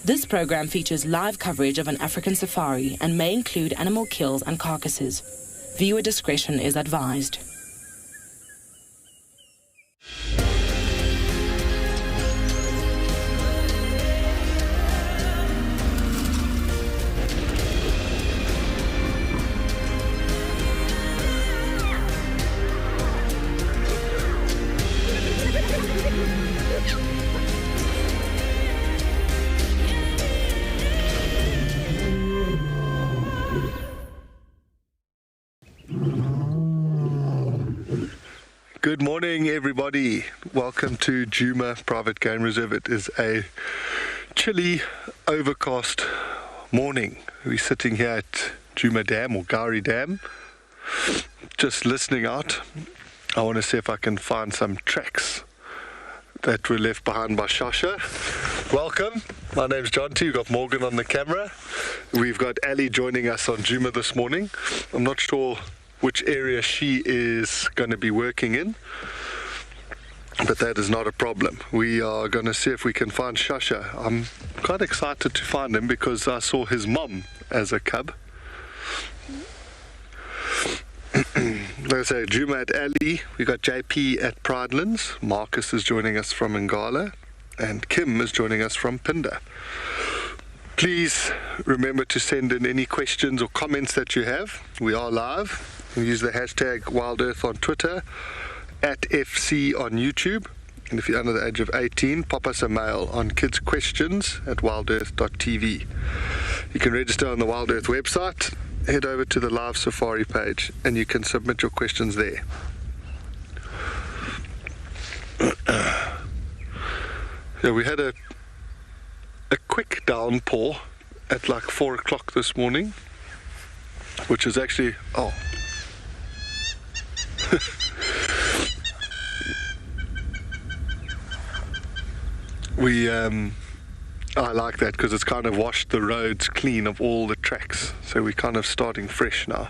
This program features live coverage of an African safari and may include animal kills and carcasses. Viewer discretion is advised. Good morning, everybody. Welcome to Djuma Private Game Reserve. It is a chilly, overcast morning. We're sitting here at Djuma Dam or Gowrie Dam, just listening out. I want to see if I can find some tracks that were left behind by Shasha. Welcome. My name's John T. We've got Morgan on the camera. We've got Ali joining us on Djuma this morning. I'm not sure which area she is going to be working in, but that is not a problem. We are going to see if we can find Shasha. I'm quite excited to find him because I saw his mom as a cub. Let's say Djuma at Ali. We got JP at Pridelands. Marcus is joining us from Ngala, and Kim is joining us from Phinda. Please remember to send in any questions or comments that you have. We are live. Use the hashtag WildEarth on Twitter, at FC on YouTube. And if you're under the age of 18, pop us a mail on kidsquestions@wildearth.tv. You can register on the WildEarth website. Head over to the live safari page and you can submit your questions there. Yeah, we had a quick downpour at like 4 o'clock this morning, which is actually, I like that because it's kind of washed the roads clean of all the tracks, so we're kind of starting fresh now.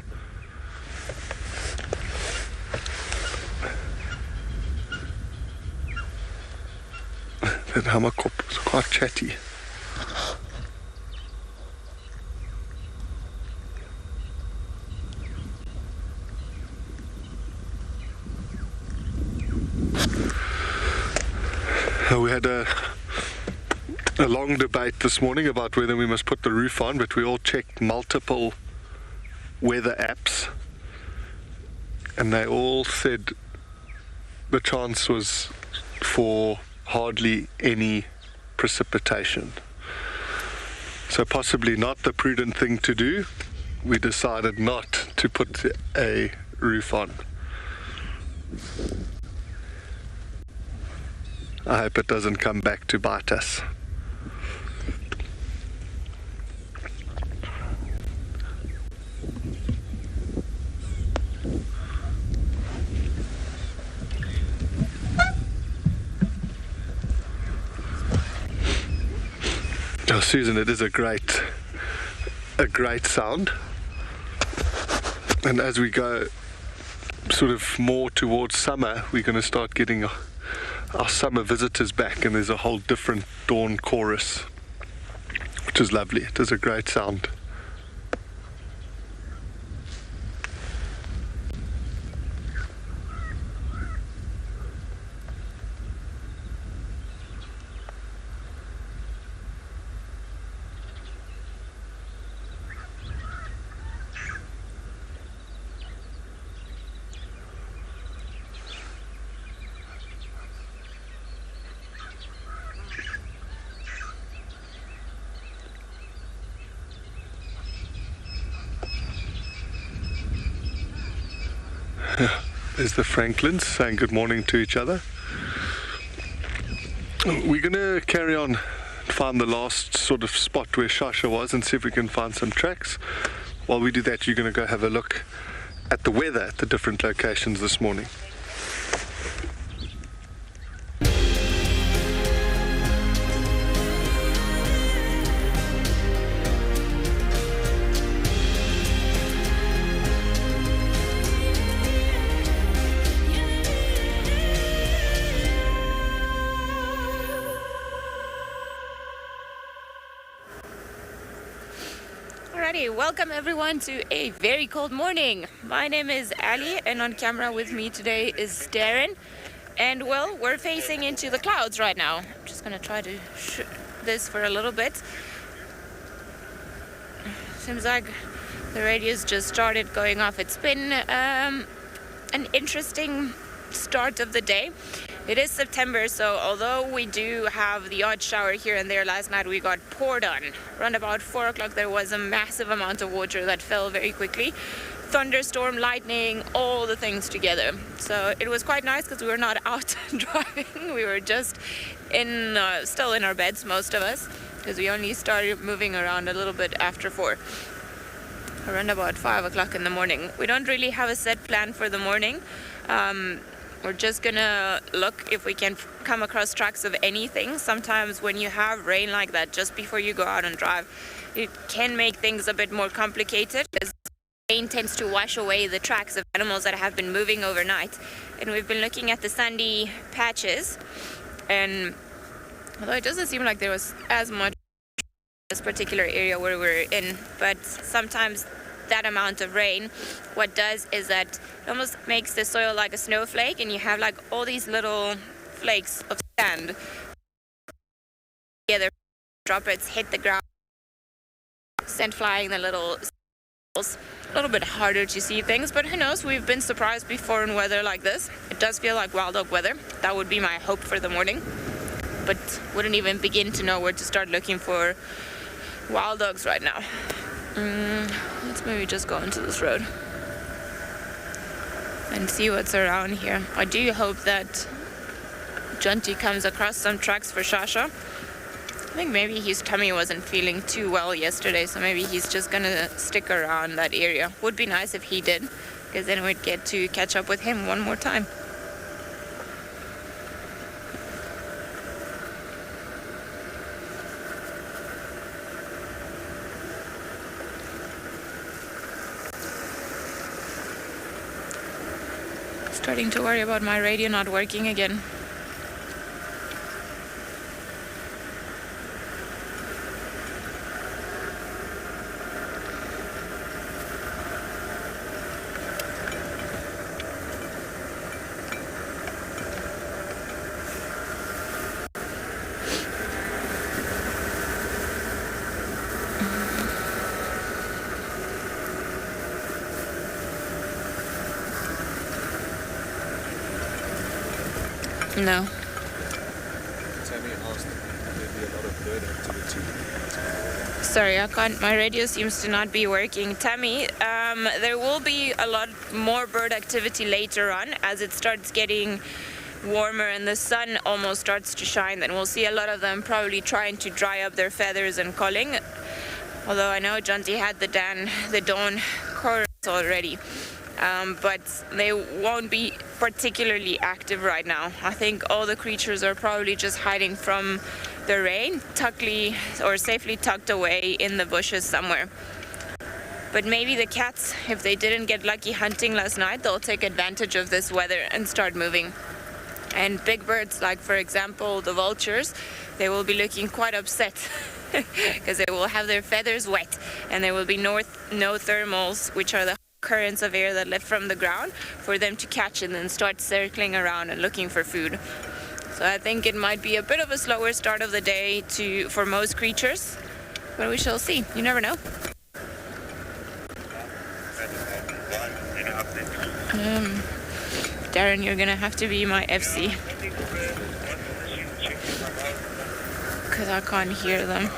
That hammerkop was quite chatty. We had a long debate this morning about whether we must put the roof on, but we all checked multiple weather apps and they all said the chance was for hardly any precipitation. So possibly not the prudent thing to do. We decided not to put a roof on. I hope it doesn't come back to bite us. Oh, Susan, it is a great sound. And as we go sort of more towards summer, we're going to start getting our summer visitors back, and there's a whole different dawn chorus, which is lovely. It is a great sound. There's the Franklins saying good morning to each other. We're going to carry on, find the last sort of spot where Shasha was and see if we can find some tracks. While we do that, you're going to go have a look at the weather at the different locations this morning. Alrighty, welcome everyone to a very cold morning. My name is Ali, and on camera with me today is Darren. And well, we're facing into the clouds right now. I'm just gonna try to shoot this for a little bit. Seems like the radio's just started going off. It's been an interesting start of the day. It is September, so although we do have the odd shower here and there, last night we got poured on. Around about 4 o'clock there was a massive amount of water that fell very quickly. Thunderstorm, lightning, all the things together. So it was quite nice because we were not out driving. We were just still in our beds, most of us, because we only started moving around a little bit after 4. Around about 5 o'clock in the morning. We don't really have a set plan for the morning. We're just gonna look if we can come across tracks of anything. Sometimes when you have rain like that just before you go out and drive, it can make things a bit more complicated, as rain tends to wash away the tracks of animals that have been moving overnight. And we've been looking at the sandy patches, and although it doesn't seem like there was as much in this particular area where we're in, but sometimes that amount of rain, what does is that it almost makes the soil like a snowflake, and you have like all these little flakes of sand together. Droplets hit the ground, send flying the little squirrels. A little bit harder to see things, but who knows, we've been surprised before in weather like this. It does feel like wild dog weather. That would be my hope for the morning, but wouldn't even begin to know where to start looking for wild dogs right now. Let's maybe just go into this road and see what's around here. I do hope that Junti comes across some tracks for Shasha. I think maybe his tummy wasn't feeling too well yesterday, so maybe he's just gonna stick around that area. Would be nice if he did, because then we'd get to catch up with him one more time. Starting to worry about my radio not working again. No. Sammy asked if there'd be a lot of bird activity. Sorry, I can't. My radio seems to not be working. Tammy, there will be a lot more bird activity later on as it starts getting warmer and the sun almost starts to shine. Then we'll see a lot of them probably trying to dry up their feathers and calling. Although I know Janti had the dawn chorus already. But they won't be particularly active right now. I think all the creatures are probably just hiding from the rain, safely tucked away in the bushes somewhere. But maybe the cats, if they didn't get lucky hunting last night, they'll take advantage of this weather and start moving. And big birds, like for example the vultures, they will be looking quite upset because they will have their feathers wet, and there will be no thermals, which are the currents of air that lift from the ground, for them to catch and then start circling around and looking for food. So I think it might be a bit of a slower start of the day for most creatures, but we shall see. You never know. Darren, you're gonna have to be my FC because I can't hear them.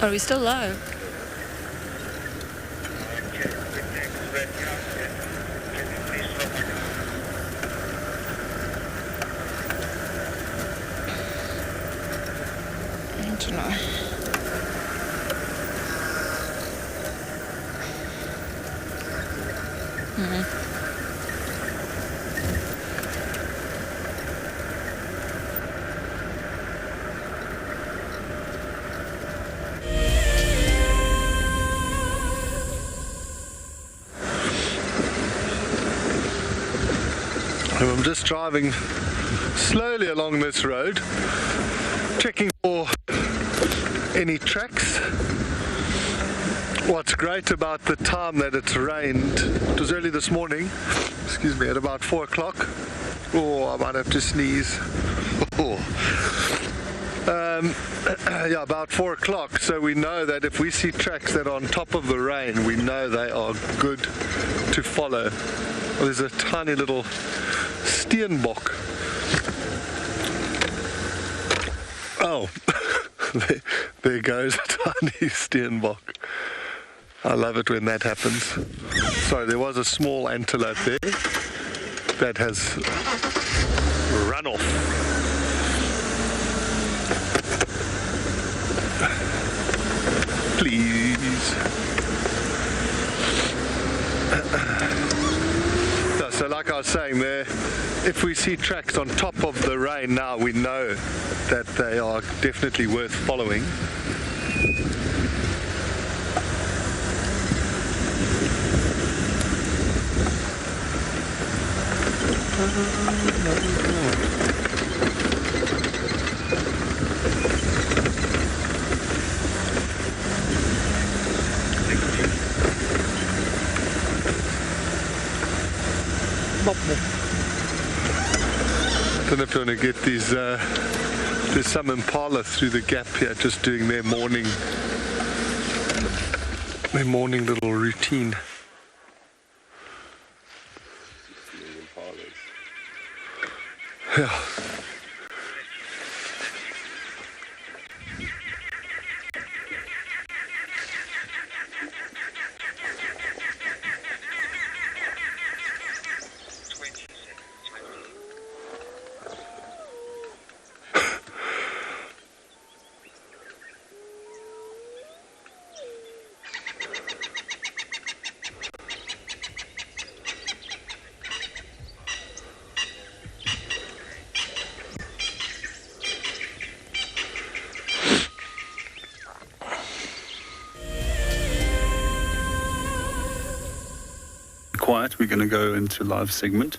Are we still live? I don't know. And I'm just driving slowly along this road, checking for any tracks. What's great about the time that it's rained, it was early this morning, excuse me, at about 4 o'clock. Oh, I might have to sneeze. Yeah, about 4 o'clock, so we know that if we see tracks that are on top of the rain, we know they are good to follow. There's a tiny little steenbok. Oh, there goes a tiny steenbok. I love it when that happens. Sorry, there was a small antelope there that has run off. Please. So like I was saying there, if we see tracks on top of the rain now, we know that they are definitely worth following. I don't know if you want to get these, there's some impala through the gap here just doing their morning little routine. Yeah. Quiet, we're going to go into live segment.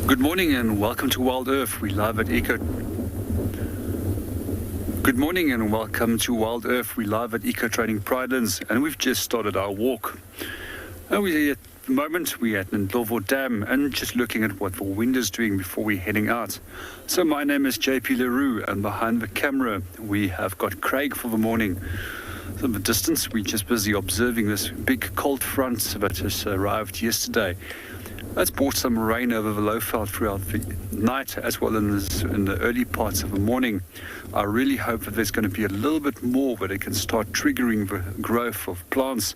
Good morning and welcome to WildEarth. We live at Eco. Good morning and welcome to WildEarth. We live at Eco Training Pridelands, and we've just started our walk. At the moment we're at Ndlovu Dam and just looking at what the wind is doing before we're heading out. So my name is JP Leroux, and behind the camera we have got Craig for the morning. From the distance we're just busy observing this big cold front that has arrived yesterday. It's brought some rain over the Lowveld throughout the night as well as in the early parts of the morning. I really hope that there's going to be a little bit more that it can start triggering the growth of plants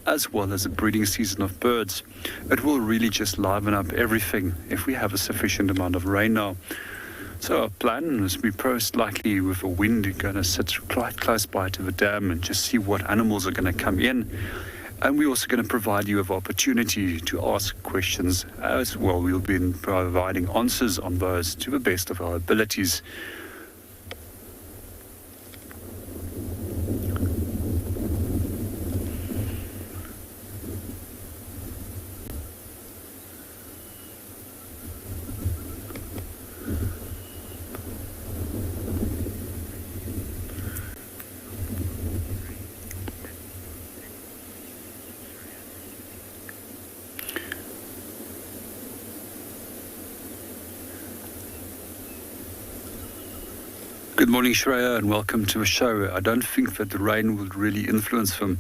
as well as the breeding season of birds. It will really just liven up everything if we have a sufficient amount of rain now. So our plan is we most likely with the wind going to sit quite close by to the dam and just see what animals are going to come in. And we're also going to provide you with opportunity to ask questions as well. We'll be providing answers on those to the best of our abilities. Good morning, Shreya, and welcome to the show. I don't think that the rain will really influence them.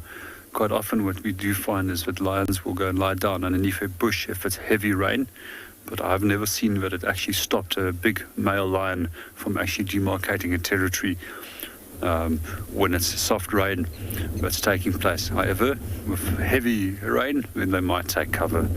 Quite often what we do find is that lions will go and lie down underneath a bush if it's heavy rain, but I've never seen that it actually stopped a big male lion from actually demarcating a territory when it's soft rain that's taking place. However, with heavy rain, then they might take cover.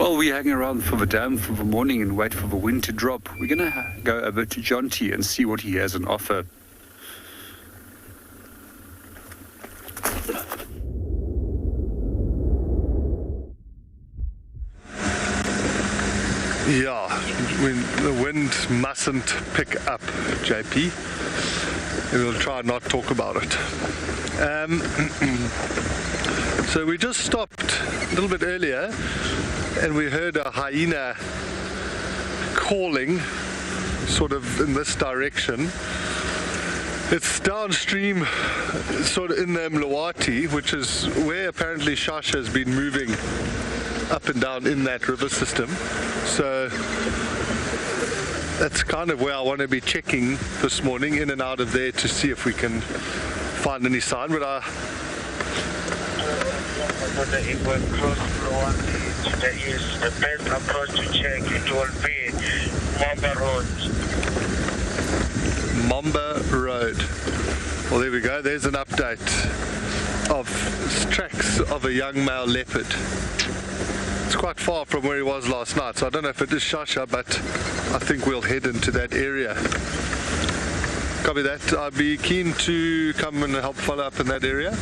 While we hang around for the dam for the morning and wait for the wind to drop, we're going to go over to John T and see what he has on offer. Yeah, the wind mustn't pick up, JP. And we'll try and not talk about it. So we just stopped a little bit earlier and we heard a hyena calling sort of in this direction. It's downstream, sort of in the Mlawati, which is where apparently Shasha has been moving up and down in that river system. So that's kind of where I want to be checking this morning, in and out of there, to see if we can find any sign. But the equal cross flow to the east, the best approach to check it will be Mamba Road. Mamba Road. Well, there we go. There's an update of tracks of a young male leopard. It's quite far from where he was last night, so I don't know if it is Shasha, but I think we'll head into that area. Copy that. I'd be keen to come and help follow up in that area.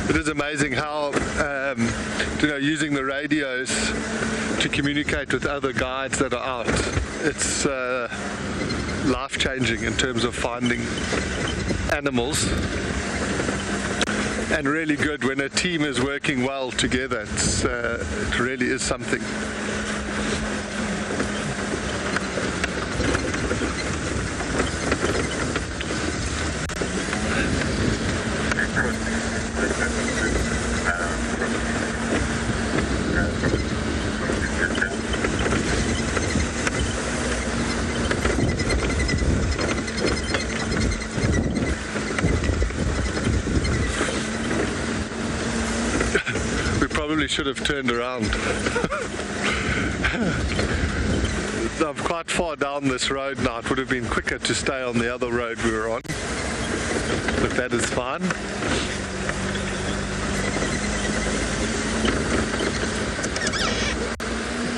It is amazing how, using the radios to communicate with other guides that are out. It's life-changing in terms of finding animals, and really good when a team is working well together. It really is something. Should have turned around. I'm quite far down this road now. It would have been quicker to stay on the other road we were on, but that is fine.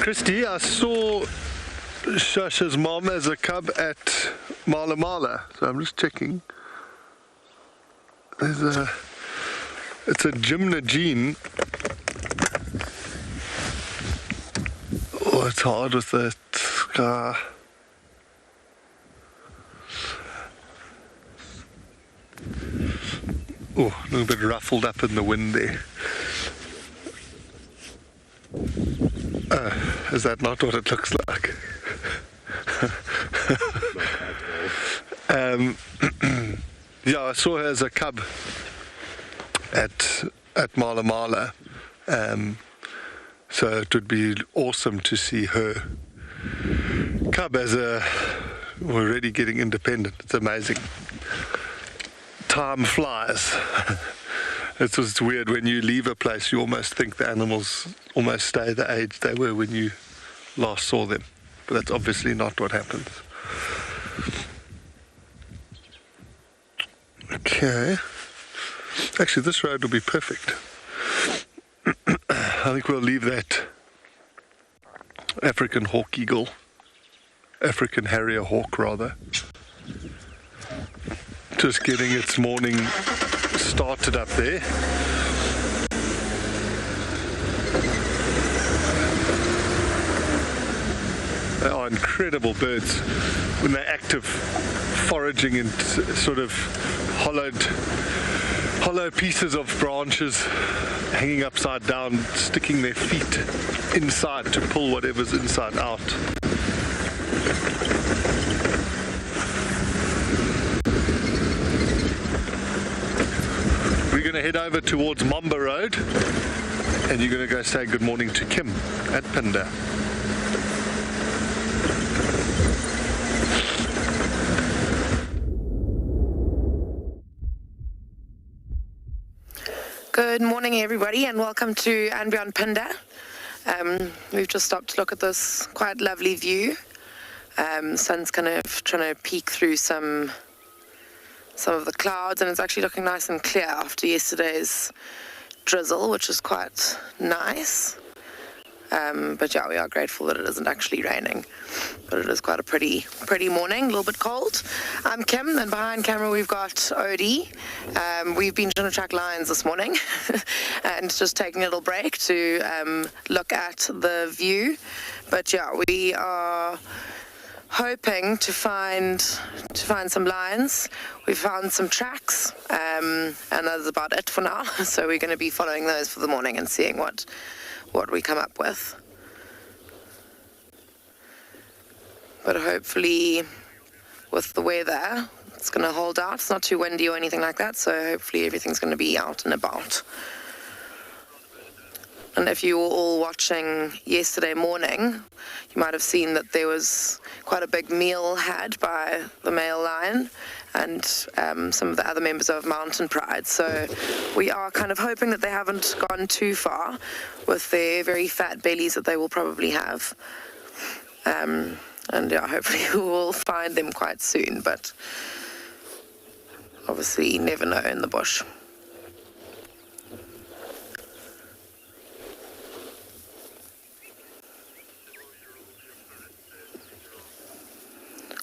Christy, I saw Shasha's mom as a cub at Mala Mala, so I'm just checking. It's a Djuma gene. Oh, it's hard with the scar. Oh, a little bit ruffled up in the wind there. Is that not what it looks like? Yeah, I saw her as a cub at Mala Mala. So it would be awesome to see her cub as already getting independent. It's amazing. Time flies. It's just weird when you leave a place, you almost think the animals almost stay the age they were when you last saw them. But that's obviously not what happens. Okay. Actually, this road will be perfect. I think we'll leave that African Harrier hawk rather, just getting its morning started up there. They are incredible birds when they're active, foraging in sort of hollow pieces of branches, hanging upside down, sticking their feet inside to pull whatever's inside out. We're going to head over towards Mamba Road, and you're going to go say good morning to Kim at Phinda. Good morning, everybody, and welcome to andBeyond Phinda. We've just stopped to look at this quite lovely view. Sun's kind of trying to peek through some of the clouds, and it's actually looking nice and clear after yesterday's drizzle, which is quite nice. But yeah, we are grateful that it isn't actually raining. But it is quite a pretty morning, a little bit cold. I'm Kim, and behind camera we've got Odie. We've been trying to track lions this morning and just taking a little break to look at the view. But yeah, we are hoping to find some lions. We found some tracks, and that's about it for now. So we're going to be following those for the morning and seeing what we come up with. But hopefully with the weather, it's going to hold out. It's not too windy or anything like that, so hopefully everything's going to be out and about. And if you were all watching yesterday morning, you might have seen that there was quite a big meal had by the male lion and some of the other members of Mountain Pride. So we are kind of hoping that they haven't gone too far with their very fat bellies that they will probably have. And yeah, hopefully we will find them quite soon, but obviously you never know in the bush.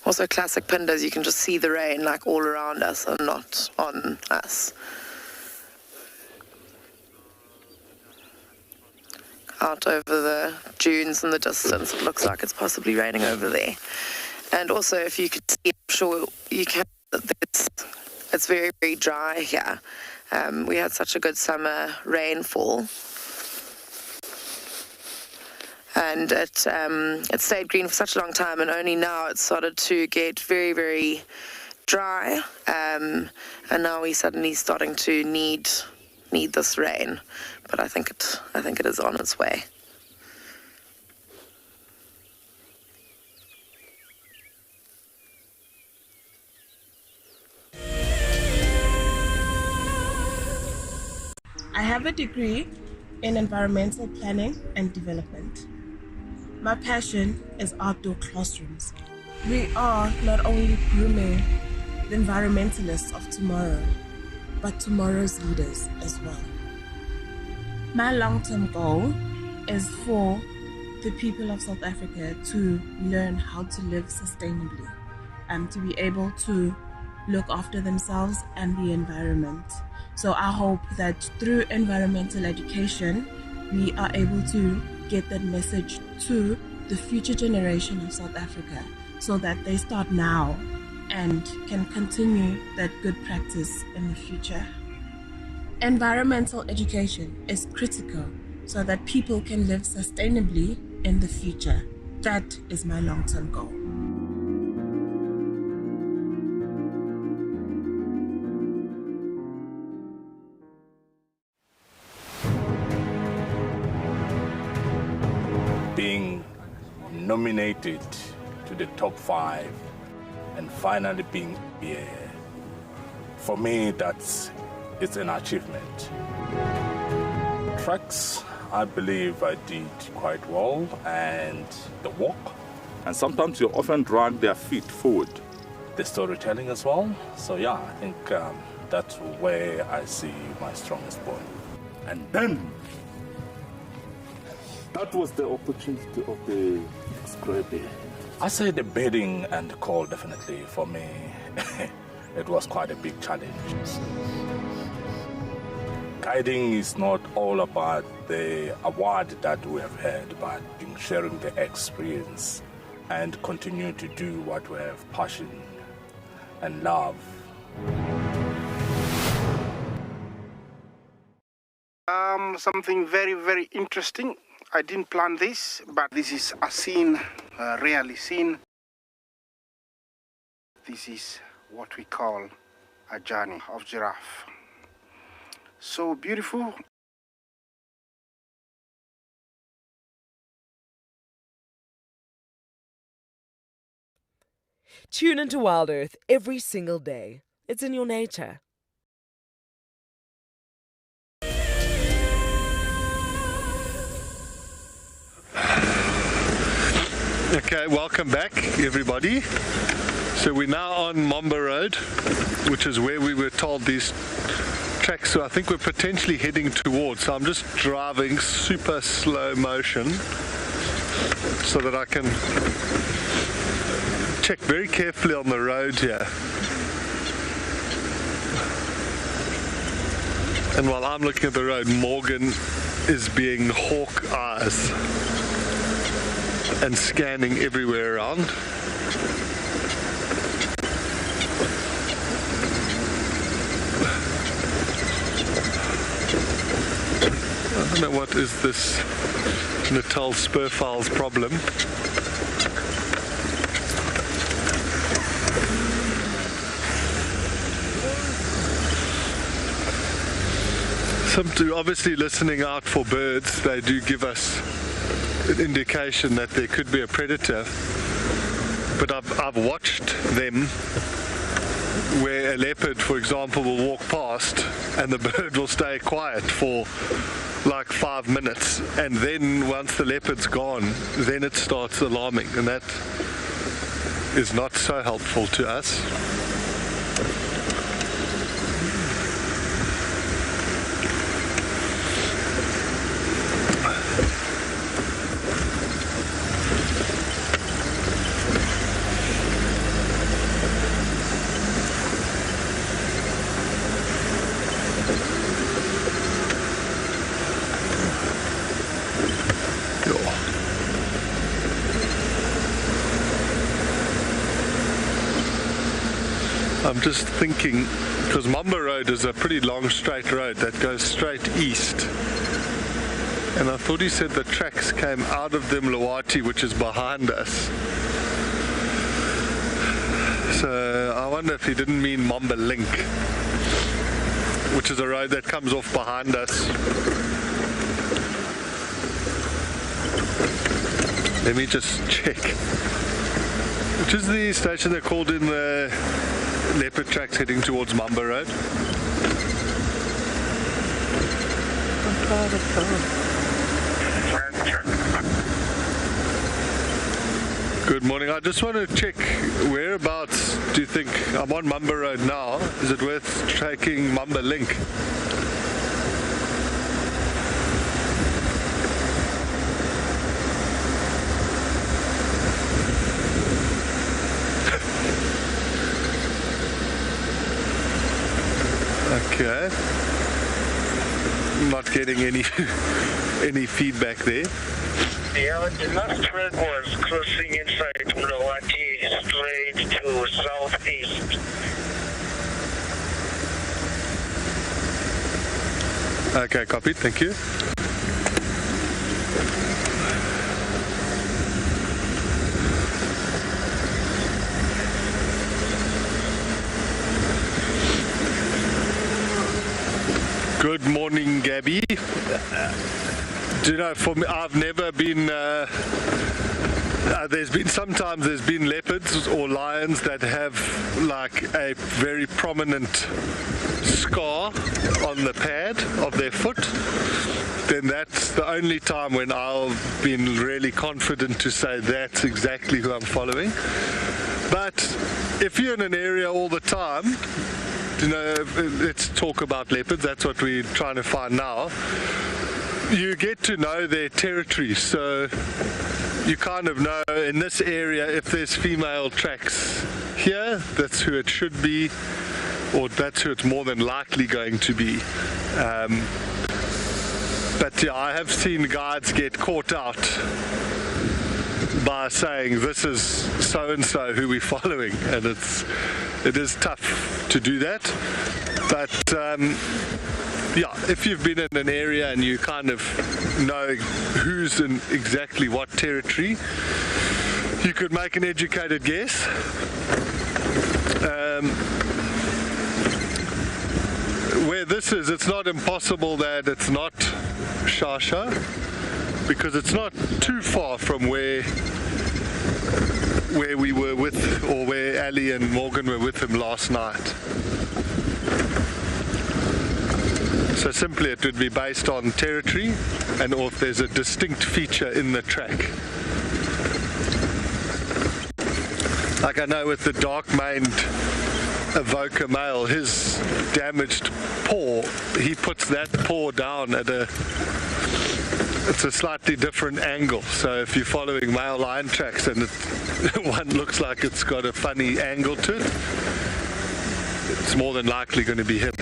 Also classic Phindas, you can just see the rain like all around us and not on us. Out over the dunes in the distance, it looks like it's possibly raining over there. And also, if you could see, I'm sure you can, it's very, very dry here. We had such a good summer rainfall. And it stayed green for such a long time, and only now it's started to get very, very dry. And now we're suddenly starting to need this rain. But I think it is on its way. I have a degree in environmental planning and development. My passion is outdoor classrooms. We are not only grooming the environmentalists of tomorrow, but tomorrow's leaders as well. My long-term goal is for the people of South Africa to learn how to live sustainably, to be able to look after themselves and the environment. So I hope that through environmental education, we are able to get that message to the future generation of South Africa so that they start now and can continue that good practice in the future. Environmental education is critical so that people can live sustainably in the future. That is my long-term goal. Being nominated to the top 5 and finally being here, for me it's an achievement. Tracks, I believe I did quite well, and the walk, and sometimes you often drag their feet forward. The storytelling as well. So yeah, I think that's where I see my strongest point. And then that was the opportunity of the scrappy. I say the bedding and the call, definitely for me. It was quite a big challenge. Guiding is not all about the award that we have had, but sharing the experience and continue to do what we have passion and love. Something very, very interesting. I didn't plan this, but this is a scene rarely seen. This is what we call a journey of giraffe. So beautiful. Tune into WildEarth every single day. It's in your nature. Okay, welcome back everybody. So we're now on Mamba Road, which is where we were told these tracks, so I think we're potentially heading towards. So I'm just driving super slow motion so that I can check very carefully on the road here. And while I'm looking at the road, Morgan is being hawk eyes and scanning everywhere around. I don't know what is this Natal Spurfile's problem. Obviously listening out for birds, they do give us an indication that there could be a predator, but I've watched them where a leopard, for example, will walk past and the bird will stay quiet for like 5 minutes, and then once the leopard's gone, then it starts alarming, and that is not so helpful to us. I'm just thinking, because Mamba Road is a pretty long straight road that goes straight east, and I thought he said the tracks came out of the Mlawati, which is behind us. So I wonder if he didn't mean Mamba Link, which is a road that comes off behind us. Let me just check. Which is the station they're called in the leopard tracks heading towards Mamba Road? Good morning. I just want to check whereabouts do you think I'm on Mamba Road now? Is it worth taking Mamba Link? Okay. Not getting any feedback there. Yeah, the last track was crossing inside Mlawati straight to southeast. Okay, copied. Thank you. Good morning, Gabby. Do you know, for me, I've never been, sometimes there's been leopards or lions that have like a very prominent scar on the pad of their foot. Then that's the only time when I've been really confident to say that's exactly who I'm following. But if you're in an area all the time, you know, let's talk about leopards, that's what we're trying to find now. You get to know their territory, so you kind of know in this area if there's female tracks here, that's who it should be, or that's who it's more than likely going to be. But yeah, I have seen guides get caught out by saying this is so-and-so who we're following, and it is tough to do that. But yeah, if you've been in an area and you kind of know who's in exactly what territory, you could make an educated guess. Where this is, it's not impossible that it's not Shasha, because it's not too far from where we were with, or where Ali and Morgan were with him last night. So simply it would be based on territory, and or if there's a distinct feature in the track. Like I know with the dark-maned Avoca male, his damaged paw, he puts that paw down at it's a slightly different angle. So if you're following male lion tracks and one looks like it's got a funny angle to it, it's more than likely going to be him.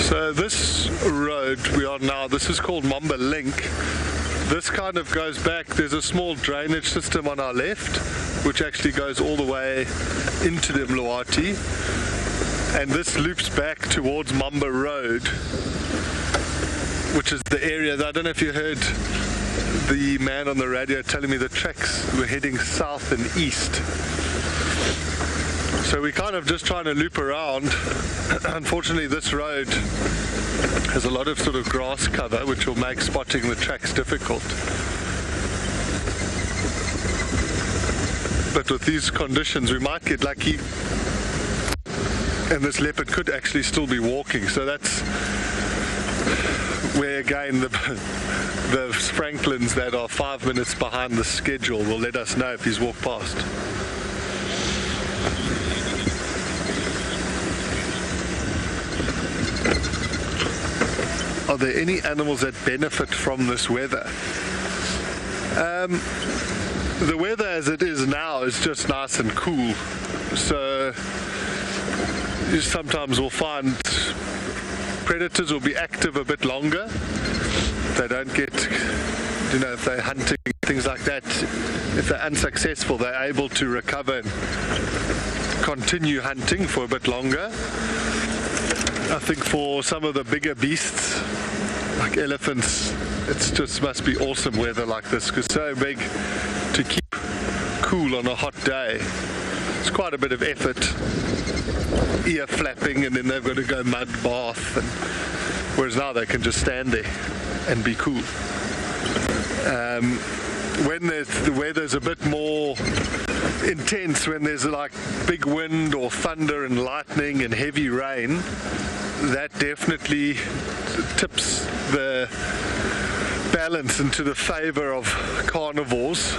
So this road we are now, this is called Mamba Link. This kind of goes back, there's a small drainage system on our left, which actually goes all the way into the Mloati. And this loops back towards Mamba Road, which is the area that, I don't know if you heard the man on the radio telling me the tracks were heading south and east. So we're kind of just trying to loop around. Unfortunately, this road has a lot of sort of grass cover, which will make spotting the tracks difficult. But with these conditions, we might get lucky, and this leopard could actually still be walking. So that's where, again, the Franklins that are 5 minutes behind the schedule will let us know if he's walked past. Are there any animals that benefit from this weather? The weather as it is now is just nice and cool. So you sometimes will find predators will be active a bit longer. They don't get, you know, if they're hunting, things like that, if they're unsuccessful, they're able to recover and continue hunting for a bit longer. I think for some of the bigger beasts, like elephants, it just must be awesome weather like this, because so big to keep cool on a hot day. It's quite a bit of effort, ear flapping, and then they've got to go mud bath, and whereas now they can just stand there and be cool. When the weather's a bit more intense, when there's like big wind or thunder and lightning and heavy rain, that definitely tips the balance into the favor of carnivores,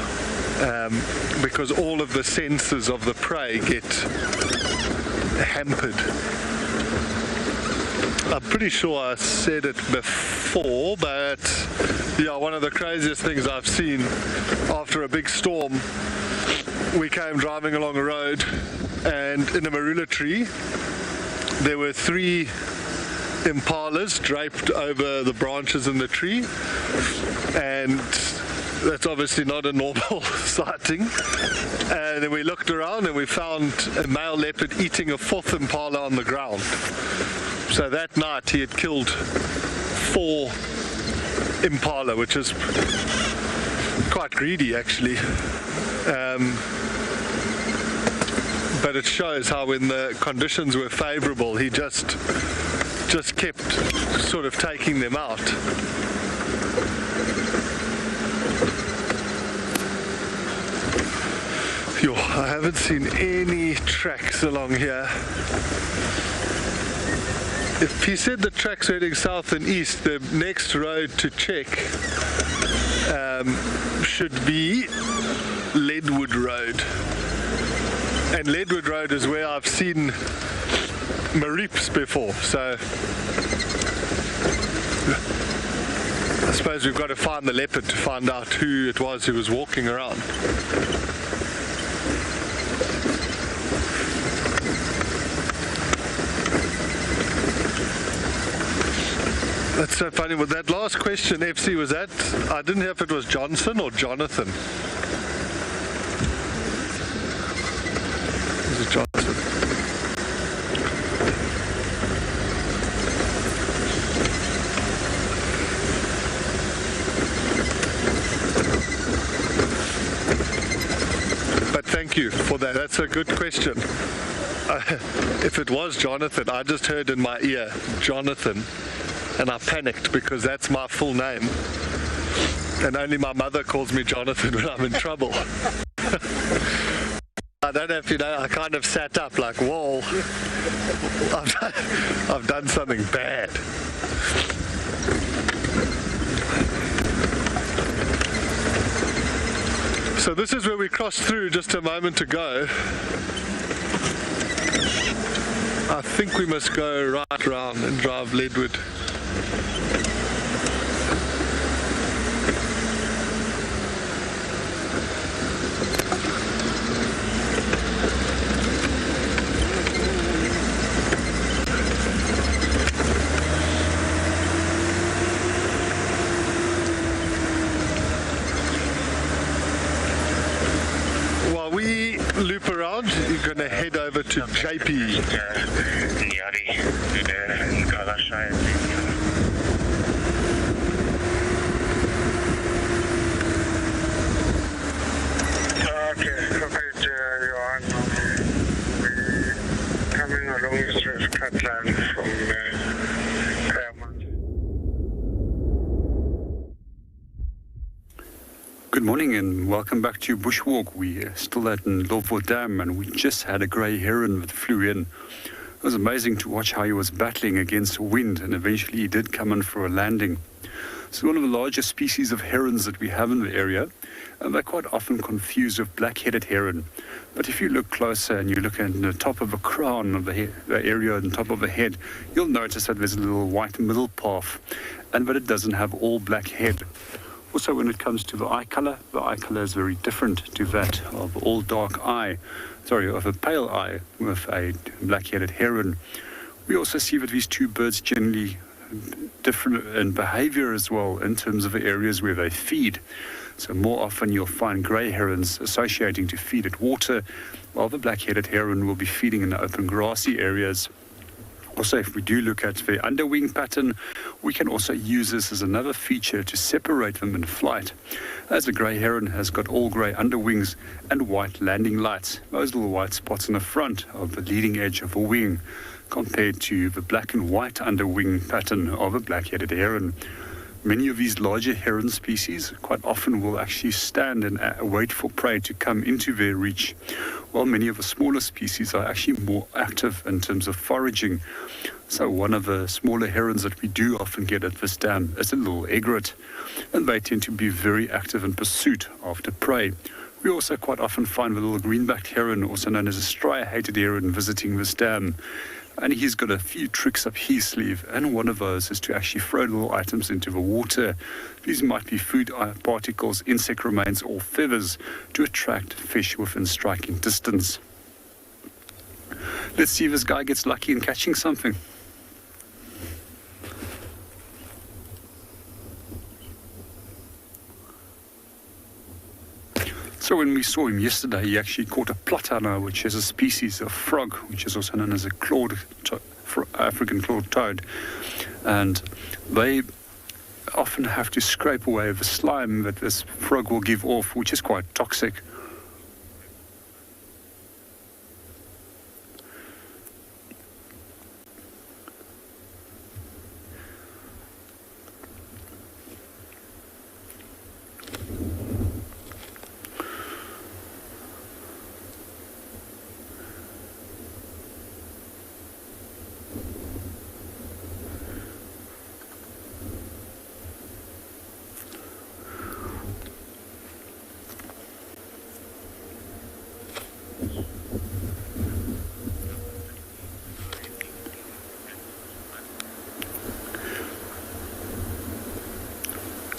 because all of the senses of the prey get hampered. I'm pretty sure I said it before, but yeah, one of the craziest things I've seen after a big storm, we came driving along a road, and in a marula tree there were 3 impalas draped over the branches in the tree, and that's obviously not a normal sighting. And then we looked around and we found a male leopard eating a 4th impala on the ground. So that night he had killed 4 impala, which is quite greedy actually. But it shows how when the conditions were favorable, he just kept sort of taking them out. Yo, I haven't seen any tracks along here. If he said the tracks heading south and east, the next road to check should be Leadwood Road. And Leadwood Road is where I've seen Marips before, so I suppose we've got to find the leopard to find out who it was who was walking around. That's so funny. With that last question, FC, was that, I didn't know if it was Johnson or Jonathan. Was it Johnson? thank you for that. That's a good question. If it was Jonathan, I just heard in my ear, Jonathan, and I panicked because that's my full name. And only my mother calls me Jonathan when I'm in trouble. I don't know if you know, I kind of sat up like, whoa, I've done something bad. So this is where we crossed through just a moment ago. I think we must go right round and drive Leadwood. Loop around, you're going to head over to JP. Okay, perfect. You're on. We're coming along this cut line from Good morning and welcome back to Bushwalk. We're still at Ndlovu Dam and we just had a grey heron that flew in. It was amazing to watch how he was battling against wind and eventually he did come in for a landing. It's one of the largest species of herons that we have in the area and they're quite often confused with black-headed heron. But if you look closer and you look at the top of the crown of the area on top of the head, you'll notice that there's a little white middle path and that it doesn't have all black head. Also, when it comes to the eye color is very different to that of all dark eye, of a pale eye with a black-headed heron. We also see that these two birds generally different in behavior as well in terms of the areas where they feed. So more often you'll find grey herons associating to feed at water, while the black-headed heron will be feeding in the open grassy areas. Also, if we do look at the underwing pattern, we can also use this as another feature to separate them in flight. As the grey heron has got all grey underwings and white landing lights, those little white spots on the front of the leading edge of a wing, compared to the black and white underwing pattern of a black-headed heron. Many of these larger heron species quite often will actually stand and wait for prey to come into their reach, while many of the smaller species are actually more active in terms of foraging. So one of the smaller herons that we do often get at this dam is a little egret, and they tend to be very active in pursuit after prey. We also quite often find the little greenback heron, also known as a striated heron, visiting this dam. And he's got a few tricks up his sleeve, and one of those is to actually throw little items into the water. These might be food particles, insect remains, or feathers to attract fish within striking distance. Let's see if this guy gets lucky in catching something. So when we saw him yesterday, he actually caught a platana, which is a species of frog, which is also known as a African clawed toad. And they often have to scrape away the slime that this frog will give off, which is quite toxic.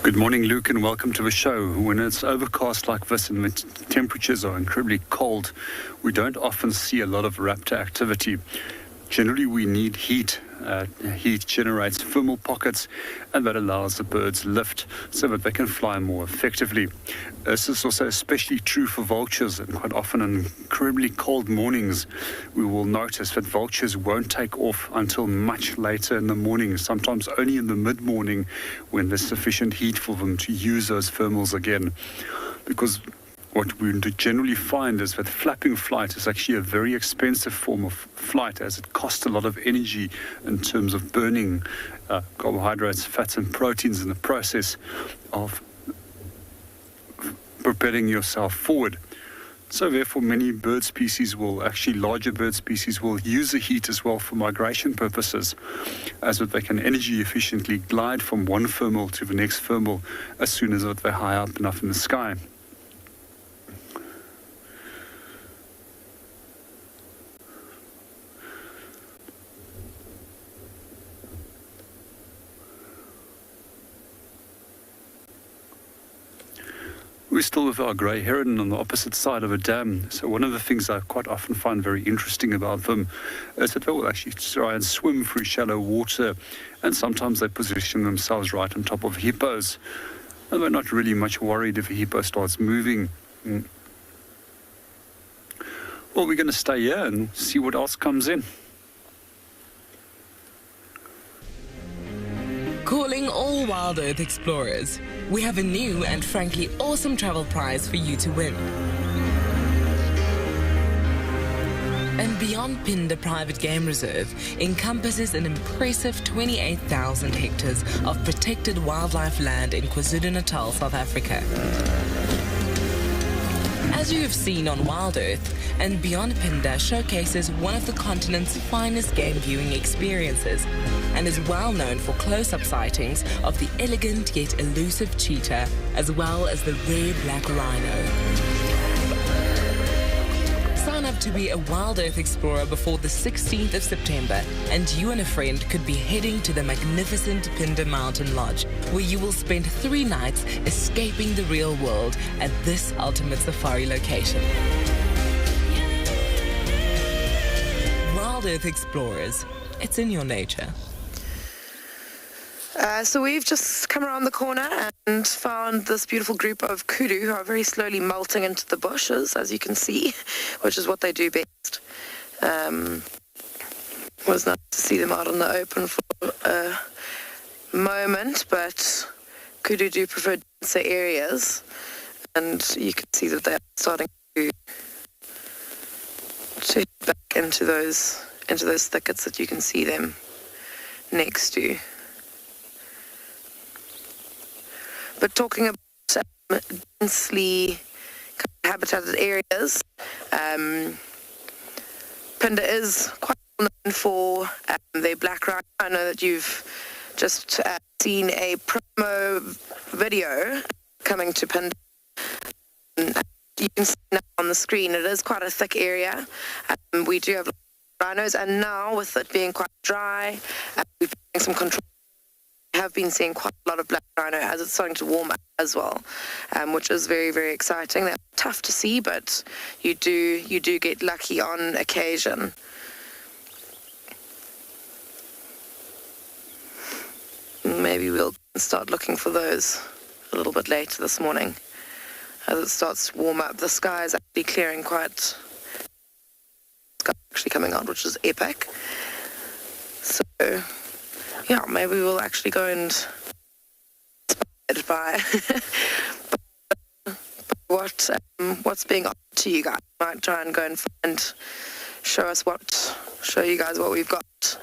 Good morning, Luke, and welcome to the show. When it's overcast like this and the temperatures are incredibly cold, we don't often see a lot of raptor activity. Generally, we need heat. Heat generates thermal pockets, and that allows the birds lift so that they can fly more effectively. This is also especially true for vultures, and quite often on incredibly cold mornings, we will notice that vultures won't take off until much later in the morning, sometimes only in the mid-morning when there's sufficient heat for them to use those thermals again. Because what we generally find is that flapping flight is actually a very expensive form of flight, as it costs a lot of energy in terms of burning carbohydrates, fats and proteins in the process of propelling yourself forward. So therefore many bird species larger bird species will use the heat as well for migration purposes, as that they can energy efficiently glide from one thermal to the next thermal as soon as they're high up enough in the sky. We're still with our Grey Heron on the opposite side of a dam. So one of the things I quite often find very interesting about them is that they will actually try and swim through shallow water, and sometimes they position themselves right on top of hippos. And they're not really much worried if a hippo starts moving. Well, we're going to stay here and see what else comes in. Calling all WildEarth explorers. We have a new and frankly awesome travel prize for you to win. andBeyond Phinda Private Game Reserve encompasses an impressive 28,000 hectares of protected wildlife land in KwaZulu-Natal, South Africa. As you have seen on WildEarth, andBeyond Phinda showcases one of the continent's finest game viewing experiences and is well known for close-up sightings of the elegant yet elusive cheetah, as well as the rare black rhino. Sign up to be a WildEarth explorer before the 16th of September, and you and a friend could be heading to the magnificent Phinda Mountain Lodge, where you will spend 3 nights escaping the real world at this ultimate safari location. WildEarth explorers, it's in your nature. So we've just come around the corner and found this beautiful group of kudu who are very slowly melting into the bushes, as you can see, which is what they do best. It was nice to see them out in the open for a moment, but kudu do prefer denser areas, and you can see that they're starting to head back into those thickets that you can see them next to. But talking about densely habitated areas, Phinda is quite well known for their black rhino. I know that you've just seen a promo video coming to Phinda. You can see now on the screen, it is quite a thick area. We do have rhinos, and now with it being quite dry, we've been doing some control. Have been seeing quite a lot of black rhino as it's starting to warm up as well, which is very, very exciting. They're tough to see, but you do get lucky on occasion. Maybe we'll start looking for those a little bit later this morning as it starts to warm up. The sky is actually clearing quite, actually coming out, which is epic. So yeah, maybe we'll actually go and inspired by what's being offered to you guys. Might try and go and show you guys what we've got.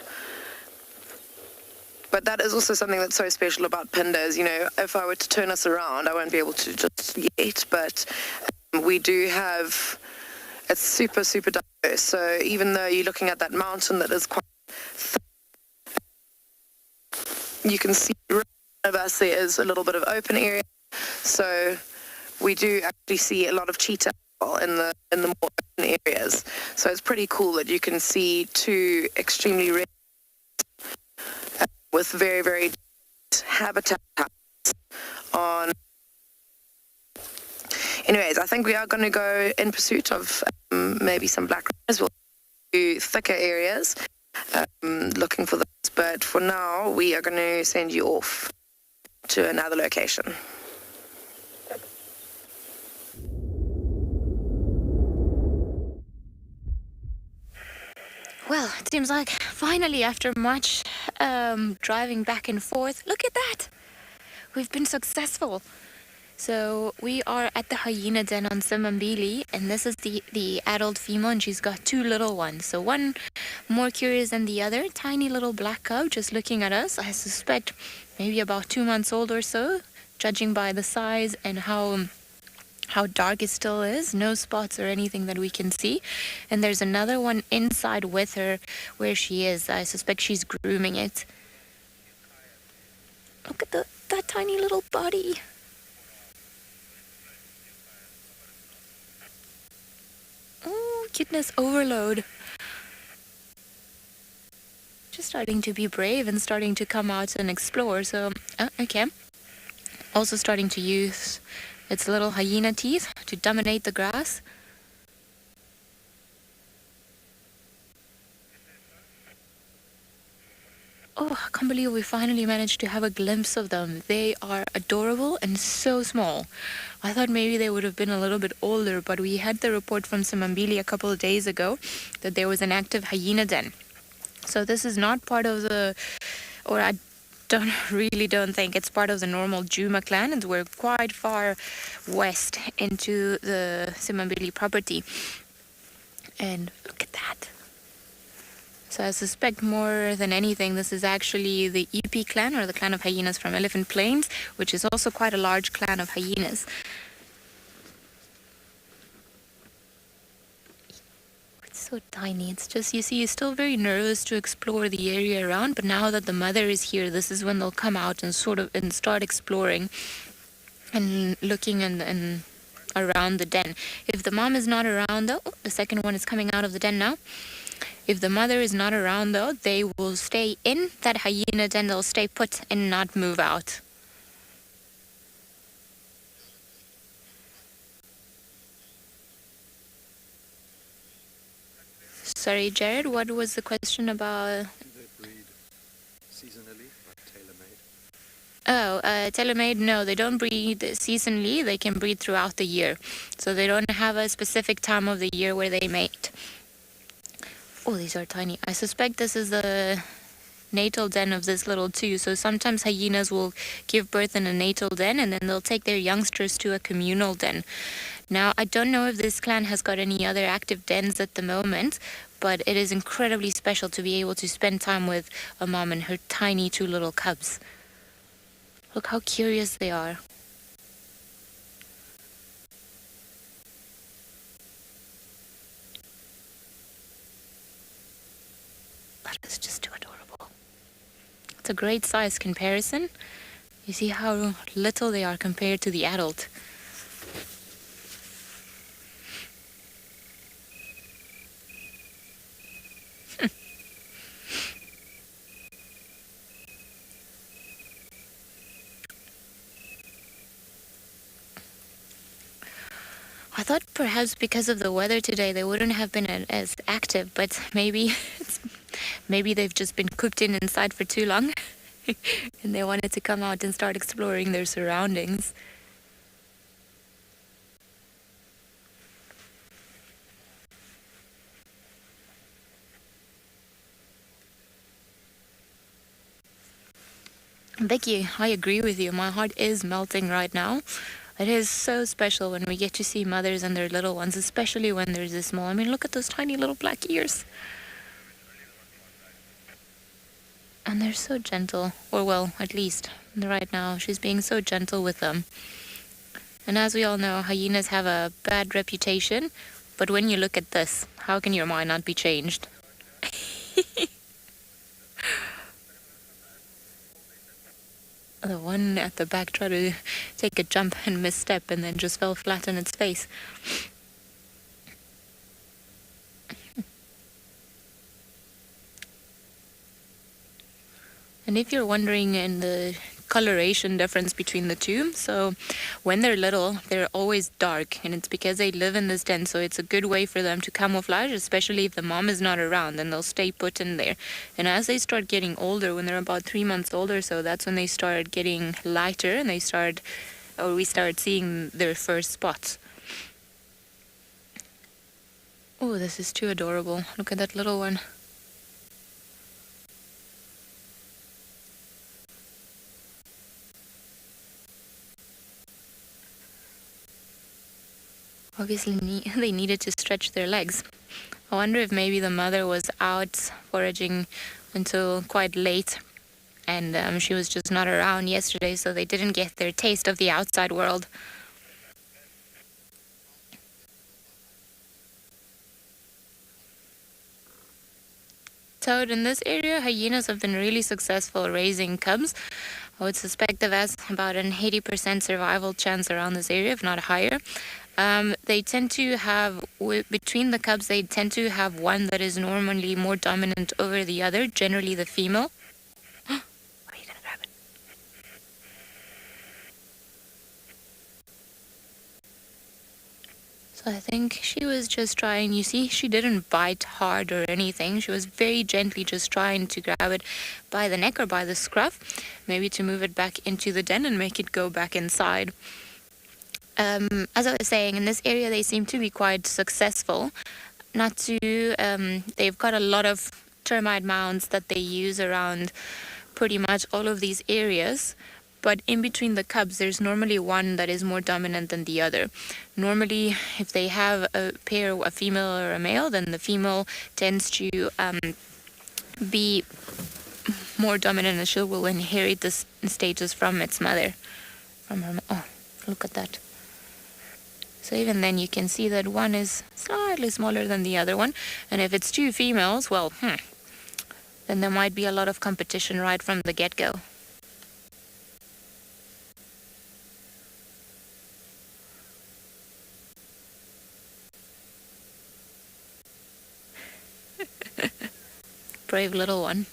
But that is also something that's so special about Phinda is, if I were to turn us around, I won't be able to just yet, but we do have, it's super, super diverse. So even though you're looking at that mountain that is quite thick, you can see right above us there is a little bit of open area. So we do actually see a lot of cheetah in the more open areas. So it's pretty cool that you can see 2 extremely rare with very, very habitat types on. Anyways, I think we are going to go in pursuit of maybe some black rhinos. We'll do thicker areas, looking for those. But for now, we are going to send you off to another location. Well, it seems like finally, after much driving back and forth, look at that. We've been successful. So we are at the Hyena Den on Simambili, and this is the adult female, and she's got two little ones. So one more curious than the other, tiny little black cow just looking at us. I suspect maybe about 2 months old or so, judging by the size and how dark it still is. No spots or anything that we can see. And there's another one inside with her where she is. I suspect she's grooming it. Look at that tiny little body. Oh, cuteness overload. Just starting to be brave and starting to come out and explore. So, okay. Also starting to use its little hyena teeth to dominate the grass. Oh, I can't believe we finally managed to have a glimpse of them. They are adorable and so small. I thought maybe they would have been a little bit older, but we had the report from Simambili a couple of days ago that there was an active hyena den. So this is not part of the, or I don't think it's part of the normal Djuma clan, and we're quite far west into the Simambili property. And look at that. So I suspect more than anything this is actually the EP clan, or the clan of hyenas from Elephant Plains, which is also quite a large clan of hyenas. It's so tiny. It's just, you see, you're still very nervous to explore the area around, but now that the mother is here, this is when they'll come out and and start exploring and looking and around the den. If the mom is not around though, the second one is coming out of the den now. If the mother is not around though, they will stay in that hyena den, they'll stay put and not move out. Sorry, Jared, what was the question about? Do they breed seasonally, like tailor-made? Oh, tailor-made, no, they don't breed seasonally. They can breed throughout the year. So they don't have a specific time of the year where they mate. Oh, these are tiny. I suspect this is the natal den of this little too. So sometimes hyenas will give birth in a natal den, and then they'll take their youngsters to a communal den. Now, I don't know if this clan has got any other active dens at the moment, but it is incredibly special to be able to spend time with a mom and her tiny two little cubs. Look how curious they are. That is just too adorable. It's a great size comparison. You see how little they are compared to the adult. I thought perhaps because of the weather today they wouldn't have been as active, but maybe they've just been cooped inside for too long and they wanted to come out and start exploring their surroundings. Becky, I agree with you. My heart is melting right now. It is so special when we get to see mothers and their little ones, especially when they're this small. I mean, look at those tiny little black ears. And they're so gentle. Or, well, at least right now, she's being so gentle with them. And as we all know, hyenas have a bad reputation. But when you look at this, how can your mind not be changed? The one at the back tried to take a jump and misstep and then just fell flat on its face. And if you're wondering in the coloration difference between the two, so when they're little, they're always dark, and it's because they live in this den, so it's a good way for them to camouflage, especially if the mom is not around, and they'll stay put in there. And as they start getting older, when they're about 3 months old or so, that's when they start getting lighter, and we start seeing their first spots. Oh, this is too adorable. Look at that little one. Obviously, they needed to stretch their legs. I wonder if maybe the mother was out foraging until quite late, and she was just not around yesterday, so they didn't get their taste of the outside world. Toad, in this area, hyenas have been really successful raising cubs. I would suspect they've has about an 80% survival chance around this area, if not higher. They tend to have, between the cubs, they tend to have one that is normally more dominant over the other, generally the female. Are you going to grab it? So I think she was just trying, you see, she didn't bite hard or anything. She was very gently just trying to grab it by the neck or by the scruff, maybe to move it back into the den and make it go back inside. As I was saying, in this area they seem to be quite successful. They've got a lot of termite mounds that they use around pretty much all of these areas. But in between the cubs, there's normally one that is more dominant than the other. Normally, if they have a pair, a female or a male, then the female tends to be more dominant, and she will inherit the status from its mother. Oh, look at that. So even then you can see that one is slightly smaller than the other one. And if it's two females, well, then there might be a lot of competition right from the get-go. Brave little one.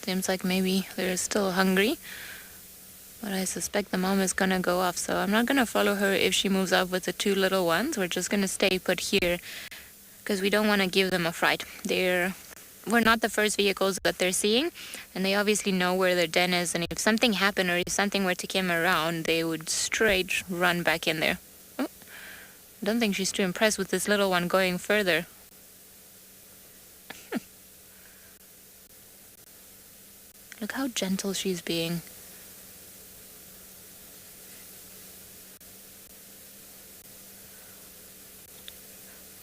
Seems like maybe they're still hungry, but I suspect the mom is gonna go off, so I'm not gonna follow her if she moves off with the two little ones. We're just gonna stay put here because we don't want to give them a fright. We're not the first vehicles that they're seeing, and they obviously know where their den is, and if something happened or if something were to come around, they would straight run back in there. Oh, I don't think she's too impressed with this little one going further. Look how gentle she's being.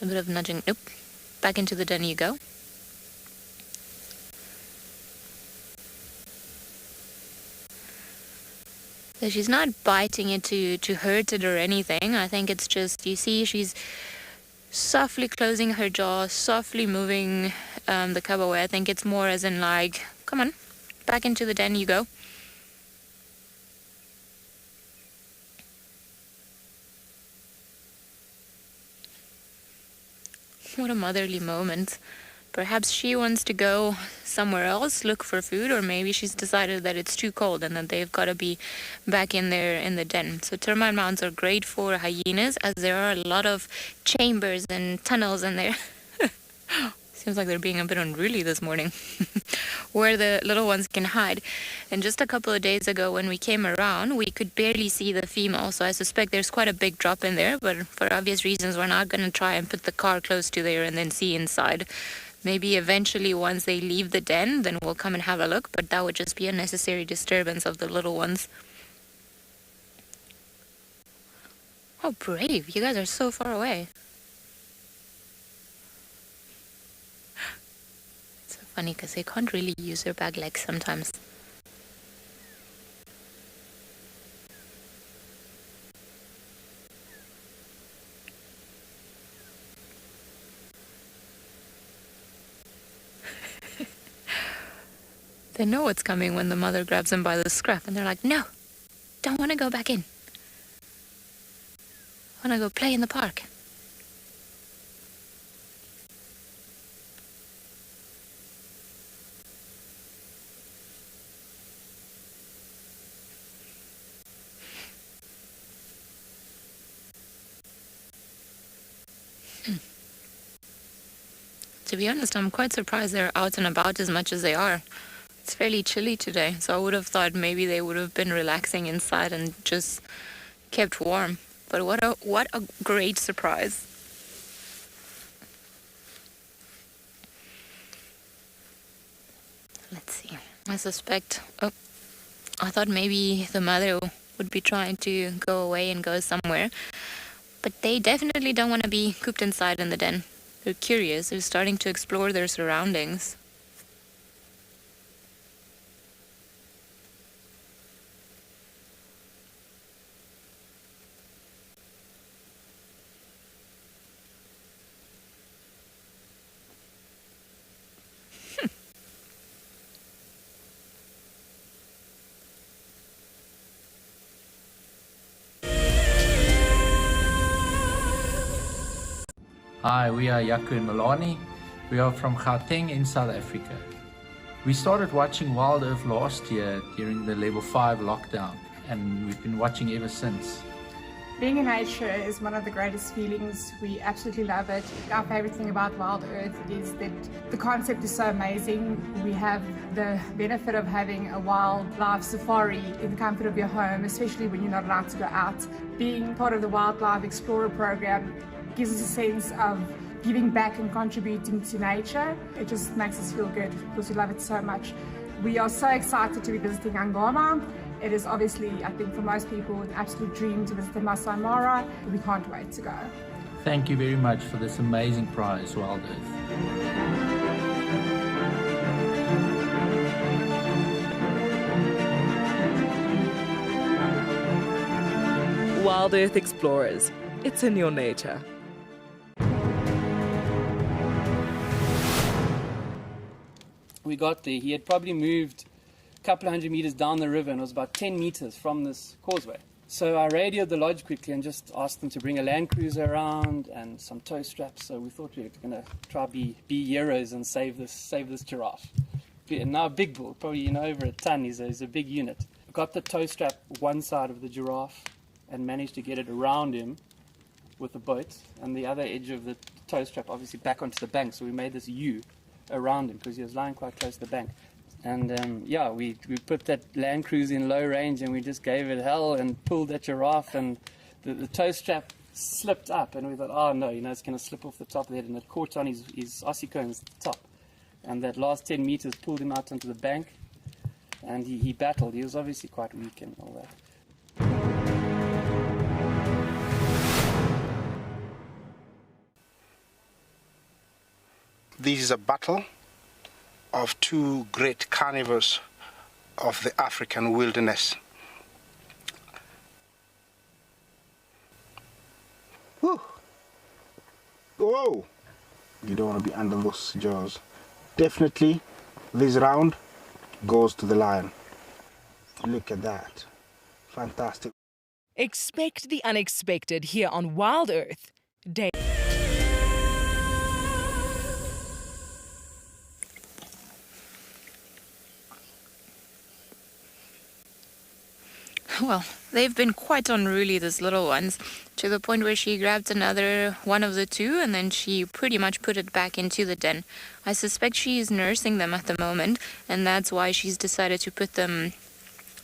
A bit of nudging. Nope. Back into the den you go. So she's not biting it to hurt it or anything. I think it's just, you see, she's softly closing her jaw, softly moving the cub away. I think it's more as in like, come on. Back into the den you go. What a motherly moment. Perhaps she wants to go somewhere else, look for food, or maybe she's decided that it's too cold and that they've got to be back in there in the den. So termite mounds are great for hyenas, as there are a lot of chambers and tunnels in there. Seems like they're being a bit unruly this morning. Where the little ones can hide. And just a couple of days ago when we came around, we could barely see the female, so I suspect there's quite a big drop in there, but for obvious reasons we're not going to try and put the car close to there and then see inside. Maybe eventually once they leave the den, then we'll come and have a look, but that would just be a necessary disturbance of the little ones. How brave, you guys are so far away. Funny because they can't really use their back legs sometimes. They know what's coming when the mother grabs them by the scruff and they're like, no, don't want to go back in. I want to go play in the park. To be honest, I'm quite surprised they're out and about as much as they are. It's fairly chilly today, so I would have thought maybe they would have been relaxing inside and just kept warm. But what a great surprise. I suspect. Oh, I thought maybe the mother would be trying to go away and go somewhere. But they definitely don't want to be cooped inside in the den. They're curious. They're starting to explore their surroundings. Hi, we are Yaku and Milani. We are from Gauteng in South Africa. We started watching WildEarth last year during the level 5 lockdown, and we've been watching ever since. Being in nature is one of the greatest feelings. We absolutely love it. Our favorite thing about WildEarth is that the concept is so amazing. We have the benefit of having a wildlife safari in the comfort of your home, especially when you're not allowed to go out. Being part of the Wildlife Explorer program gives us a sense of giving back and contributing to nature. It just makes us feel good because we love it so much. We are so excited to be visiting Angoma. It is obviously, I think for most people, an absolute dream to visit the Masai Mara. We can't wait to go. Thank you very much for this amazing prize, WildEarth. WildEarth Explorers. It's in your nature. We got there. He had probably moved a couple of 100 meters down the river and it was about 10 meters from this causeway. So I radioed the lodge quickly and just asked them to bring a land cruiser around and some tow straps. So we thought we were going to try be heroes and save this giraffe. And now a big bull, probably over a ton. He's a big unit. Got the tow strap one side of the giraffe and managed to get it around him with the boat, and the other edge of the tow strap obviously back onto the bank. So we made this U around him because he was lying quite close to the bank. And we put that land cruise in low range and we just gave it hell and pulled that giraffe, and the tow strap slipped up and we thought, oh no, it's going to slip off the top of the head, and it caught on his Aussie cones at the top. And that last 10 meters pulled him out onto the bank, and he battled. He was obviously quite weak and all that. This is a battle of two great carnivores of the African wilderness. Whew. Whoa! You don't want to be under those jaws. Definitely, this round goes to the lion. Look at that. Fantastic. Expect the unexpected here on WildEarth. Day. Well, they've been quite unruly, these little ones, to the point where she grabbed another one of the two and then she pretty much put it back into the den. I suspect she is nursing them at the moment, and that's why she's decided to put them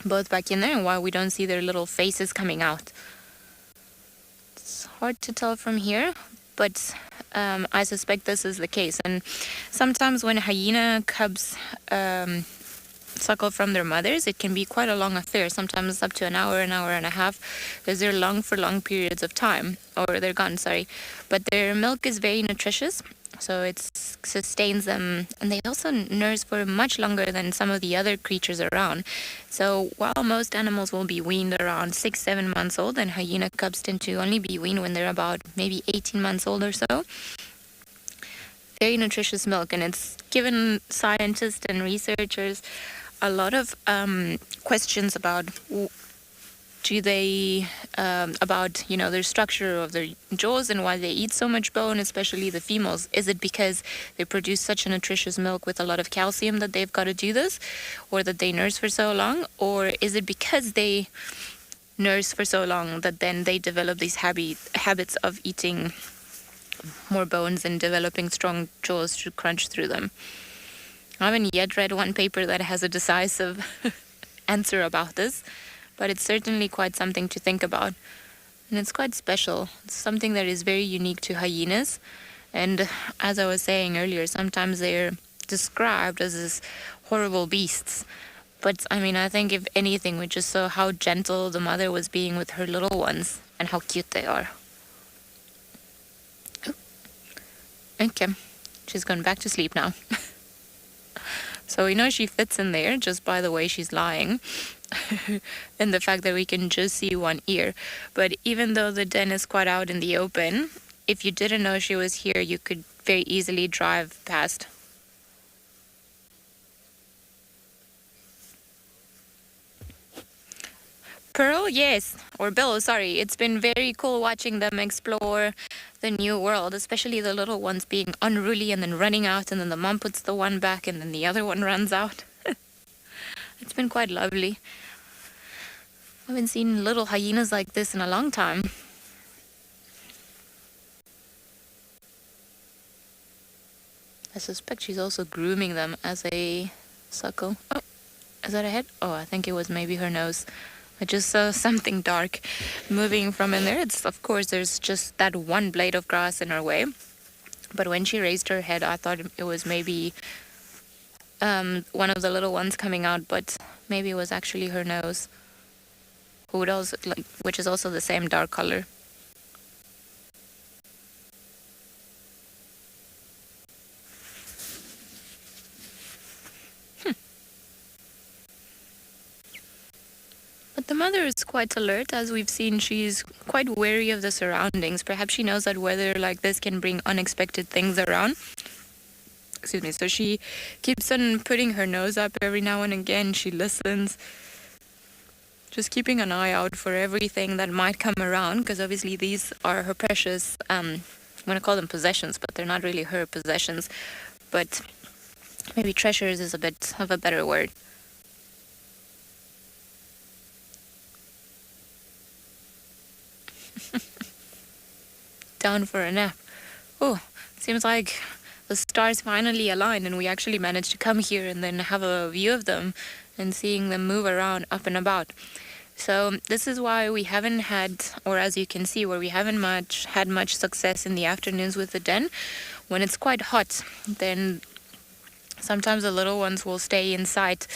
both back in there and why we don't see their little faces coming out. It's hard to tell from here, but I suspect this is the case. And sometimes when hyena cubs suckle from their mothers, it can be quite a long affair, sometimes up to an hour and a half, because they're long for long periods of time, or they're gone, sorry. But their milk is very nutritious, so it sustains them, and they also nurse for much longer than some of the other creatures around. So while most animals will be weaned around 6-7 months old, and hyena cubs tend to only be weaned when they're about maybe 18 months old or so. Very nutritious milk, and it's given scientists and researchers a lot of questions about their structure of their jaws and why they eat so much bone, especially the females. Is it because they produce such a nutritious milk with a lot of calcium that they've got to do this, or that they nurse for so long, or is it because they nurse for so long that then they develop these habits of eating more bones and developing strong jaws to crunch through them? I haven't yet read one paper that has a decisive answer about this, but it's certainly quite something to think about. And it's quite special. It's something that is very unique to hyenas. And as I was saying earlier, sometimes they're described as this horrible beasts. But I mean, I think if anything, we just saw how gentle the mother was being with her little ones and how cute they are. Okay, she's gone back to sleep now. So we know she fits in there just by the way she's lying and the fact that we can just see one ear. But even though the den is quite out in the open, if you didn't know she was here, you could very easily drive past. Pearl, yes, or Bill, sorry. It's been very cool watching them explore the new world, especially the little ones being unruly and then running out, and then the mom puts the one back and then the other one runs out. It's been quite lovely. I haven't seen little hyenas like this in a long time. I suspect she's also grooming them as a suckle. Oh, is that a head? Oh, I think it was maybe her nose. I just saw something dark moving from in there. It's, of course, there's just that one blade of grass in her way. But when she raised her head, I thought it was maybe one of the little ones coming out, but maybe it was actually her nose, which is also the same dark color. But the mother is quite alert. As we've seen, she's quite wary of the surroundings. Perhaps she knows that weather like this can bring unexpected things around. Excuse me. So she keeps on putting her nose up every now and again. She listens. Just keeping an eye out for everything that might come around, because obviously these are her precious, I'm going to call them possessions, but they're not really her possessions. But maybe treasures is a bit of a better word. Down for a nap. Oh, seems like the stars finally aligned and we actually managed to come here and then have a view of them and seeing them move around up and about. So this is why we haven't had, or as you can see, where we haven't had much success in the afternoons with the den. When it's quite hot, then sometimes the little ones will stay inside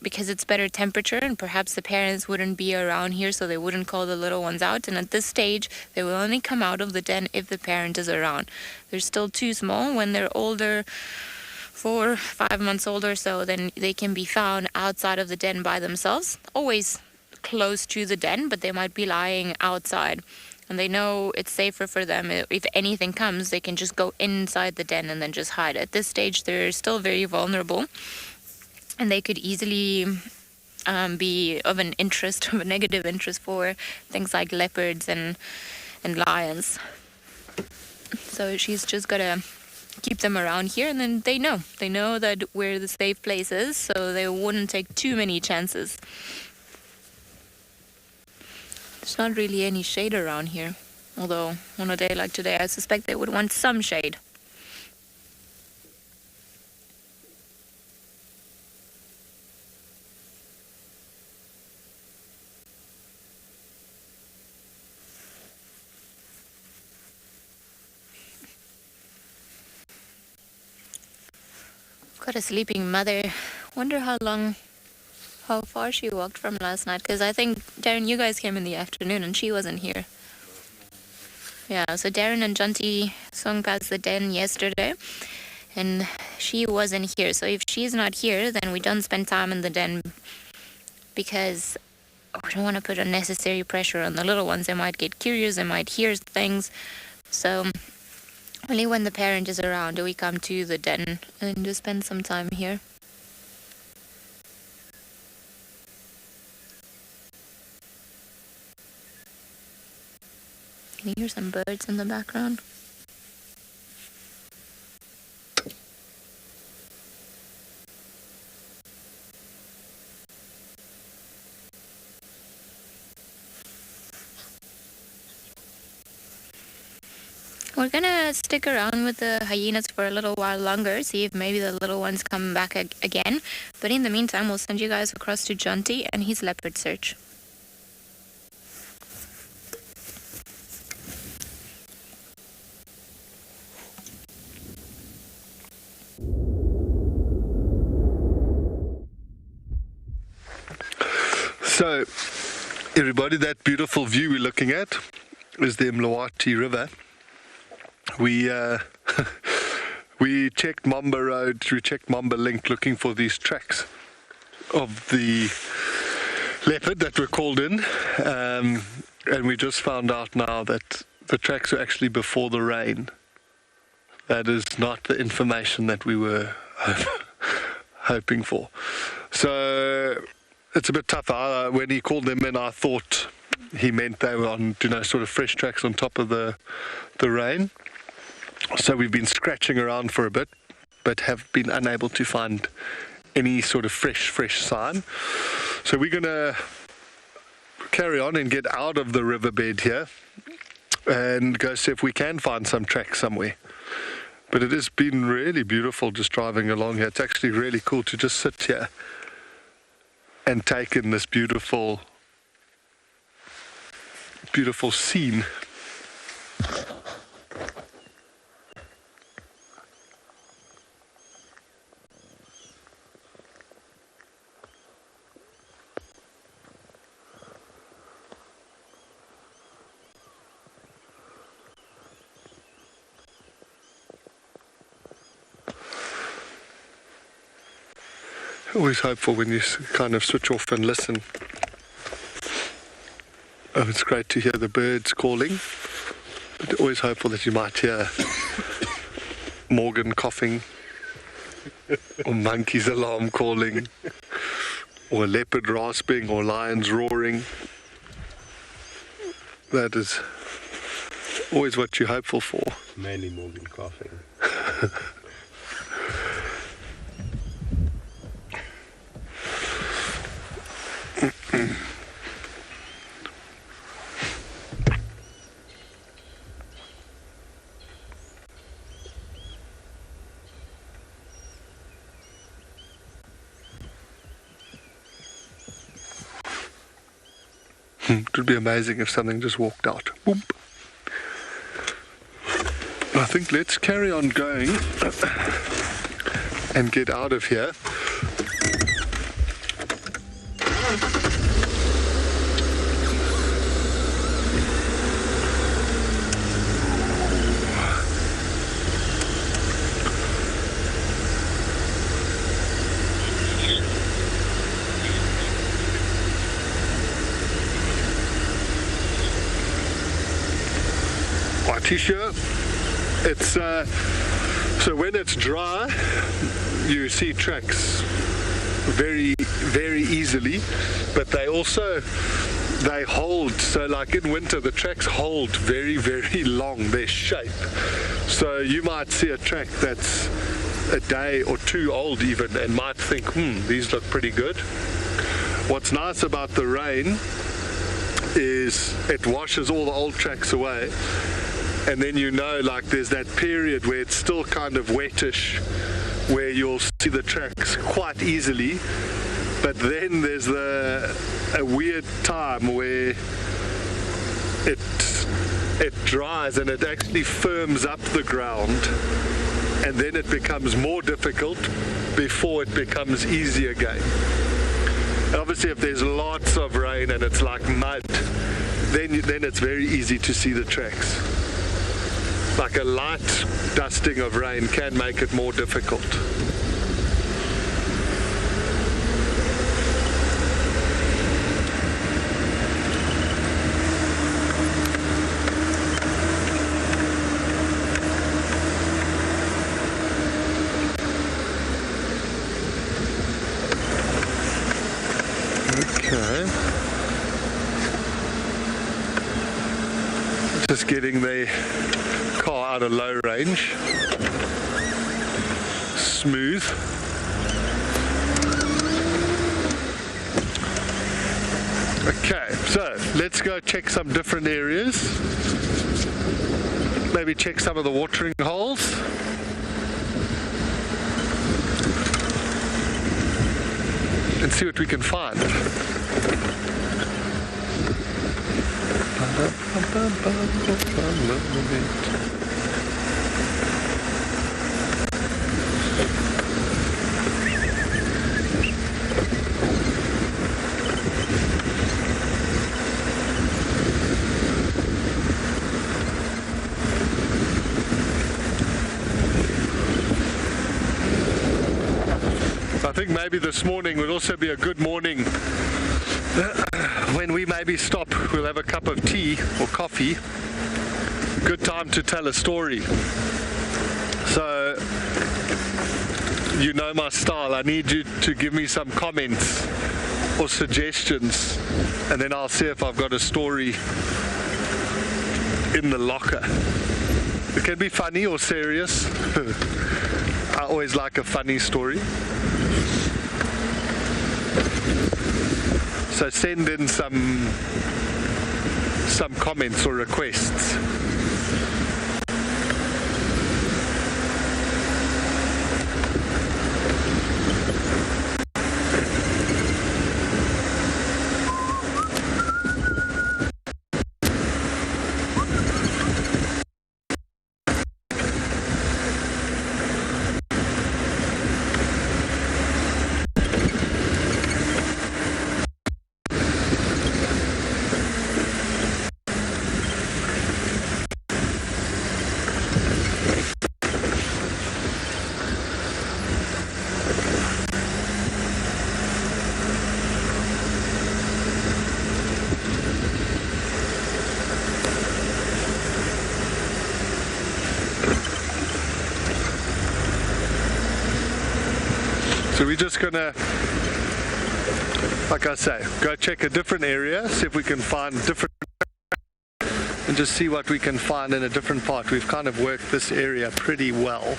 because it's better temperature, and perhaps the parents wouldn't be around here, so they wouldn't call the little ones out. And at this stage, they will only come out of the den if the parent is around. They're still too small. When they're older, 4 or 5 months old or so, then they can be found outside of the den by themselves, always close to the den, but they might be lying outside. And they know it's safer for them. If anything comes, they can just go inside the den and then just hide. At this stage, they're still very vulnerable. And they could easily be of an interest, of a negative interest for things like leopards and lions. So she's just got to keep them around here, and then they know that we're the safe places, so they wouldn't take too many chances. There's not really any shade around here, although on a day like today, I suspect they would want some shade. Got a sleeping mother. Wonder how far she walked from last night. Because I think, Darren, you guys came in the afternoon and she wasn't here. Yeah, so Darren and Junty swung past the den yesterday. And she wasn't here. So if she's not here, then we don't spend time in the den. Because we don't want to put unnecessary pressure on the little ones. They might get curious. They might hear things. So only when the parent is around do we come to the den and just spend some time here. Can you hear some birds in the background? We're gonna stick around with the hyenas for a little while longer, see if maybe the little ones come back again. But in the meantime, we'll send you guys across to Junty and his leopard search. So, everybody, that beautiful view we're looking at is the Mlawati River. We we checked Mamba Road, we checked Mamba Link looking for these tracks of the leopard that were called in, and we just found out now that the tracks were actually before the rain. That is not the information that we were hoping for. So it's a bit tough. When he called them in, I thought he meant they were on, sort of fresh tracks on top of the rain. So we've been scratching around for a bit, but have been unable to find any sort of fresh sign. So we're going to carry on and get out of the riverbed here and go see if we can find some tracks somewhere. But it has been really beautiful just driving along here. It's actually really cool to just sit here and take in this beautiful scene. Always hopeful when you kind of switch off and listen. Oh, it's great to hear the birds calling, but always hopeful that you might hear Morgan coughing, or monkey's alarm calling, or a leopard rasping, or lions roaring. That is always what you're hopeful for. Mainly Morgan coughing. It would be amazing if something just walked out. Boom. I think let's carry on going and get out of here. T-shirt. It's so when it's dry, you see tracks very easily, but they hold. So like in winter, the tracks hold very long, their shape. So you might see a track that's a day or two old even, and might think, these look pretty good. What's nice about the rain is it washes all the old tracks away. And then like there's that period where it's still kind of wettish, where you'll see the tracks quite easily, but then there's a weird time where it dries and it actually firms up the ground, and then it becomes more difficult before it becomes easy again. And obviously if there's lots of rain and it's like mud, then it's very easy to see the tracks. Like a light dusting of rain can make it more difficult. Okay. Just getting the car out of low range. Smooth. Okay, so let's go check some different areas. Maybe check some of the watering holes. And see what we can find. I think maybe this morning would also be a good morning when we maybe stop. We'll have a cup of tea or coffee. Good time to tell a story. So, you know my style. I need you to give me some comments or suggestions, and then I'll see if I've got a story in the locker. It can be funny or serious. I always like a funny story. So send in some comments or requests. So we're just gonna, like I say, go check a different area, see if we can find different, and just see what we can find in a different part. We've kind of worked this area pretty well.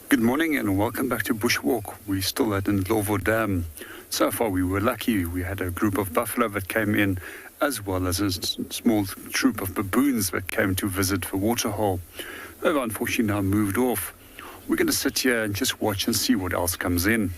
Good morning and welcome back to Bushwalk. We're still at Ndlovu Dam. So far we were lucky. We had a group of buffalo that came in, as well as a small troop of baboons that came to visit the waterhole. They've unfortunately now moved off. We're going to sit here and just watch and see what else comes in.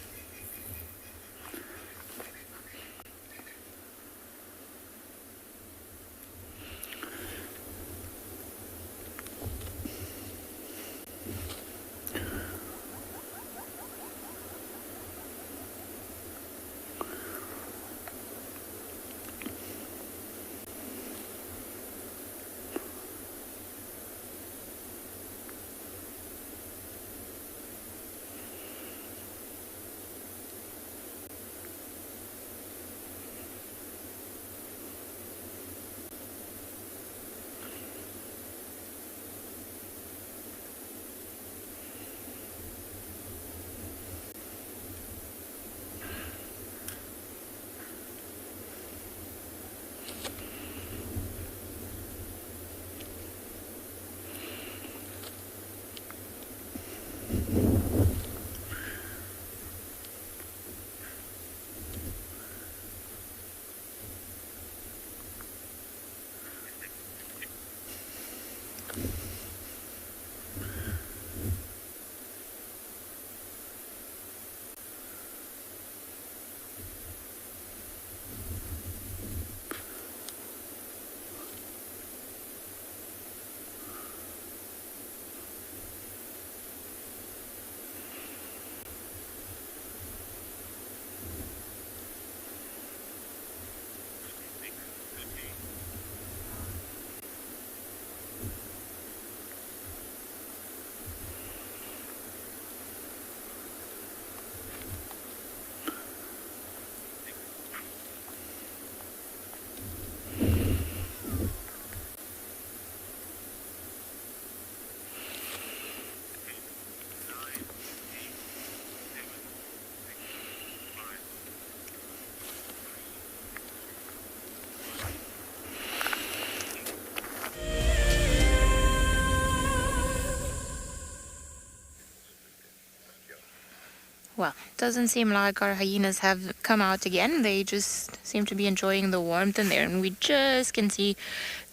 Well, it doesn't seem like our hyenas have come out again. They just seem to be enjoying the warmth in there, and we just can see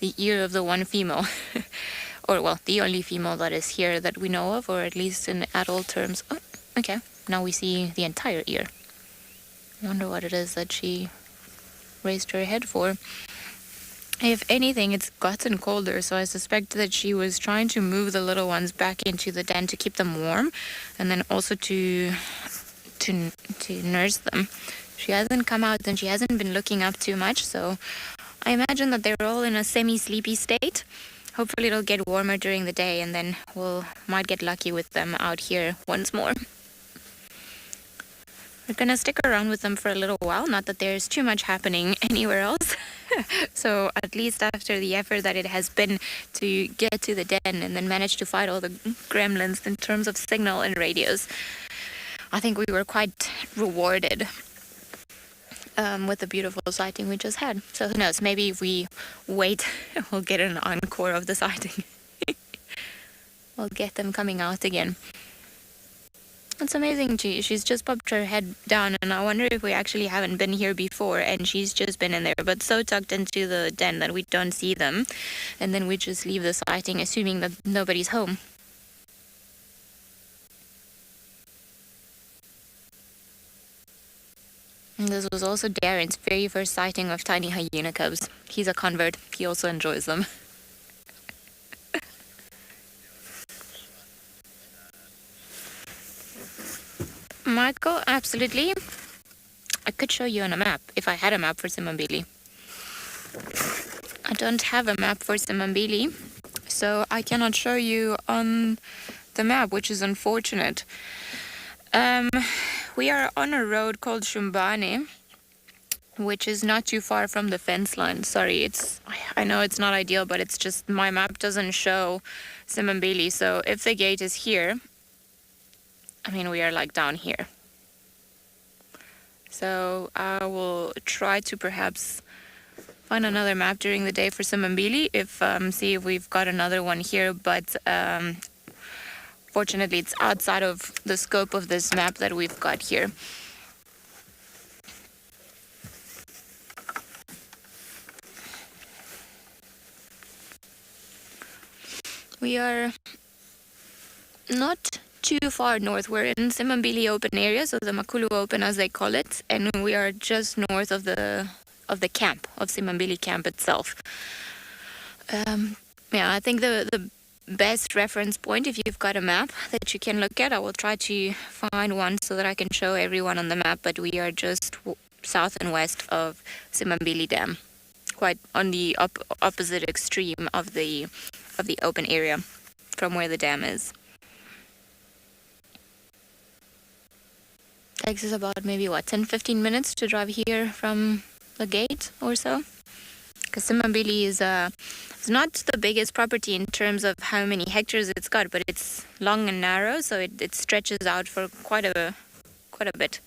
the ear of the one female. Or, well, the only female that is here that we know of, or at least in adult terms. Oh, okay. Now we see the entire ear. I wonder what it is that she raised her head for. If anything, it's gotten colder, so I suspect that she was trying to move the little ones back into the den to keep them warm, and then also to to nurse them. She hasn't come out and she hasn't been looking up too much, so I imagine that they're all in a semi-sleepy state. Hopefully it'll get warmer during the day and then might get lucky with them out here once more. We're gonna stick around with them for a little while, not that there's too much happening anywhere else. So at least after the effort that it has been to get to the den and then manage to fight all the gremlins in terms of signal and radios, I think we were quite rewarded with the beautiful sighting we just had. So who knows, maybe if we wait, we'll get an encore of the sighting. We'll get them coming out again. It's amazing, she's just popped her head down, and I wonder if we actually haven't been here before and she's just been in there, but so tucked into the den that we don't see them, and then we just leave the sighting assuming that nobody's home. And this was also Darren's very first sighting of tiny hyena cubs. He's a convert, he also enjoys them. Michael, absolutely. I could show you on a map, if I had a map for Simambili. I don't have a map for Simambili, so I cannot show you on the map, which is unfortunate. We are on a road called Shumbane, which is not too far from the fence line. Sorry, I know it's not ideal, but it's just my map doesn't show Simambili, so if the gate is here, I mean, we are like down here. So I will try to perhaps find another map during the day for Simambili, see if we've got another one here, but fortunately it's outside of the scope of this map that we've got here. We are not too far north. We're in Simambili open area, so the Makulu open as they call it, and we are just north of the camp, of Simambili camp itself. Yeah, I think the best reference point, if you've got a map that you can look at, I will try to find one so that I can show everyone on the map, but we are just south and west of Simambili Dam, quite on the opposite extreme of the open area from where the dam is. Takes us about maybe 10-15 minutes to drive here from the gate or so, because Simambili is it's not the biggest property in terms of how many hectares it's got, but it's long and narrow, so it stretches out for quite a bit.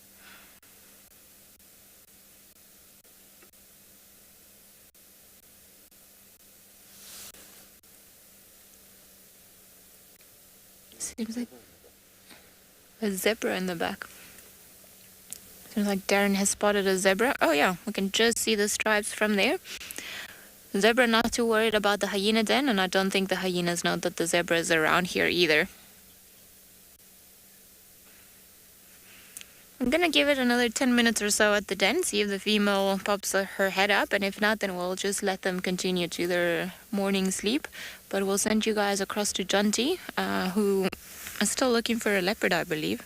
Seems like a zebra in the back. Seems like Darren has spotted a zebra. Oh yeah, we can just see the stripes from there. The zebra not too worried about the hyena den, and I don't think the hyenas know that the zebra is around here either. I'm gonna give it another 10 minutes or so at the den, see if the female pops her head up, and if not, then we'll just let them continue to their morning sleep. But we'll send you guys across to Junti, who is still looking for a leopard, I believe.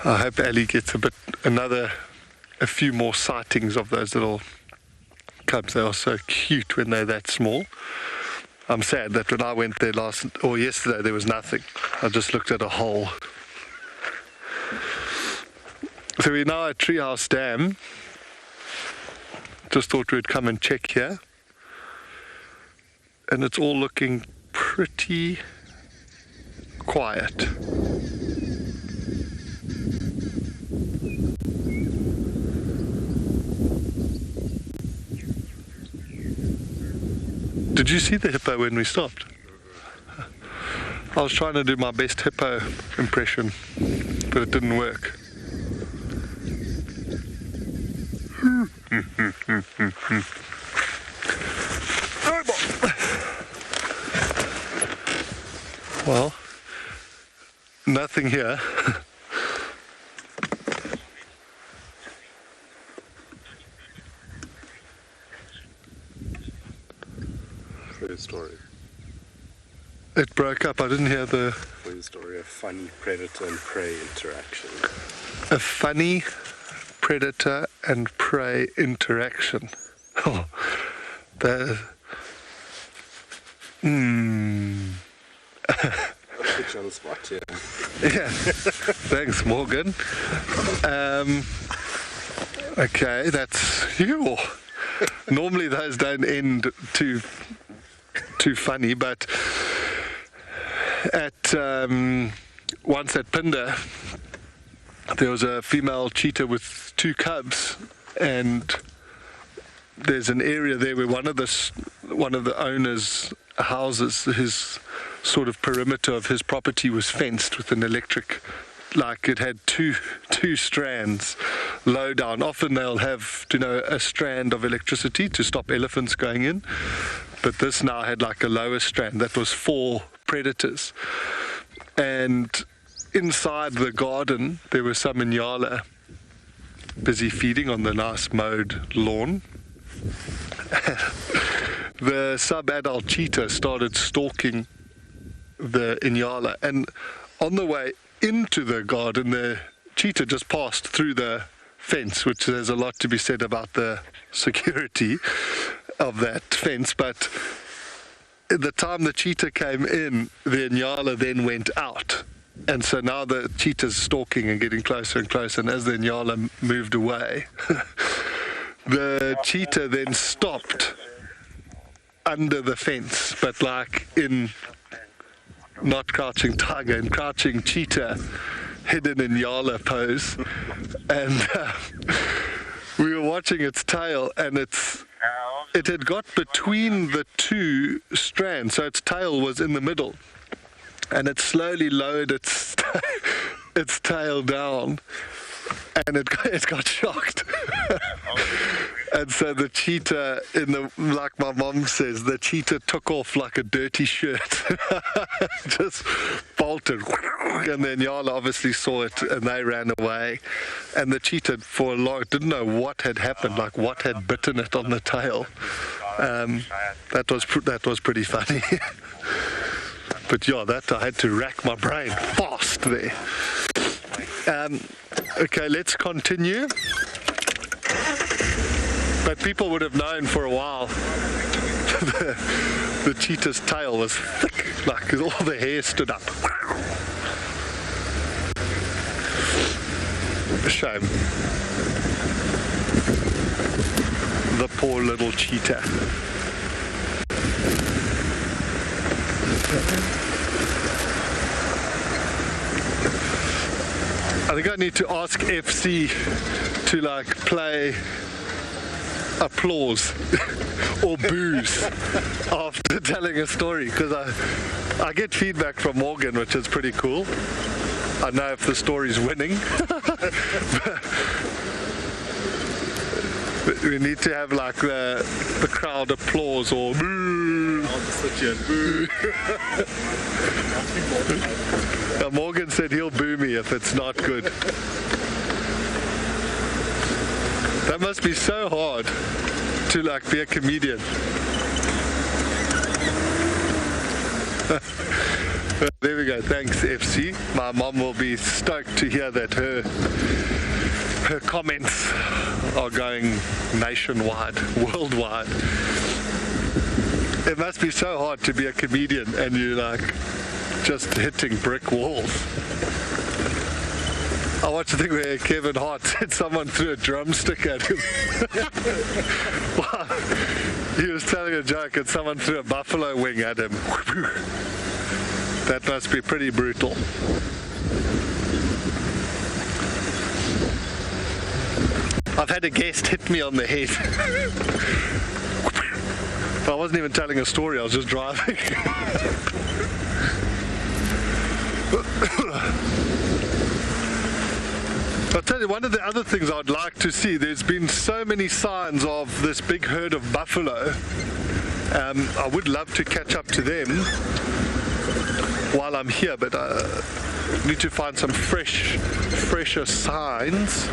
I hope Ali gets a few more sightings of those little cubs. They are so cute when they're that small. I'm sad that when I went there yesterday there was nothing. I just looked at a hole. So we're now at Treehouse Dam. Just thought we'd come and check here. And it's all looking pretty quiet. Did you see the hippo when we stopped? I was trying to do my best hippo impression, but it didn't work. Well, nothing here. for your story. It broke up. I didn't hear the... For your story, a funny predator and prey interaction. A funny predator and prey interaction. Oh, the... I'll put you on the spot here. Yeah. Thanks, Morgan. Okay, that's you. Normally those don't end too funny, but at once at Phinda, there was a female cheetah with 2 cubs, and there's an area there where one of the owner's houses, his sort of perimeter of his property was fenced with an electric, like it had two strands low down. Often they'll have, a strand of electricity to stop elephants going in, but this now had like a lower strand that was for predators. And inside the garden there were some Ngala busy feeding on the nice mowed lawn. The sub-adult cheetah started stalking the Ngala, and on the way into the garden the cheetah just passed through the fence, which there's a lot to be said about the security of that fence. But at the time the cheetah came in, the Ngala then went out, and so now the cheetah's stalking and getting closer and closer, and as the Ngala moved away the cheetah then stopped under the fence, but like in not crouching tiger, in crouching cheetah, hidden in Ngala pose, and we were watching its tail, and it had got between the 2 strands, so its tail was in the middle, and it slowly lowered its tail down, and it got shocked. And so the cheetah, like my mom says, the cheetah took off like a dirty shirt. Just bolted. And then Ngala obviously saw it and they ran away. And the cheetah for a long didn't know what had happened, like what had bitten it on the tail. That was pretty funny. But yeah, I had to rack my brain fast there. Okay, let's continue. But people would have known for a while the cheetah's tail was thick, like all the hair stood up. A shame. The poor little cheetah. I think I need to ask FC to play applause or boos after telling a story, because I get feedback from Morgan, which is pretty cool. I know if the story's winning. But we need to have the crowd applause or boo. I'll just sit here and boo. Now, Morgan said he'll boo me if it's not good. That must be so hard to be a comedian. There we go. Thanks, FC. My mom will be stoked to hear that her comments are going nationwide, worldwide. It must be so hard to be a comedian and you're just hitting brick walls. I watched the thing where Kevin Hart said someone threw a drumstick at him. He was telling a joke and someone threw a buffalo wing at him. That must be pretty brutal. I've had a guest hit me on the head. I wasn't even telling a story, I was just driving. I'll tell you, one of the other things I'd like to see, there's been so many signs of this big herd of buffalo. I would love to catch up to them while I'm here, but I need to find some fresher signs.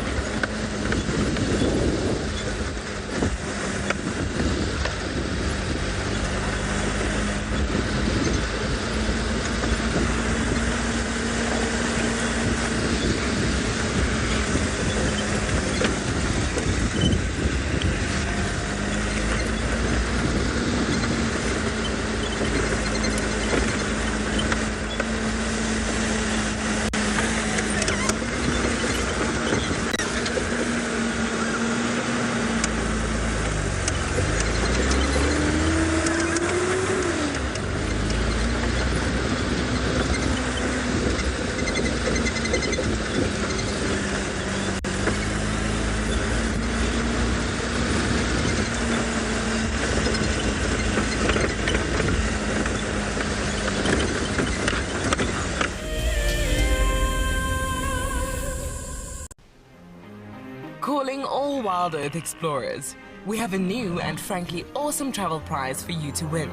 WildEarth explorers. We have a new and frankly awesome travel prize for you to win.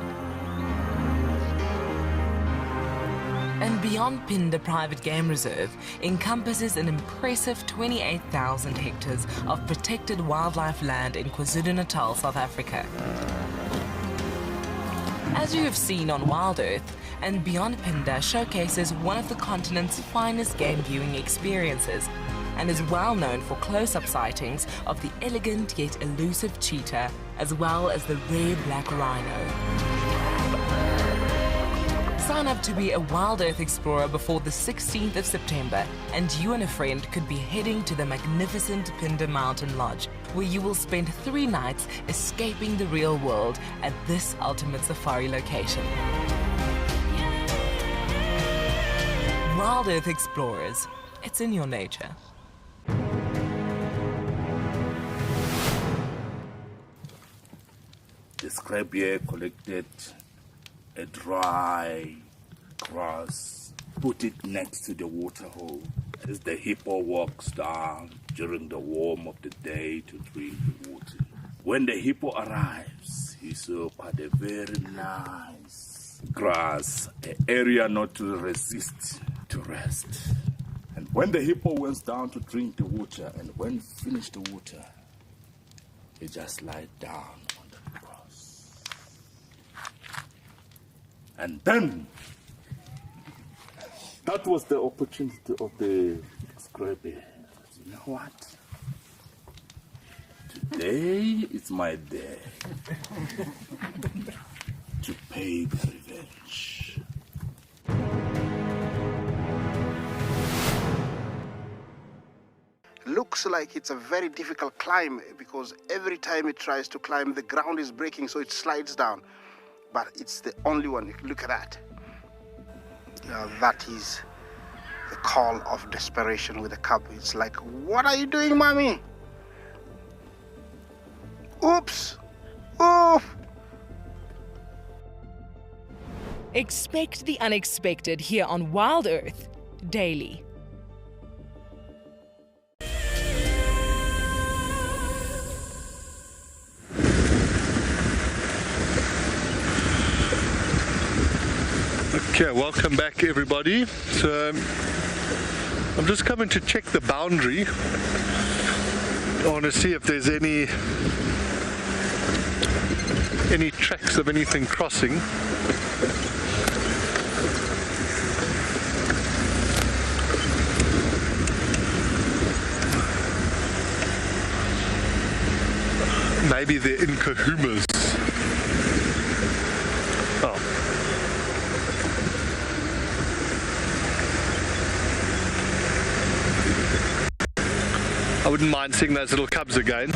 andBeyond Phinda Private Game Reserve encompasses an impressive 28,000 hectares of protected wildlife land in KwaZulu-Natal, South Africa. As you have seen on WildEarth, andBeyond Phinda showcases one of the continent's finest game viewing experiences and is well known for close-up sightings of the elegant yet elusive cheetah as well as the rare black rhino. Sign up to be a WildEarth explorer before the 16th of September and you and a friend could be heading to the magnificent Phinda Mountain Lodge, where you will spend 3 nights escaping the real world at this ultimate safari location. WildEarth explorers, it's in your nature. The scrap here collected a dry grass, put it next to the water hole as the hippo walks down during the warm of the day to drink the water. When the hippo arrives, he saw quite a very nice grass, an area not to resist to rest. And when the hippo went down to drink the water, and when finished the water, he just lied down on the grass. And then, that was the opportunity of the scrappy. You know what? Today is my day to pay the revenge. Looks like it's a very difficult climb because every time it tries to climb, the ground is breaking, so it slides down. But it's the only one. Look at that. That is the call of desperation with a cub. It's like, what are you doing, mommy? Oops. Oof. Expect the unexpected here on WildEarth daily. Okay, welcome back everybody. So I'm just coming to check the boundary. I want to see if there's any tracks of anything crossing. Maybe they're in kahumas. Oh. I wouldn't mind seeing those little cubs again.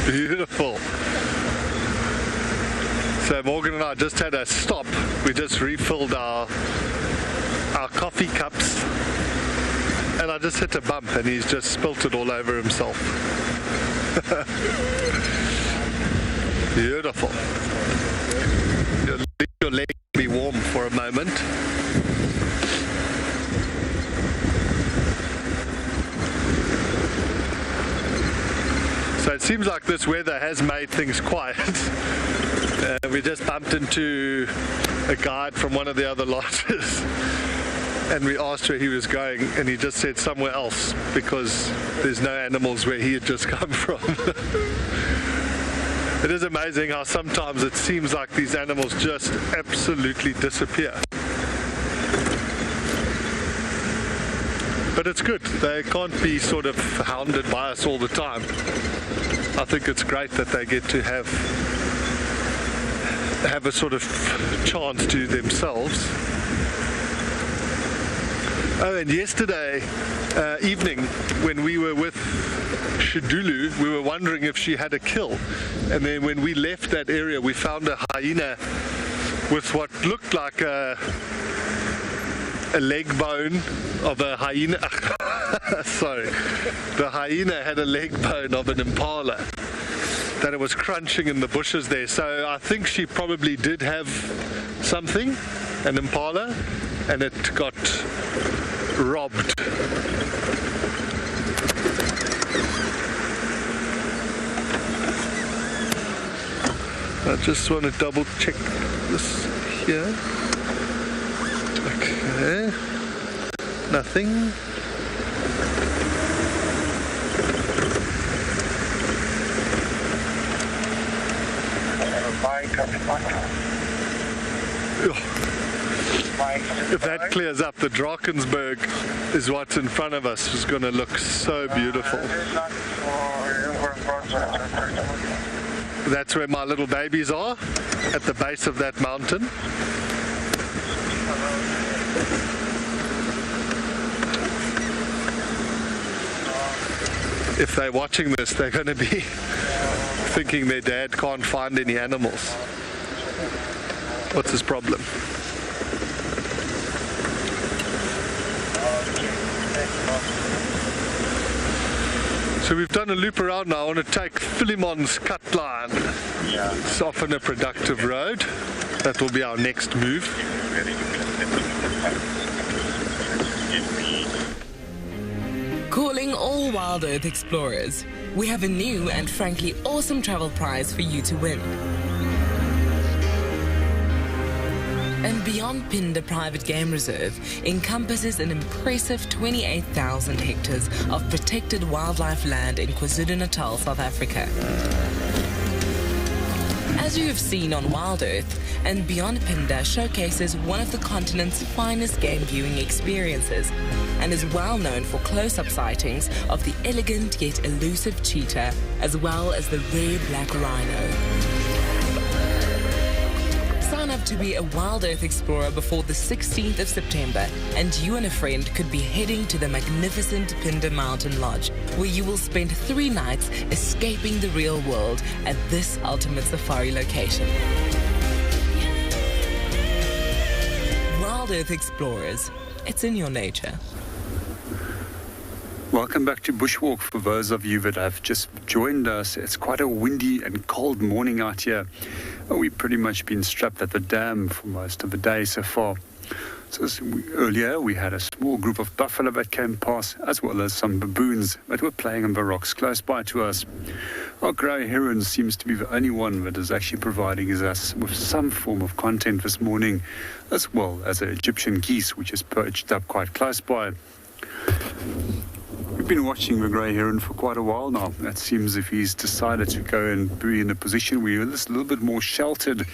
Beautiful. So Morgan and I just had a stop. We just refilled our coffee cups and I just hit a bump and he's just spilt it all over himself. Beautiful. Let your leg be warm for a moment. So it seems like this weather has made things quiet. We just bumped into a guide from one of the other lodges and we asked where he was going and he just said somewhere else because there's no animals where he had just come from. It is amazing how sometimes it seems like these animals just absolutely disappear. But it's good. They can't be sort of hounded by us all the time. I think it's great that they get to have a sort of chance to themselves. Oh, and yesterday evening when we were with Shidulu, we were wondering if she had a kill. And then when we left that area, we found a hyena with what looked like a leg bone of a hyena. Sorry, the hyena had a leg bone of an impala that it was crunching in the bushes there. So I think she probably did have something, an impala, and it got robbed. I just want to double check this here. Okay, nothing. If that clears up, the Drakensberg is what's in front of us. It's going to look so beautiful. That's where my little babies are, at the base of that mountain. If they're watching this, they're going to be thinking their dad can't find any animals. What's his problem? So we've done a loop around now. I want to take Philemon's cut line. It's often a productive road. That will be our next move. Calling all WildEarth explorers, we have a new and frankly awesome travel prize for you to win. andBeyond Phinda Private Game Reserve encompasses an impressive 28,000 hectares of protected wildlife land in KwaZulu-Natal, South Africa. As you have seen on WildEarth, andBeyond Phinda showcases one of the continent's finest game viewing experiences and is well known for close-up sightings of the elegant yet elusive cheetah as well as the rare black rhino. Sign up to be a WildEarth explorer before the 16th of September and you and a friend could be heading to the magnificent Phinda Mountain Lodge, where you will spend 3 nights escaping the real world at this ultimate safari location. WildEarth explorers, it's in your nature. Welcome back to Bushwalk for those of you that have just joined us. It's quite a windy and cold morning out here. We've pretty much been strapped at the dam for most of the day so far. So earlier we had a small group of buffalo that came past, as well as some baboons that were playing on the rocks close by to us. Our Grey Heron seems to be the only one that is actually providing us with some form of content this morning, as well as an Egyptian geese which is perched up quite close by. We've been watching the Grey Heron for quite a while now. It seems if he's decided to go and be in a position where he's a little bit more sheltered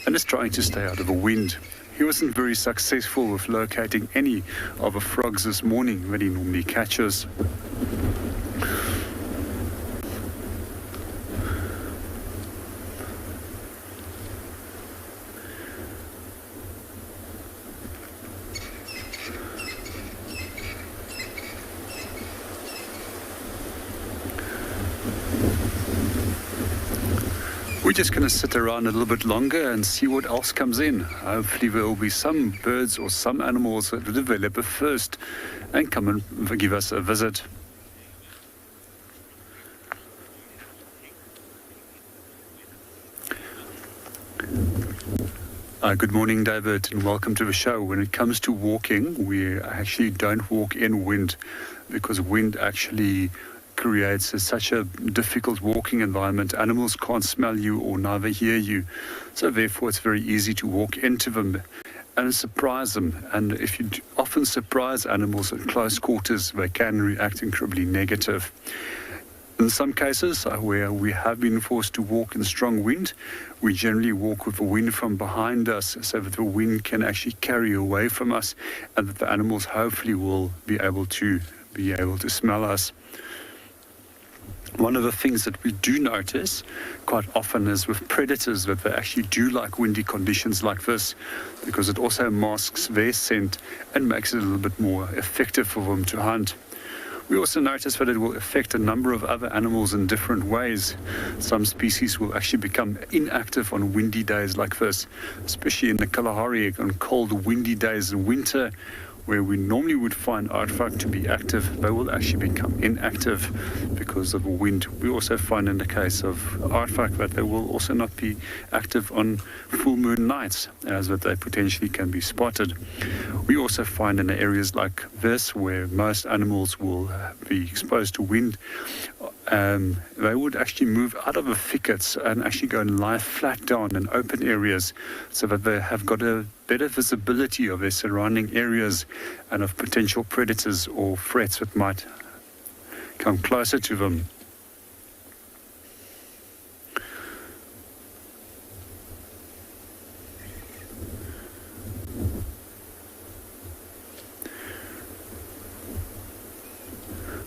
and is trying to stay out of the wind. He wasn't very successful with locating any of the frogs this morning that he normally catches. We're just going to sit around a little bit longer and see what else comes in. Hopefully there will be some birds or some animals that will develop first and come and give us a visit. Good morning, David, and welcome to the show. When it comes to walking, we actually don't walk in wind because wind actually creates such a difficult walking environment. Animals can't smell you or neither hear you, so therefore it's very easy to walk into them and surprise them. And if you often surprise animals at close quarters, they can react incredibly negative. In some cases where we have been forced to walk in strong wind, we generally walk with the wind from behind us so that the wind can actually carry away from us and that the animals hopefully will be able to smell us. One of the things that we do notice quite often is with predators that they actually do like windy conditions like this because it also masks their scent and makes it a little bit more effective for them to hunt. We also notice that it will affect a number of other animals in different ways. Some species will actually become inactive on windy days like this, especially in the Kalahari on cold, windy days in winter, where we normally would find aardvark to be active. They will actually become inactive because of wind. We also find in the case of aardvark that they will also not be active on full moon nights, as that they potentially can be spotted. We also find in areas like this, where most animals will be exposed to wind, they would actually move out of the thickets and actually go and lie flat down in open areas, so that they have got a better visibility of their surrounding areas and of potential predators or threats that might come closer to them.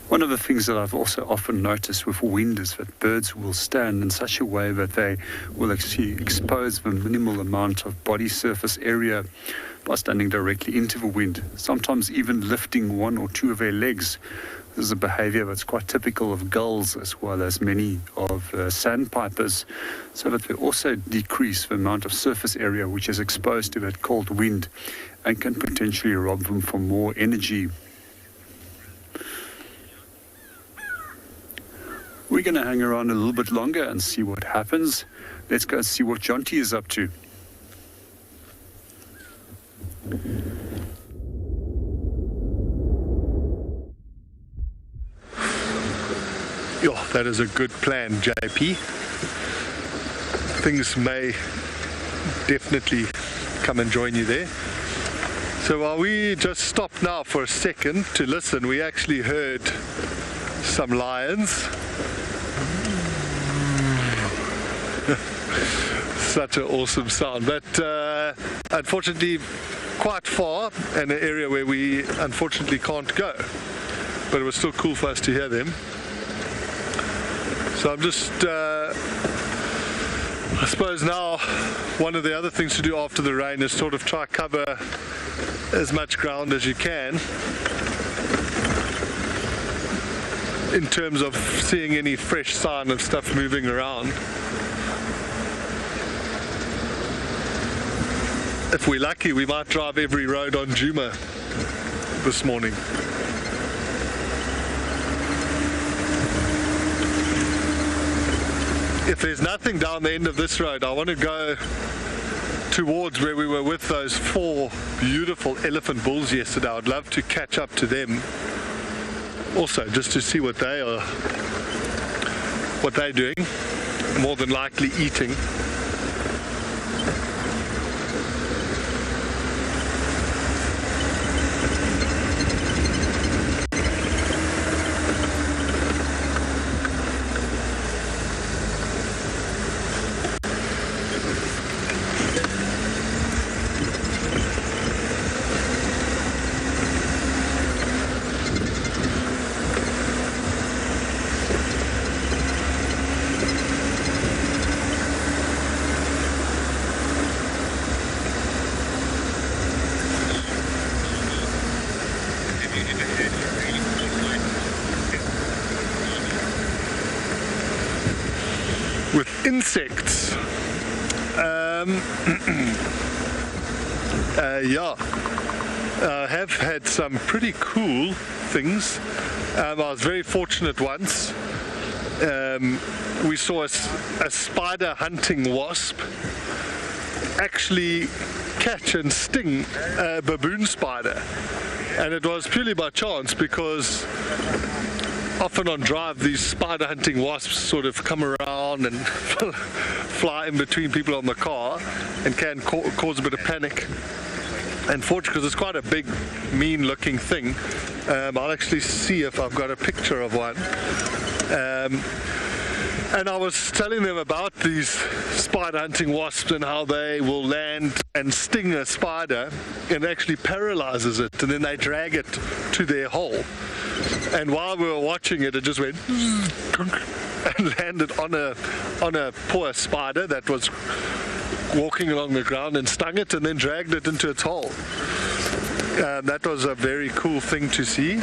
One of the things that I've also often noticed with wind is that birds will stand in such a way that they will actually expose the minimal amount of body surface area by standing directly into the wind, sometimes even lifting one or two of their legs. This is a behavior that's quite typical of gulls as well as many of sandpipers, so that they also decrease the amount of surface area which is exposed to that cold wind and can potentially rob them from more energy. We're going to hang around a little bit longer and see what happens. Let's go and see what Jonty is up to. Yo, that is a good plan, JP. Things may definitely come and join you there. So while we just stop now for a second to listen, we actually heard some lions. Such an awesome sound, but unfortunately quite far in an area where we unfortunately can't go, but it was still cool for us to hear them. So I'm just I suppose now one of the other things to do after the rain is sort of try cover as much ground as you can in terms of seeing any fresh sign of stuff moving around. If we're lucky, we might drive every road on Djuma this morning. If there's nothing down the end of this road, I want to go towards where we were with those 4 beautiful elephant bulls yesterday. I'd love to catch up to them also, just to see what they're doing, more than likely eating. With insects, yeah, I have had some pretty cool things. I was very fortunate once. We saw a spider hunting wasp actually catch and sting a baboon spider, and it was purely by chance, because often on drive these spider hunting wasps sort of come around and fly in between people on the car and can cause a bit of panic. Unfortunately, because it's quite a big, mean looking thing. I'll actually see if I've got a picture of one. And I was telling them about these spider hunting wasps and how they will land and sting a spider and actually paralyzes it, and then they drag it to their hole. And while we were watching it, it just went and landed on a poor spider that was walking along the ground and stung it and then dragged it into its hole. That was a very cool thing to see.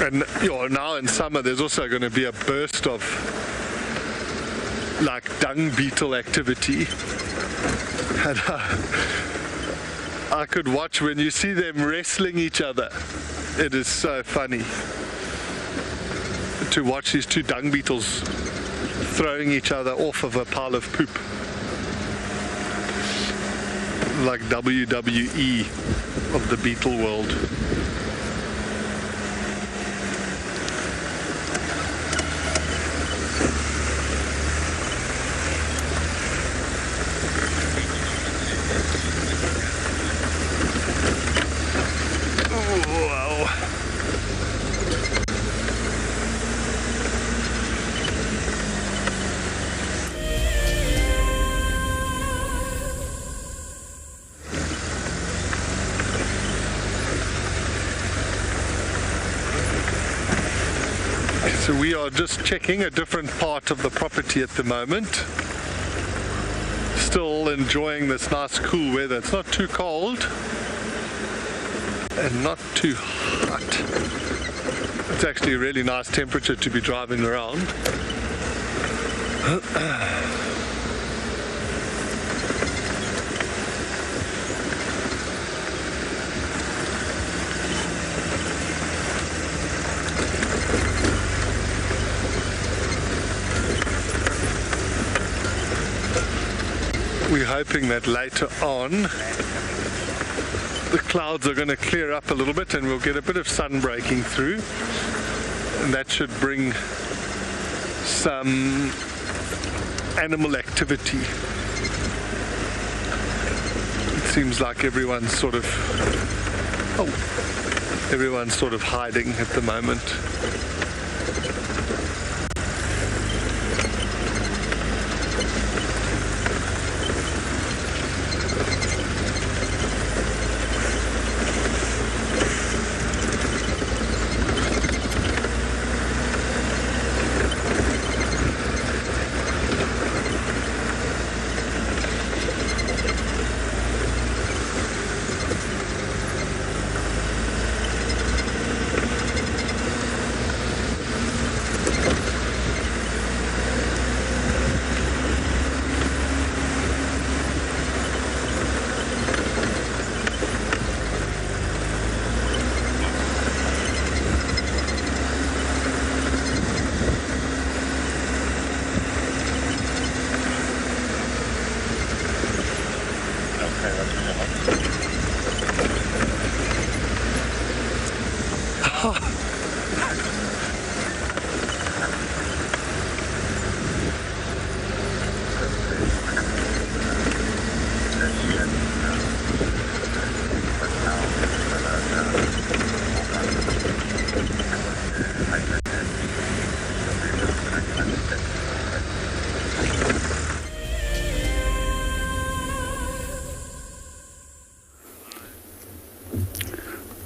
And now in summer there's also going to be a burst of like dung beetle activity, and I could watch when you see them wrestling each other. It is so funny to watch these two dung beetles throwing each other off of a pile of poop, like WWE of the beetle world. So we are just checking a different part of the property at the moment. Still enjoying this nice cool weather. It's not too cold and not too hot. It's actually a really nice temperature to be driving around. We're hoping that later on the clouds are going to clear up a little bit and we'll get a bit of sun breaking through, and that should bring some animal activity. It seems like everyone's sort of hiding at the moment.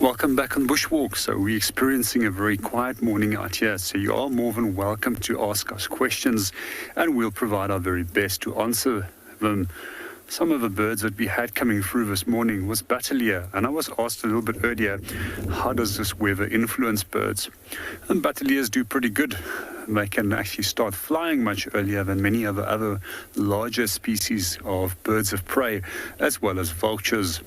Welcome back on Bushwalk. So we're experiencing a very quiet morning out here, so you are more than welcome to ask us questions and we'll provide our very best to answer them. Some of the birds that we had coming through this morning was Battalier, and I was asked a little bit earlier, how does this weather influence birds? And Battaliers do pretty good. They can actually start flying much earlier than many of the other larger species of birds of prey, as well as vultures.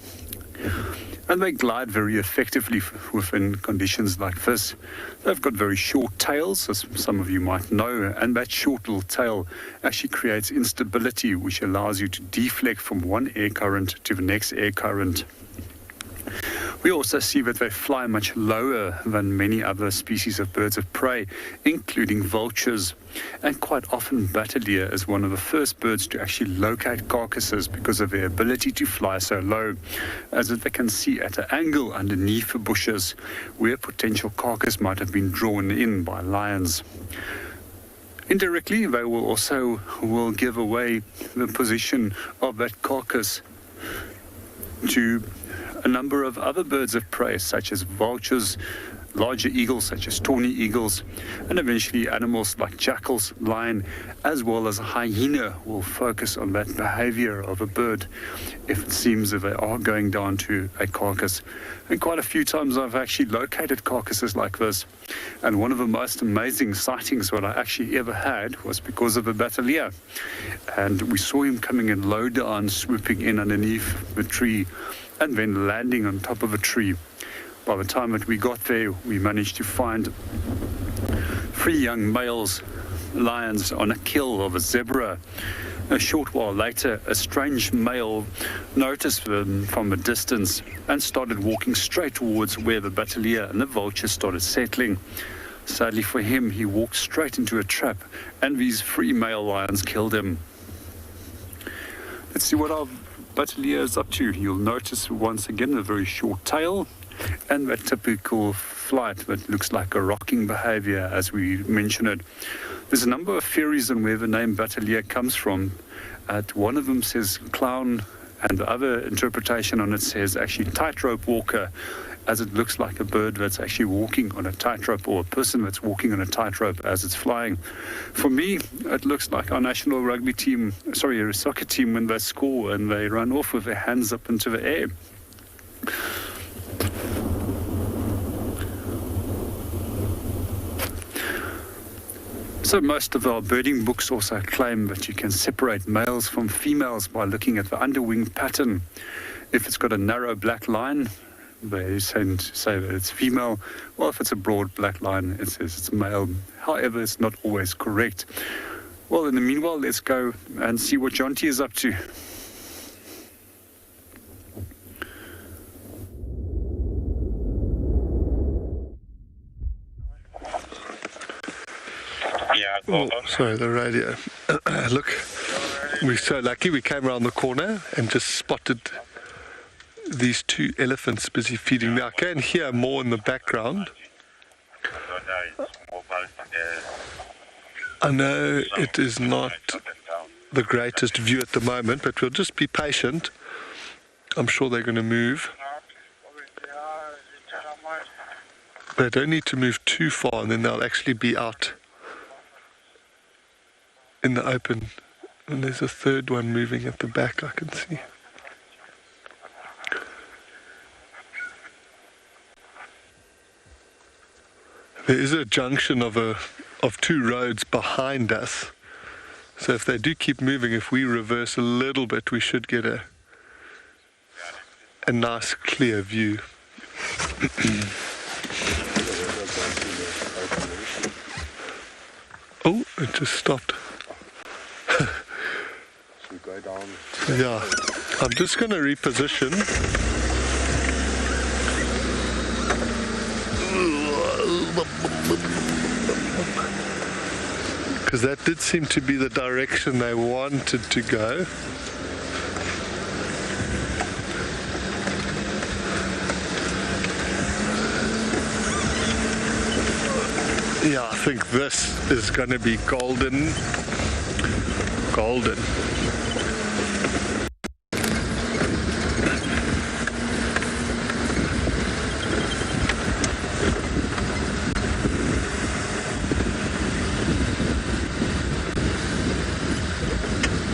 And they glide very effectively within conditions like this. They've got very short tails, as some of you might know, and that short little tail actually creates instability, which allows you to deflect from one air current to the next air current. We also see that they fly much lower than many other species of birds of prey, including vultures. And quite often Battalier is one of the first birds to actually locate carcasses because of their ability to fly so low, as they can see at an angle underneath the bushes where a potential carcass might have been drawn in by lions. Indirectly, they will also give away the position of that carcass to a number of other birds of prey, such as vultures, larger eagles such as tawny eagles, and eventually animals like jackals, lion, as well as a hyena will focus on that behavior of a bird if it seems that they are going down to a carcass. And quite a few times I've actually located carcasses like this, and one of the most amazing sightings that I actually ever had was because of a battalier, and we saw him coming in low down, swooping in underneath the tree and then landing on top of a tree. By the time that we got there, we managed to find 3 young males lions on a kill of a zebra. A short while later, a strange male noticed them from a distance and started walking straight towards where the battalier and the vultures started settling. Sadly for him, he walked straight into a trap, and these 3 male lions killed him. Let's see what our battalier is up to. You'll notice once again a very short tail and that typical flight that looks like a rocking behavior as we mentioned it. There's a number of theories on where the name battalier comes from. One of them says clown, and the other interpretation on it says actually tightrope walker, as it looks like a bird that's actually walking on a tightrope, or a person that's walking on a tightrope as it's flying. For me, it looks like our national rugby team, sorry, soccer team, when they score and they run off with their hands up into the air. So most of our birding books also claim that you can separate males from females by looking at the underwing pattern. If it's got a narrow black line, they tend to say that it's female, or if it's a broad black line, it says it's male. However, it's not always correct. Well, in the meanwhile, let's go and see what Jonty is up to. Oh, sorry, the radio. Look, we're so lucky. We came around the corner and just spotted these 2 elephants busy feeding. Now I can hear more in the background. I know it is not the greatest view at the moment, but we'll just be patient. I'm sure they're going to move. They don't need to move too far, and then they'll actually be out in the open. And there's a 3rd one moving at the back, I can see. There is a junction of 2 roads behind us, so if they do keep moving, if we reverse a little bit, we should get a nice clear view. Oh, it just stopped. Go down. Yeah, I'm just going to reposition. Because that did seem to be the direction they wanted to go. Yeah, I think this is going to be golden. Golden.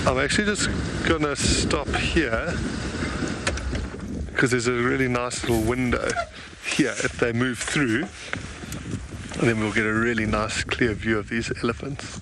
I'm actually just going to stop here because there's a really nice little window here if they move through, and then we'll get a really nice clear view of these elephants.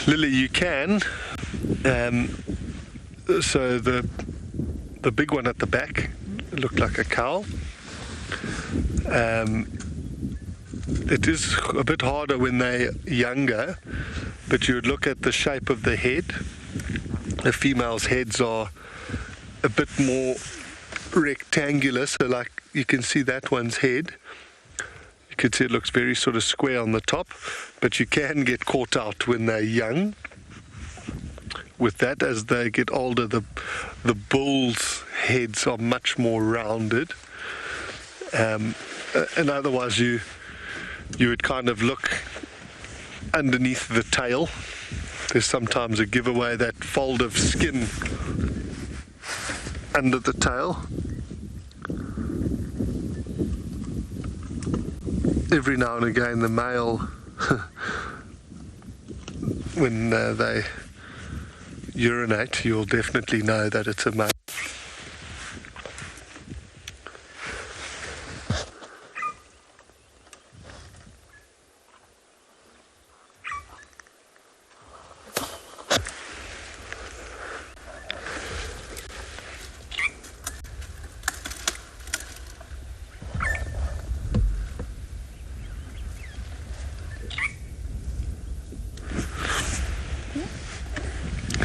Lily, you can. So the big one at the back looked like a cow. It is a bit harder when they're younger, but you would look at the shape of the head. The females' heads are a bit more rectangular, so like you can see that one's head. You can see it looks very sort of square on the top, but you can get caught out when they're young with that. As they get older, the bulls' heads are much more rounded, and otherwise you would kind of look underneath the tail. There's sometimes a giveaway, that fold of skin under the tail. Every now and again the male, when they urinate, you'll definitely know that it's a male.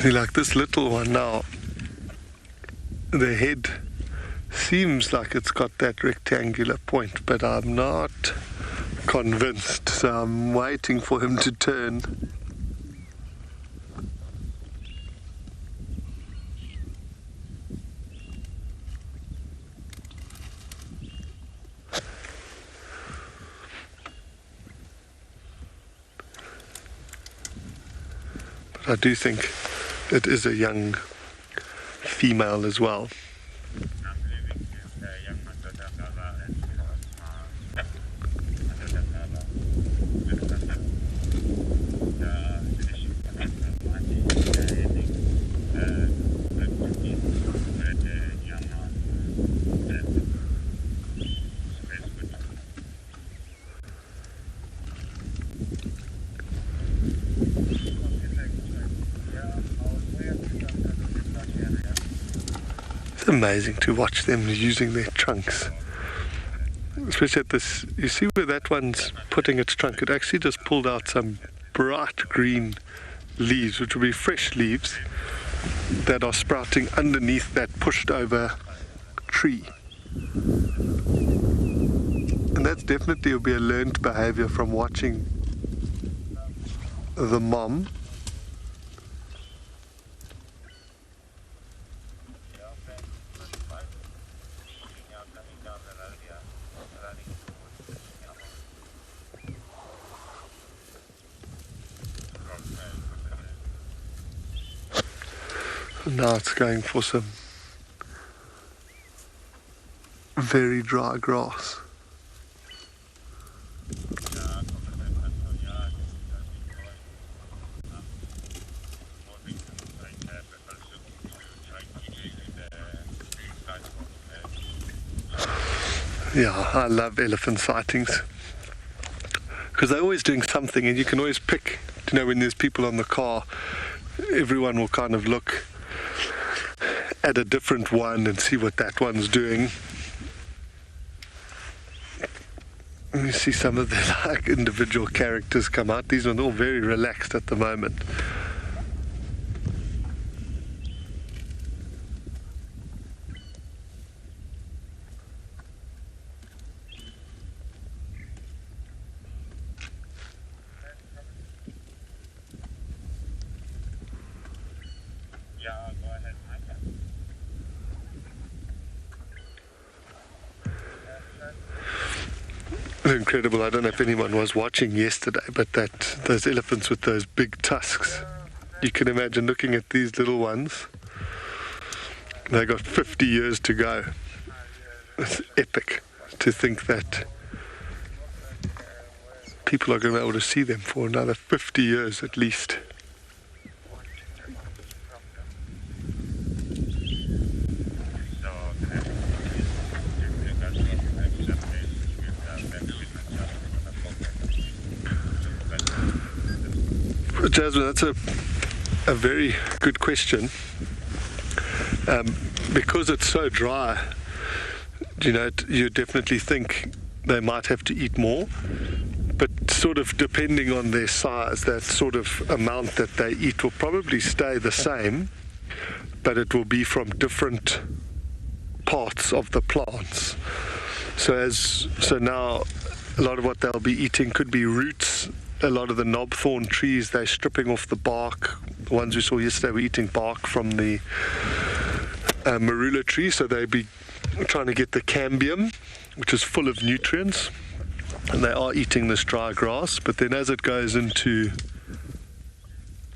Like this little one now, the head seems like it's got that rectangular point, but I'm not convinced, so I'm waiting for him to turn. But I do think it is a young female as well. It's amazing to watch them using their trunks, especially at this. You see where that one's putting its trunk, it actually just pulled out some bright green leaves, which will be fresh leaves that are sprouting underneath that pushed over tree. And that's definitely will be a learned behavior from watching the mom. Now it's going for some very dry grass. Yeah, I love elephant sightings because they're always doing something, and you can always pick, you know, when there's people on the car, everyone will kind of look at a different one and see what that one's doing. You see some of the like individual characters come out. These ones are all very relaxed at the moment. Incredible. I don't know if anyone was watching yesterday, but those elephants with those big tusks, you can imagine looking at these little ones. They got 50 years to go. It's epic to think that people are going to be able to see them for another 50 years at least. Jasmine, that's a very good question. Because it's so dry, you know, you definitely think they might have to eat more, but sort of depending on their size, that sort of amount that they eat will probably stay the same, but it will be from different parts of the plants. So now A lot of what they'll be eating could be roots. A lot of the knobthorn trees, they're stripping off the bark. The ones we saw yesterday were eating bark from the marula tree, so they'll be trying to get the cambium, which is full of nutrients, and they are eating this dry grass. But then as it goes into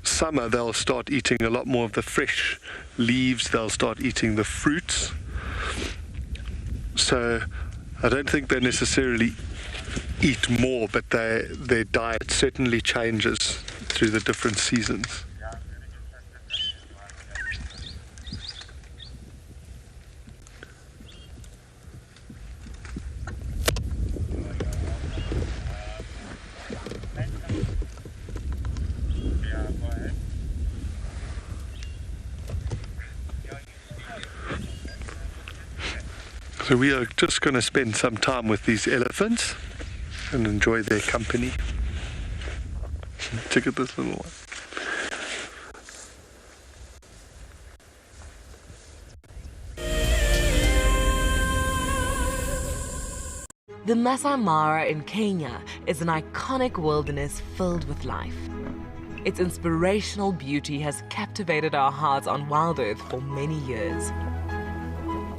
summer, they'll start eating a lot more of the fresh leaves, they'll start eating the fruits. So I don't think they necessarily eat more, but their diet certainly changes through the different seasons. So we are just going to spend some time with these elephants and enjoy their company. Check out this little one. The Masai Mara in Kenya is an iconic wilderness filled with life. Its inspirational beauty has captivated our hearts on WildEarth for many years.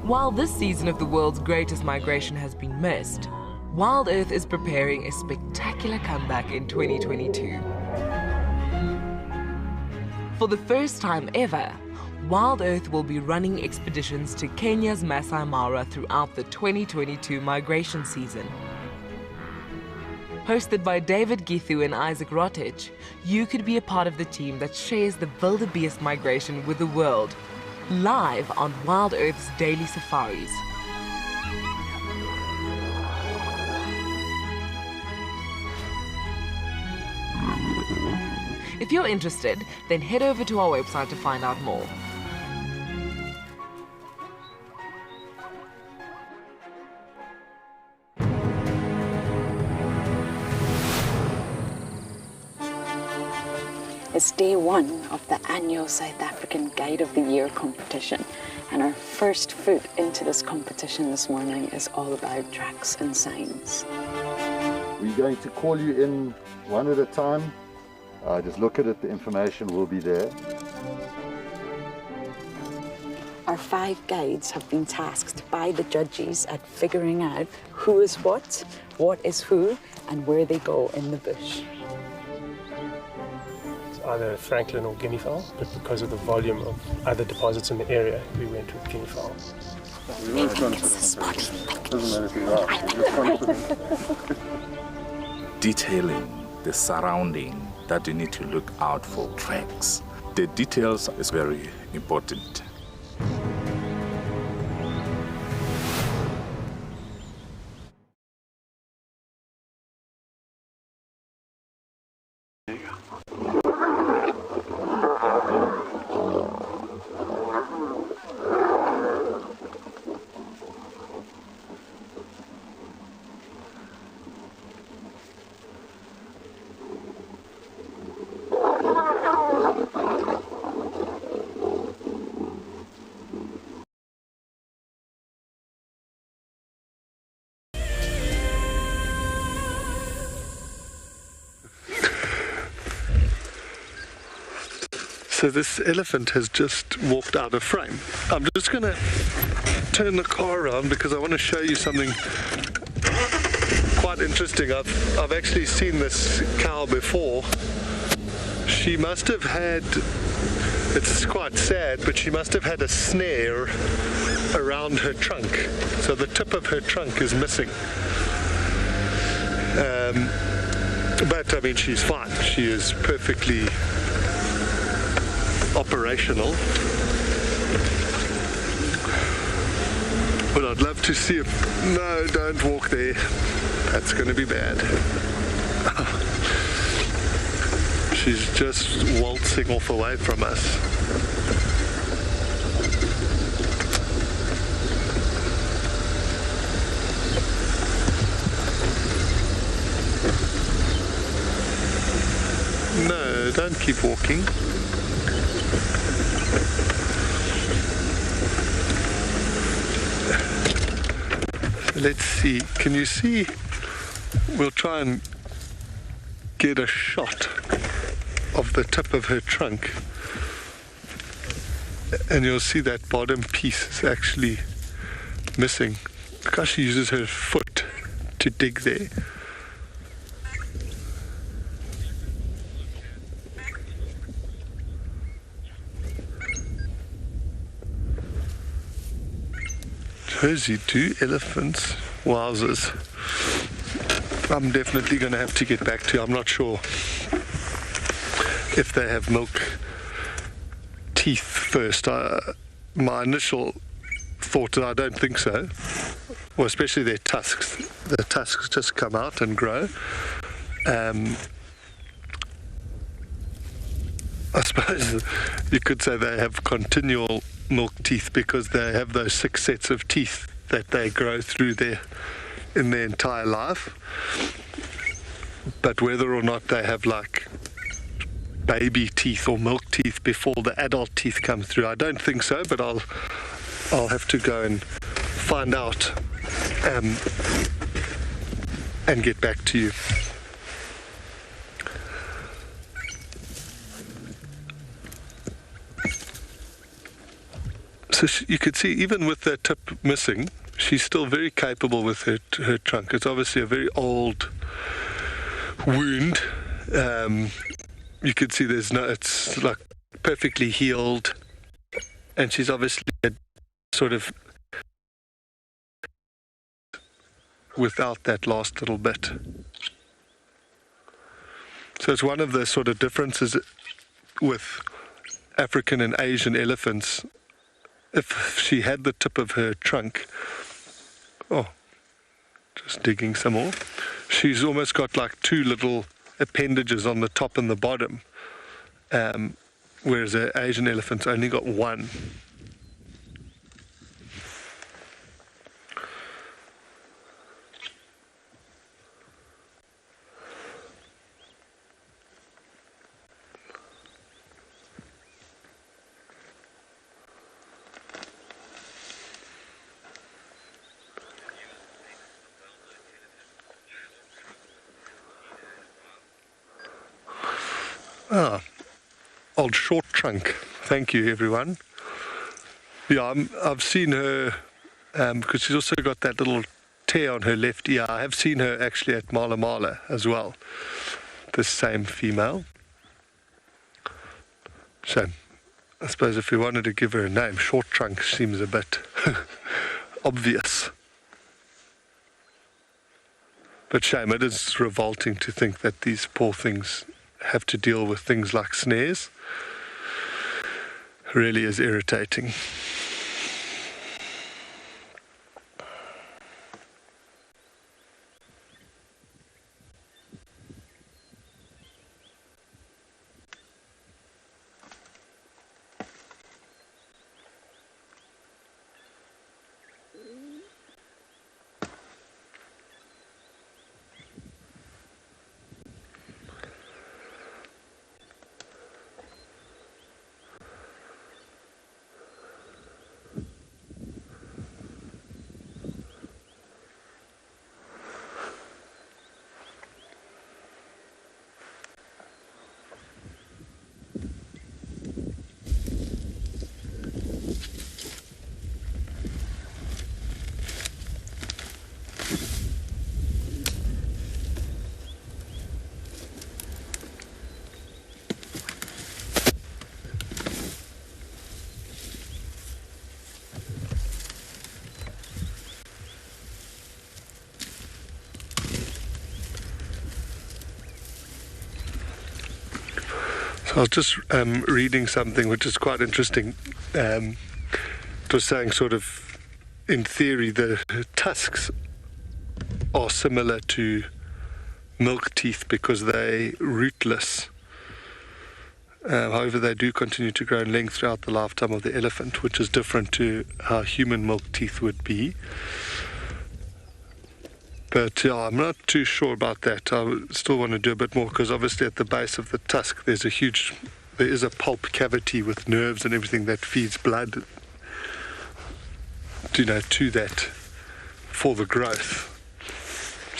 While this season of the world's greatest migration has been missed, WildEarth is preparing a spectacular comeback in 2022. For the first time ever, WildEarth will be running expeditions to Kenya's Masai Mara throughout the 2022 migration season. Hosted by David Githu and Isaac Rotich, you could be a part of the team that shares the wildebeest migration with the world, live on WildEarth's daily safaris. If you're interested, then head over to our website to find out more. It's day one of the annual South African Guide of the Year competition, and our first foot into this competition this morning is all about tracks and signs. We're going to call you in one at a time. Just look at it, the information will be there. Our 5 guides have been tasked by the judges at figuring out who is what is who, and where they go in the bush. Either Franklin or guinea fowl, but because of the volume of other deposits in the area, we went with guinea fowl. Detailing the surrounding that you need to look out for tracks. The details is very important. So this elephant has just walked out of frame. I'm just going to turn the car around because I want to show you something quite interesting. I've actually seen this cow before. She must have had, it's quite sad, but she must have had a snare around her trunk. So the tip of her trunk is missing. But I mean, she's fine. She is perfectly operational. But I'd love to see if... No, don't walk there. That's going to be bad. She's just waltzing off away from us. No, don't keep walking. Let's see, can you see we'll try and get a shot of the tip of her trunk, and you'll see that bottom piece is actually missing because she uses her foot to dig there. Jersey, 2 elephants. Wowzers. I'm definitely going to have to get back to you. I'm not sure if they have milk teeth first. My initial thought is I don't think so. Well, especially their tusks. The tusks just come out and grow. I suppose you could say they have continual milk teeth because they have those 6 sets of teeth that they grow through in their entire life. But whether or not they have like baby teeth or milk teeth before the adult teeth come through, I don't think so, but I'll have to go and find out and get back to you. So you could see, even with that tip missing, she's still very capable with her trunk. It's obviously a very old wound. You could see it's like perfectly healed, and she's obviously sort of without that last little bit. So it's one of the sort of differences with African and Asian elephants. If she had the tip of her trunk, just digging some more, she's almost got like 2 little appendages on the top and the bottom, whereas an Asian elephant's only got 1. Old short trunk. Thank you, everyone. Yeah, I've seen her because she's also got that little tear on her left ear. I have seen her actually at Mala Mala as well, the same female. So I suppose if we wanted to give her a name, short trunk seems a bit obvious. But shame, it is revolting to think that these poor things have to deal with things like snares. Really is irritating. So I was just reading something which is quite interesting. It was saying sort of, in theory, the tusks are similar to milk teeth because they're rootless. However, they do continue to grow in length throughout the lifetime of the elephant, which is different to how human milk teeth would be. But yeah, I'm not too sure about that. I still want to do a bit more because obviously at the base of the tusk there is a pulp cavity with nerves and everything that feeds blood, to that for the growth.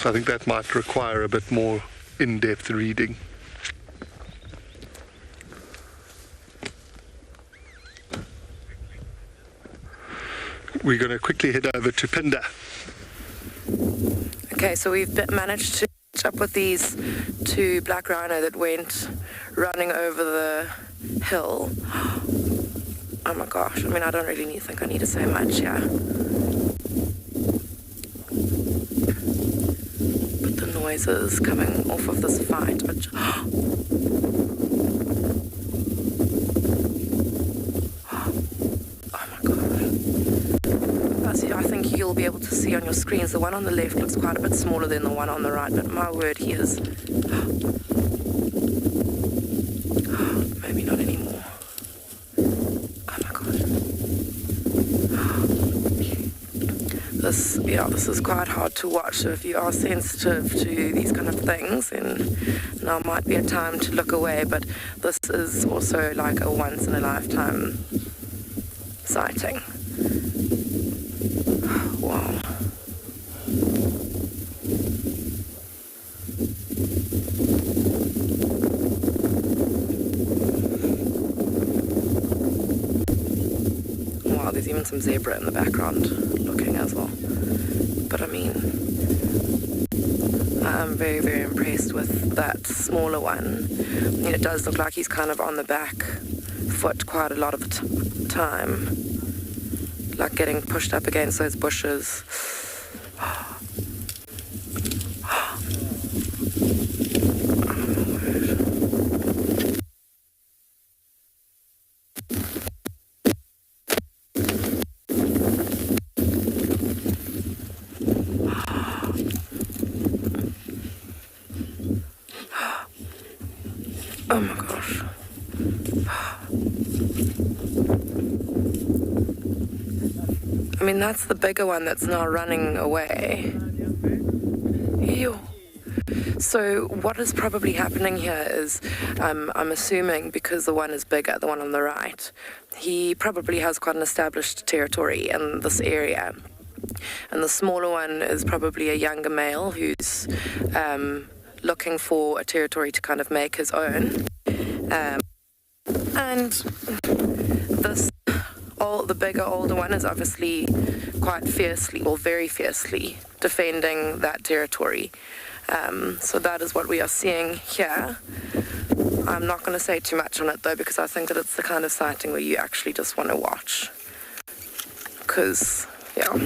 So I think that might require a bit more in-depth reading. We're going to quickly head over to Phinda. Okay, so we've managed to catch up with these two black rhino that went running over the hill. Oh my gosh, I mean, I don't really think I need to say much, yeah. But the noises coming off of this fight are I think you'll be able to see on your screens the one on the left looks quite a bit smaller than the one on the right, but my word, he is maybe not anymore. Oh my god. This is quite hard to watch, so if you are sensitive to these kind of things, then now might be a time to look away, but this is also like a once in a lifetime sighting. Wow. Wow, there's even some zebra in the background looking as well. But I mean, I'm very, very impressed with that smaller one. I mean, it does look like he's kind of on the back foot quite a lot of the time. Like getting pushed up against those bushes. Oh my gosh. I mean, that's the bigger one that's now running away. Ew. So what is probably happening here is, I'm assuming because the one is bigger, the one on the right, he probably has quite an established territory in this area. And the smaller one is probably a younger male who's looking for a territory to kind of make his own. And the bigger, older one is obviously quite fiercely, or very fiercely, defending that territory. So that is what we are seeing here. I'm not going to say too much on it though, because I think that it's the kind of sighting where you actually just want to watch. Because, yeah.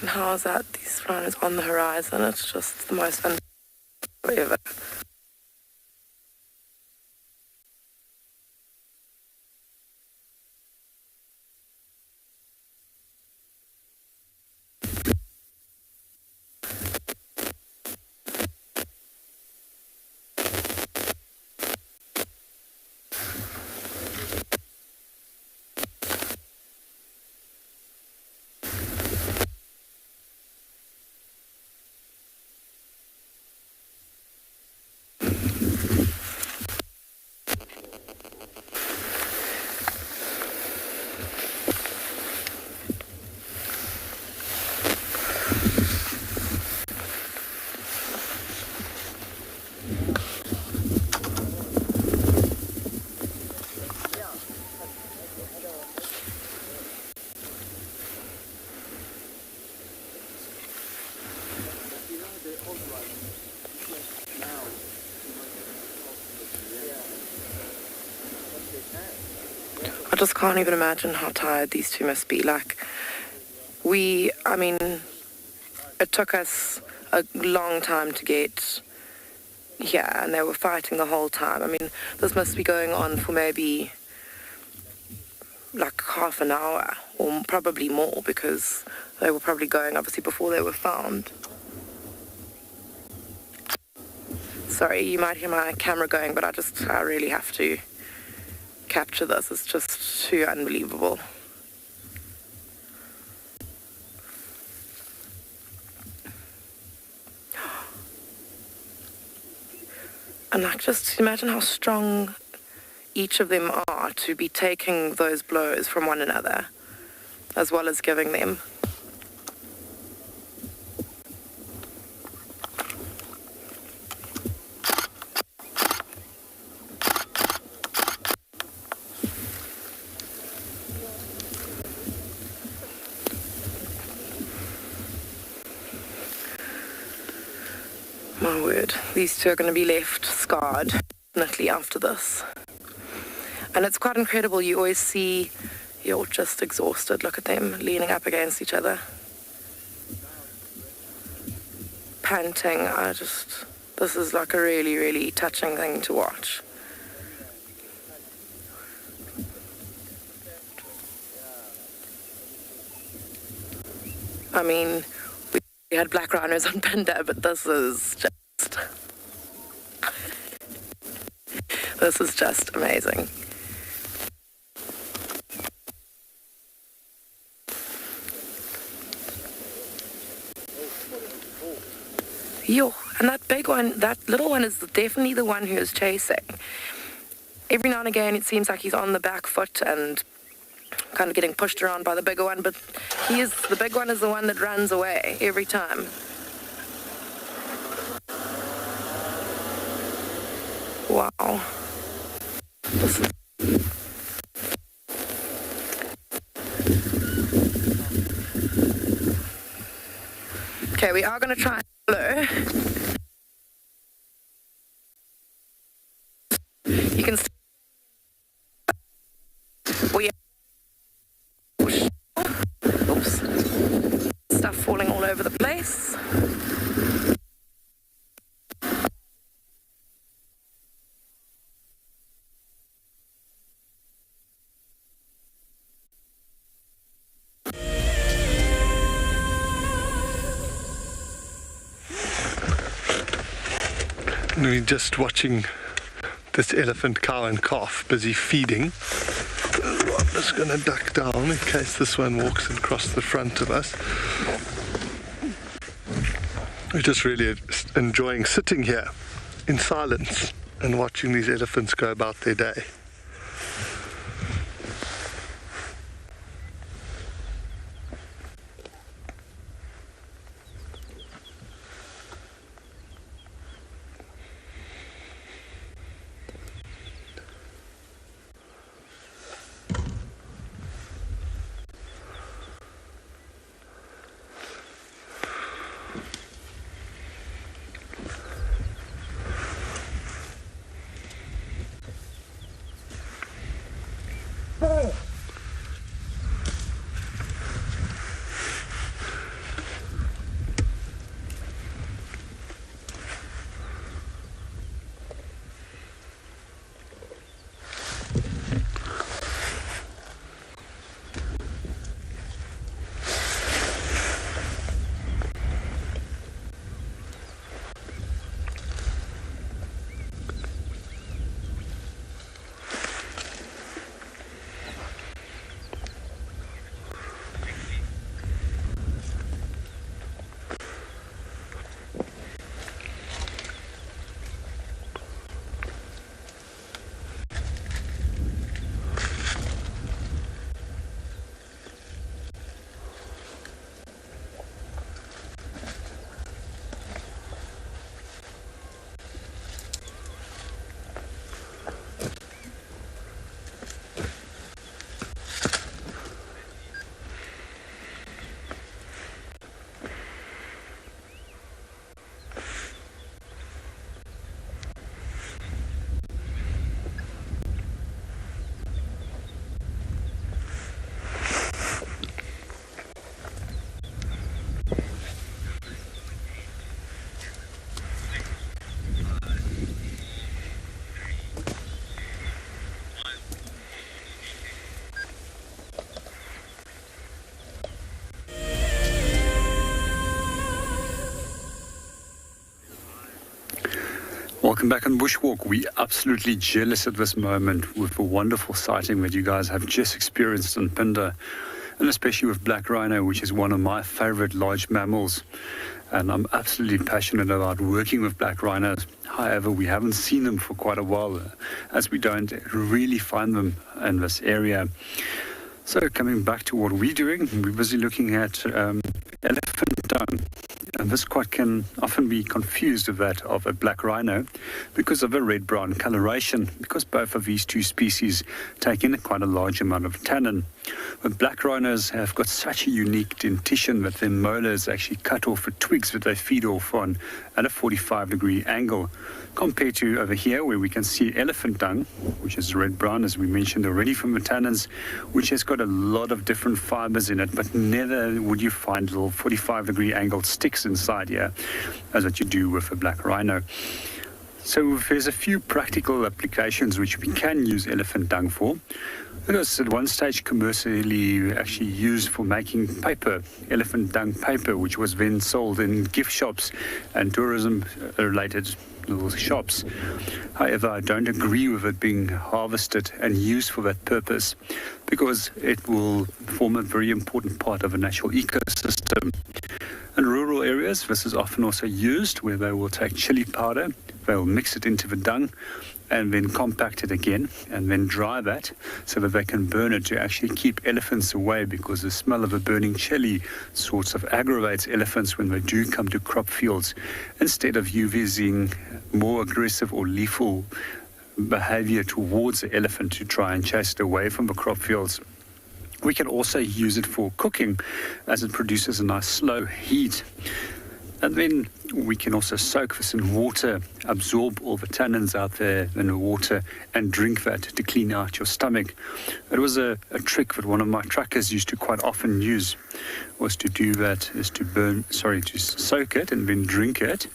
How is that? These rhinos on the horizon. It's just the most unbelievable ever. I just can't even imagine how tired these two must be. Like, I mean, it took us a long time to get here, and they were fighting the whole time. I mean, this must be going on for maybe like half an hour, or probably more, because they were probably going, obviously, before they were found. Sorry, you might hear my camera going, but I really have to capture this. It's just too unbelievable. And like, just imagine how strong each of them are to be taking those blows from one another, as well as giving them. My word, these two are going to be left scarred, definitely, after this. And it's quite incredible. You always see you're just exhausted. Look at them leaning up against each other, panting. This is like a really, really touching thing to watch. I mean, we had black rhinos on Phinda, but this is just amazing. Yo, and that big one, that little one is definitely the one who is chasing. Every now and again it seems like he's on the back foot and kind of getting pushed around by the bigger one, but the big one is the one that runs away every time. Wow. Okay, we are going to try blow. You can see oops, stuff falling all over the place. We're just watching this elephant, cow and calf busy feeding. I'm just going to duck down in case this one walks across the front of us. We're just really enjoying sitting here in silence and watching these elephants go about their day. Welcome back on Bushwalk. We're absolutely jealous at this moment with the wonderful sighting that you guys have just experienced in Phinda, and especially with black rhino, which is one of my favorite large mammals. And I'm absolutely passionate about working with black rhinos. However, we haven't seen them for quite a while, as we don't really find them in this area. So coming back to what we're doing, we're busy looking at elephant dung. And this quite can often be confused with that of a black rhino because of a red-brown coloration, because both of these two species take in quite a large amount of tannin. But black rhinos have got such a unique dentition that their molars actually cut off the twigs that they feed off on at a 45-degree angle, compared to over here where we can see elephant dung, which is red-brown, as we mentioned already, from the tannins, which has got a lot of different fibers in it, but never would you find little 45-degree angled sticks inside here, as what you do with a black rhino. So there's a few practical applications which we can use elephant dung for. It was at one stage commercially actually used for making paper, elephant dung paper, which was then sold in gift shops and tourism-related little shops. However, I don't agree with it being harvested and used for that purpose, because it will form a very important part of a natural ecosystem. In rural areas, this is often also used, where they will take chili powder, they'll mix it into the dung, and then compact it again, and then dry that so that they can burn it to actually keep elephants away, because the smell of a burning chili sorts of aggravates elephants when they do come to crop fields, instead of using more aggressive or lethal behavior towards the elephant to try and chase it away from the crop fields. We can also use it for cooking, as it produces a nice slow heat. And then we can also soak this in water, absorb all the tannins out there in the water, and drink that to clean out your stomach. It was a trick that one of my truckers used to quite often use, was to do that, is to soak it and then drink it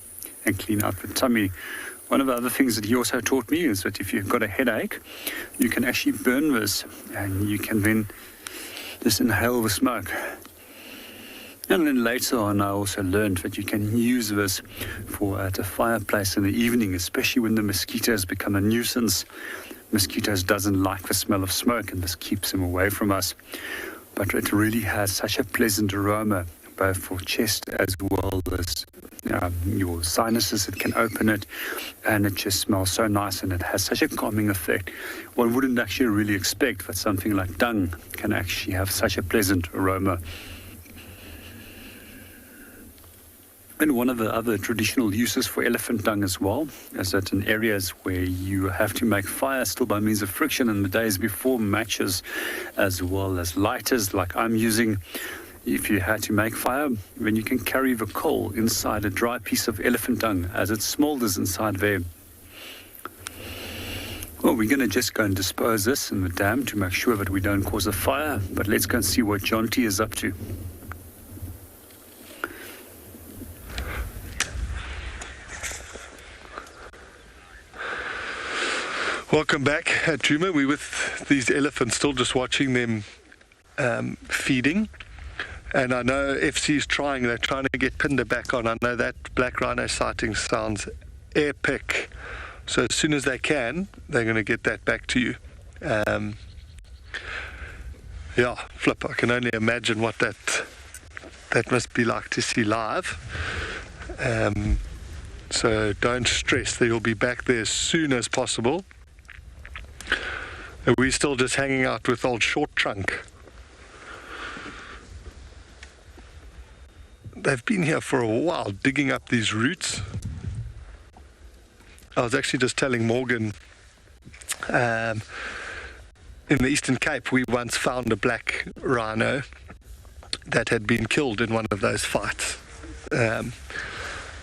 and clean out the tummy. One of the other things that he also taught me is that if you've got a headache, you can actually burn this, and you can then just inhale the smoke. And then later on, I also learned that you can use this at a fireplace in the evening, especially when the mosquitoes become a nuisance. Mosquitoes doesn't like the smell of smoke, and this keeps them away from us. But it really has such a pleasant aroma, both for chest as well as your sinuses. It can open it, and it just smells so nice, and it has such a calming effect. One wouldn't actually really expect that something like dung can actually have such a pleasant aroma. And one of the other traditional uses for elephant dung as well is that in areas where you have to make fire still by means of friction in the days before matches, as well as lighters like I'm using, if you had to make fire, then you can carry the coal inside a dry piece of elephant dung as it smolders inside there. Well, we're going to just go and dispose this in the dam to make sure that we don't cause a fire, but let's go and see what John T is up to. Welcome back at Djuma. We're with these elephants, still just watching them feeding. And I know FC's they're trying to get Phinda back on. I know that black rhino sighting sounds epic. So as soon as they can, they're going to get that back to you. Yeah, flip, I can only imagine what that must be like to see live. So don't stress, they'll be back there as soon as possible. And we're still just hanging out with old Short Trunk. They've been here for a while, digging up these roots. I was actually just telling Morgan, in the Eastern Cape, we once found a black rhino that had been killed in one of those fights. So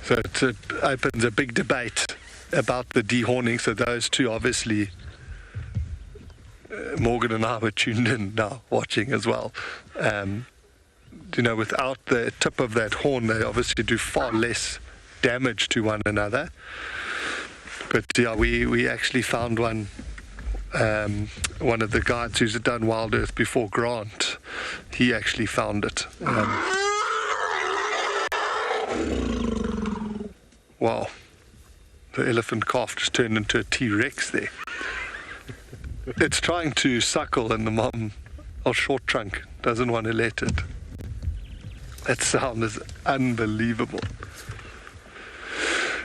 it opens a big debate about the dehorning. So those two, obviously, Morgan and I were tuned in now, watching as well. Without the tip of that horn, they obviously do far less damage to one another. But yeah, we actually found one of the guides who's done WildEarth before, Grant. He actually found it. Wow. The elephant calf just turned into a T-Rex there. It's trying to suckle and the mom, or short trunk, doesn't want to let it. That sound is unbelievable.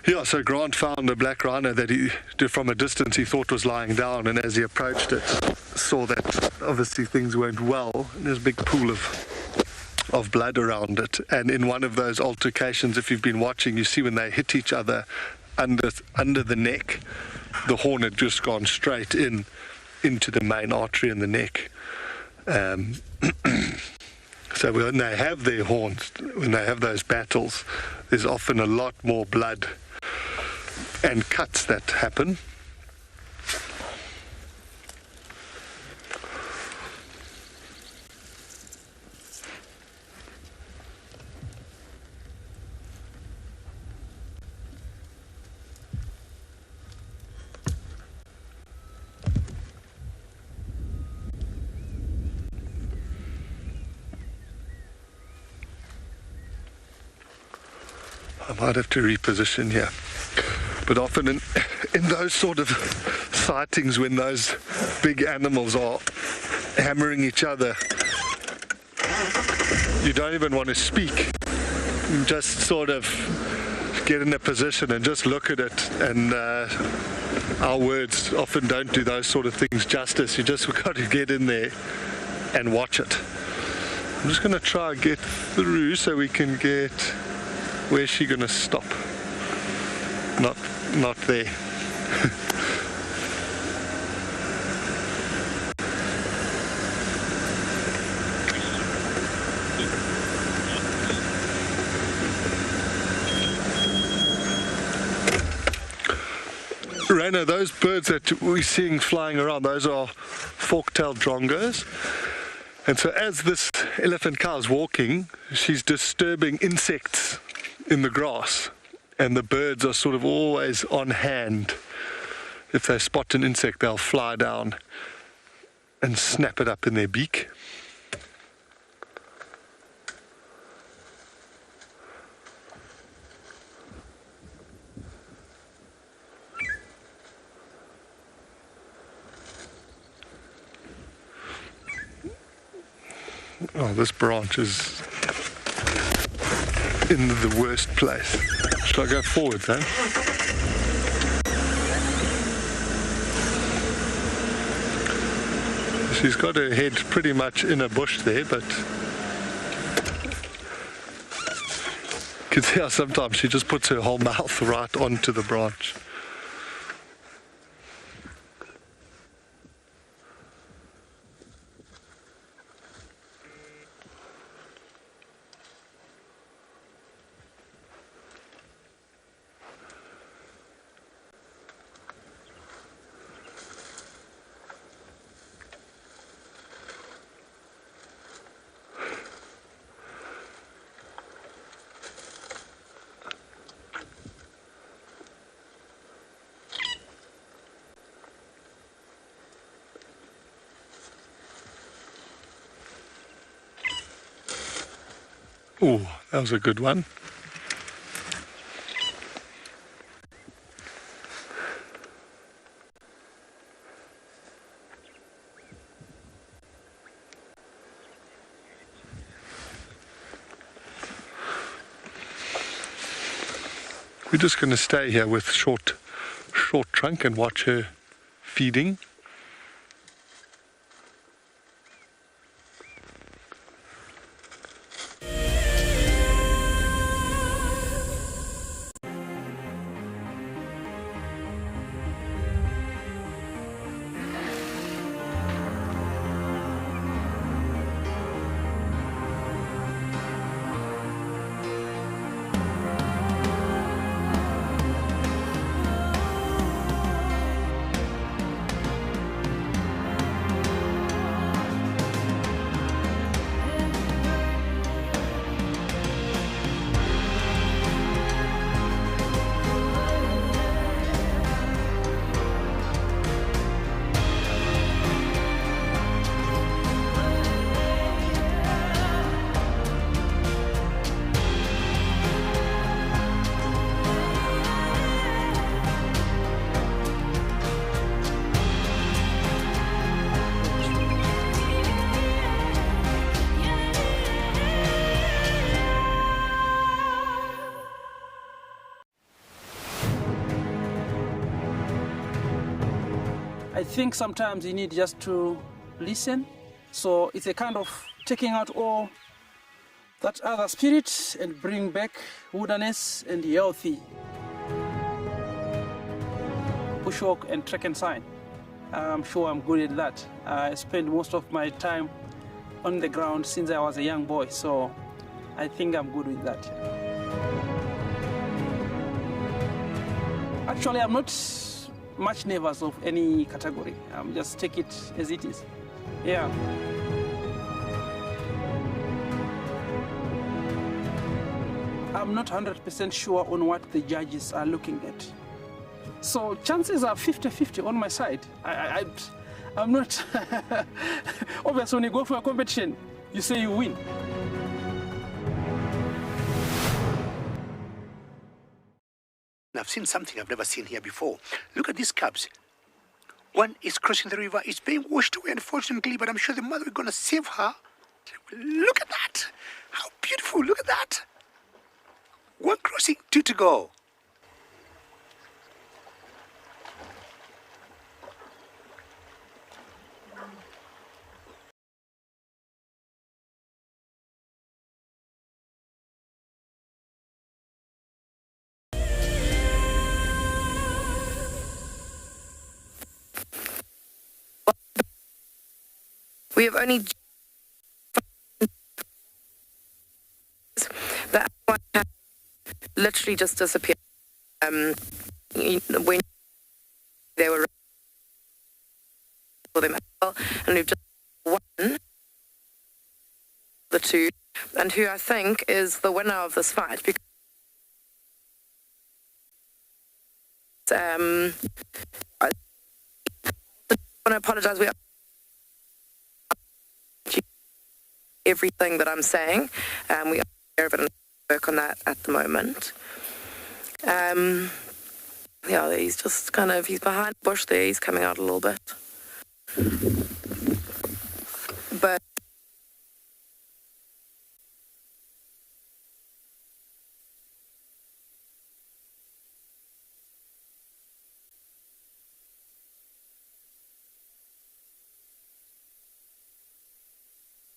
Yeah, so Grant found a black rhino that he, from a distance, he thought was lying down, and as he approached it, saw that obviously things weren't well, and there's a big pool of blood around it. And in one of those altercations, if you've been watching, you see when they hit each other under the neck, the horn had just gone straight into the main artery in the neck. So when they have their horns, when they have those battles, there's often a lot more blood and cuts that happen. I might have to reposition here. But often in those sort of sightings, when those big animals are hammering each other, you don't even want to speak. You just sort of get in a position and just look at it. And our words often don't do those sort of things justice. You just got to get in there and watch it. I'm just going to try and get through so we can get... Where's she going to stop? Not there. Rhino, those birds that we're seeing flying around, those are Forktail Drongos. And so as this elephant cow is walking, she's disturbing insects in the grass, and the birds are sort of always on hand. If they spot an insect, they'll fly down and snap it up in their beak. Oh, this branch is in the worst place. Should I go forward then? She's got her head pretty much in a bush there, but you can see how sometimes she just puts her whole mouth right onto the branch. Oh, that was a good one. We're just going to stay here with short trunk and watch her feeding. think sometimes you need just to listen. So it's a kind of taking out all that other spirit and bring back wilderness and healthy bushwalk and trek and sign. I'm sure I'm good at that. I spend most of my time on the ground since I was a young boy, so I think I'm good with that. Actually, I'm not much nervous of any category. Just take it as it is. Yeah. I'm not 100% sure on what the judges are looking at. So chances are 50-50 on my side. I'm not... Obviously, when you go for a competition, you say you win. I've seen something I've never seen here before. Look at these cubs. One is crossing the river. It's being washed away, unfortunately, but I'm sure the mother is going to save her. Look at that. How beautiful. Look at that. One crossing, 2 to go. We have only... That one has literally just disappeared. When they were for them as well, and we've just won the two, and who I think is the winner of this fight. Because I want to apologize. We are everything that I'm saying. We are aware of it and work on that at the moment. Yeah, he's just kind of, he's behind the bush there, he's coming out a little bit.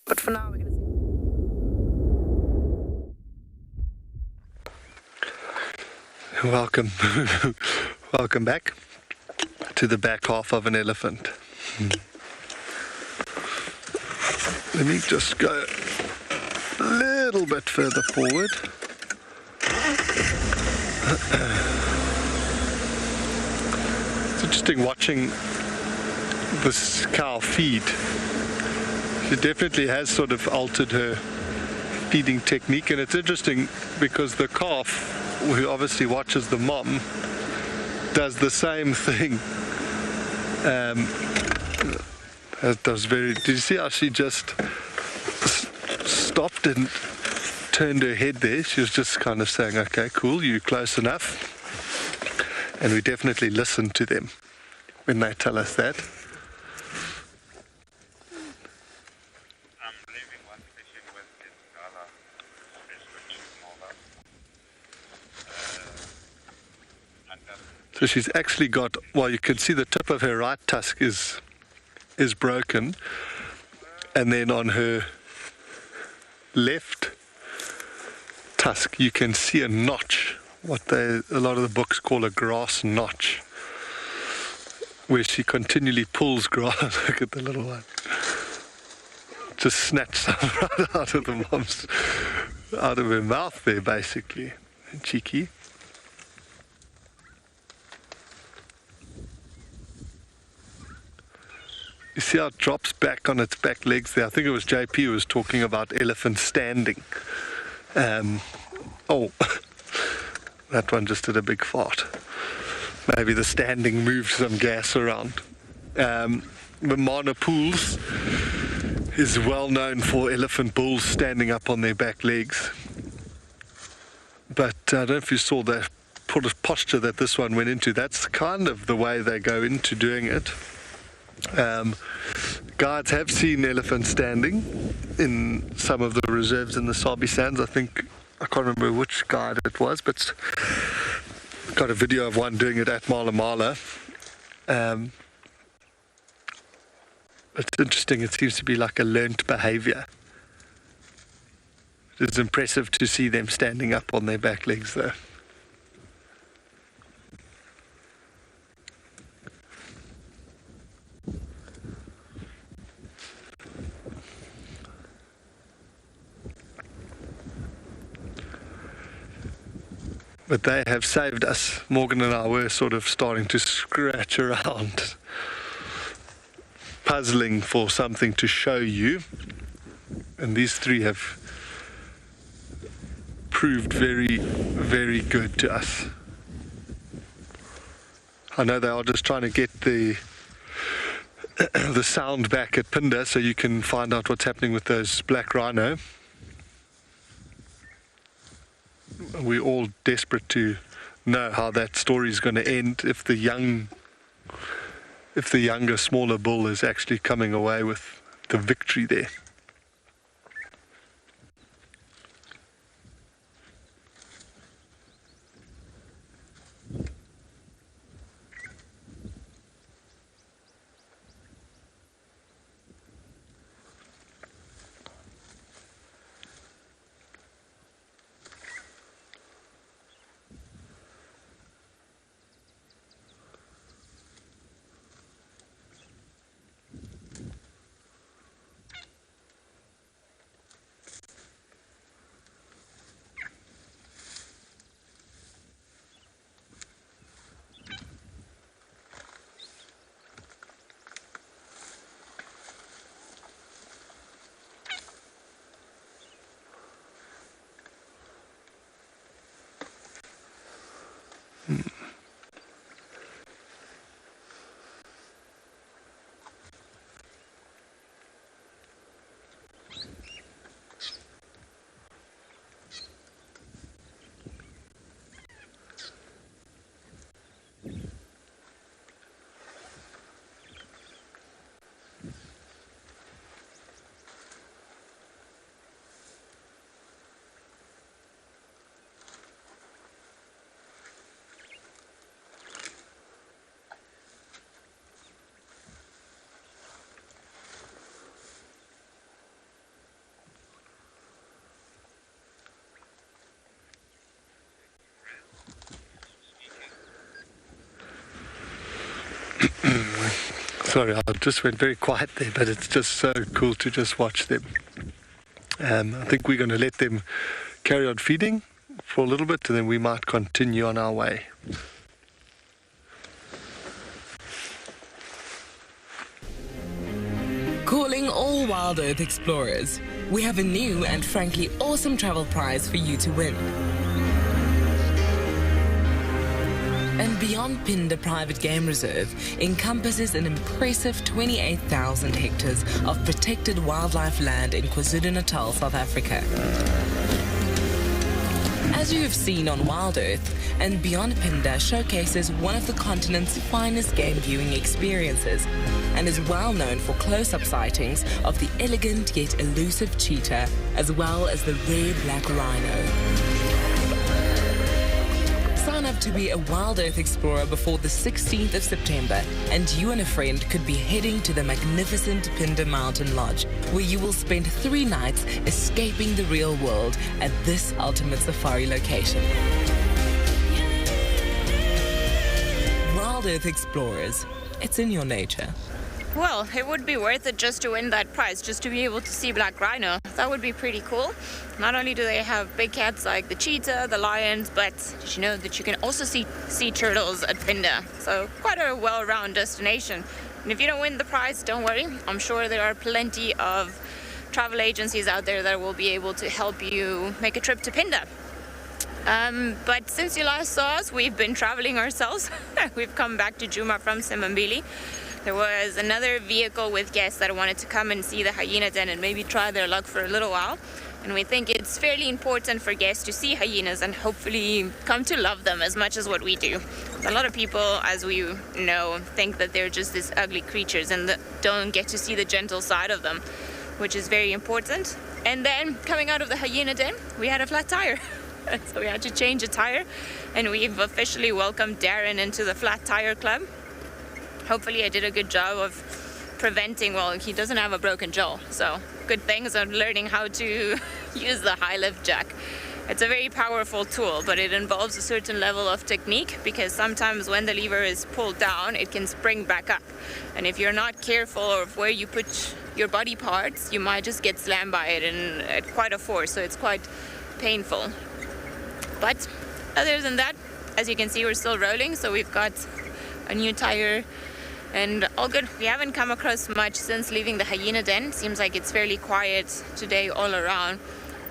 But for now, we're going to see. Welcome. Welcome back to the back half of an elephant. Let me just go a little bit further forward. It's interesting watching this cow feed. She definitely has sort of altered her feeding technique, and it's interesting because the calf, who obviously watches the mom, does the same thing. Did you see how she just stopped and turned her head there? She was just kind of saying, okay, cool, you're close enough. And we definitely listen to them when they tell us that. So she's actually got, well, you can see the tip of her right tusk is broken, and then on her left tusk you can see a notch, what a lot of the books call a grass notch, where she continually pulls grass. Look at the little one. Just snatched some right out of the mom's, out of her mouth there, basically. Cheeky. You see how it drops back on its back legs there? I think it was JP who was talking about elephants standing. Oh, that one just did a big fart. Maybe the standing moved some gas around. The Mana Pools is well known for elephant bulls standing up on their back legs. But I don't know if you saw the posture that this one went into. That's kind of the way they go into doing it. Guides have seen elephants standing in some of the reserves in the Sabi sands. I can't remember which guide it was, but got a video of one doing it at Mala Mala. It's interesting, it seems to be like a learnt behavior. It's impressive to see them standing up on their back legs though. But they have saved us. Morgan and I were sort of starting to scratch around, puzzling for something to show you. And these three have proved very, very good to us. I know they are just trying to get the sound back at Phinda so you can find out what's happening with those black rhino. We're all desperate to know how that story is going to end, if the younger, smaller bull is actually coming away with the victory there. Sorry, I just went very quiet there, but it's just so cool to just watch them. I think we're going to let them carry on feeding for a little bit, and then we might continue on our way. Calling all WildEarth explorers, we have a new and frankly awesome travel prize for you to win. andBeyond Phinda Private Game Reserve encompasses an impressive 28,000 hectares of protected wildlife land in KwaZulu-Natal, South Africa. As you have seen on WildEarth, andBeyond Phinda showcases one of the continent's finest game viewing experiences and is well known for close-up sightings of the elegant yet elusive cheetah as well as the rare black rhino. Sign up to be a WildEarth explorer before the 16th of September and you and a friend could be heading to the magnificent Phinda Mountain Lodge, where you will spend 3 nights escaping the real world at this ultimate safari location. WildEarth explorers, it's in your nature. Well, it would be worth it just to win that prize, just to be able to see black rhino. That would be pretty cool. Not only do they have big cats like the cheetah, the lions, but did you know that you can also see sea turtles at Phinda? So quite a well-rounded destination. And if you don't win the prize, don't worry. I'm sure there are plenty of travel agencies out there that will be able to help you make a trip to Phinda. But since you last saw us, we've been traveling ourselves. We've come back to Djuma from Simbambili. There was another vehicle with guests that wanted to come and see the Hyena Den and maybe try their luck for a little while. And we think it's fairly important for guests to see hyenas and hopefully come to love them as much as what we do. A lot of people, as we know, think that they're just these ugly creatures and don't get to see the gentle side of them, which is very important. And then coming out of the Hyena Den, we had a flat tire. So we had to change a tire, and we've officially welcomed Darren into the Flat Tire Club. Hopefully I did a good job of preventing, well, he doesn't have a broken jaw, so good things on learning how to use the high lift jack. It's a very powerful tool, but it involves a certain level of technique, because sometimes when the lever is pulled down, it can spring back up. And if you're not careful of where you put your body parts, you might just get slammed by it and at quite a force, so it's quite painful. But other than that, as you can see, we're still rolling, so we've got a new tire and all good. We haven't come across much since leaving the Hyena Den. Seems like it's fairly quiet today all around.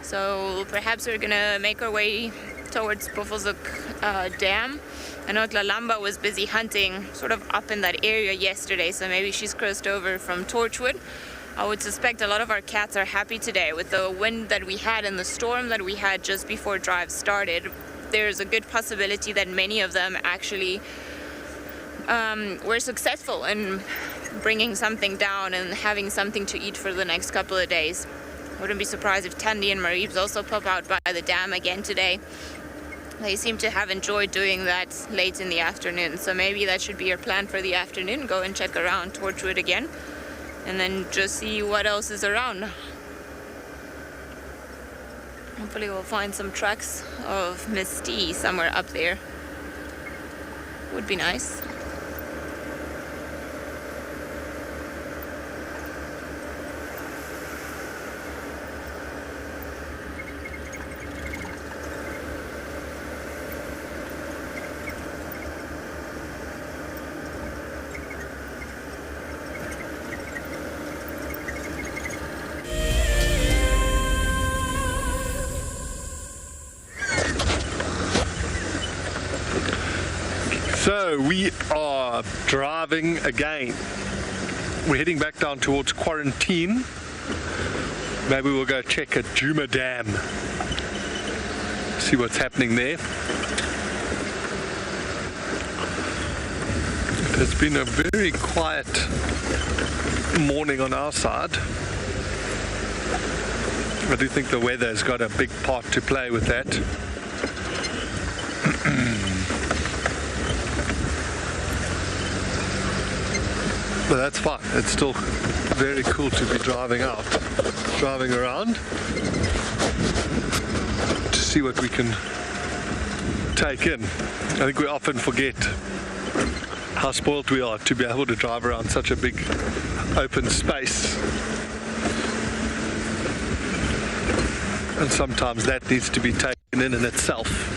So perhaps we're gonna make our way towards Buffelshoek Dam. I know Tlalamba was busy hunting sort of up in that area yesterday, so maybe she's crossed over from Torchwood. I would suspect a lot of our cats are happy today with the wind that we had and the storm that we had just before drive started. There's a good possibility that many of them actually were successful in bringing something down and having something to eat for the next couple of days. Wouldn't be surprised if Tandy and Mariebs also pop out by the dam again today. They seem to have enjoyed doing that late in the afternoon, so maybe that should be our plan for the afternoon. Go and check around Torchwood again, and then just see what else is around. Hopefully we'll find some tracks of Misty somewhere up there. Would be nice. So we are driving again. We're heading back down towards Quarantine. Maybe we'll go check at Djuma Dam. See what's happening there. It's been a very quiet morning on our side. I do think the weather has got a big part to play with that. But that's fine. It's still very cool to be driving around to see what we can take in. I think we often forget how spoiled we are to be able to drive around such a big open space. And sometimes that needs to be taken in itself.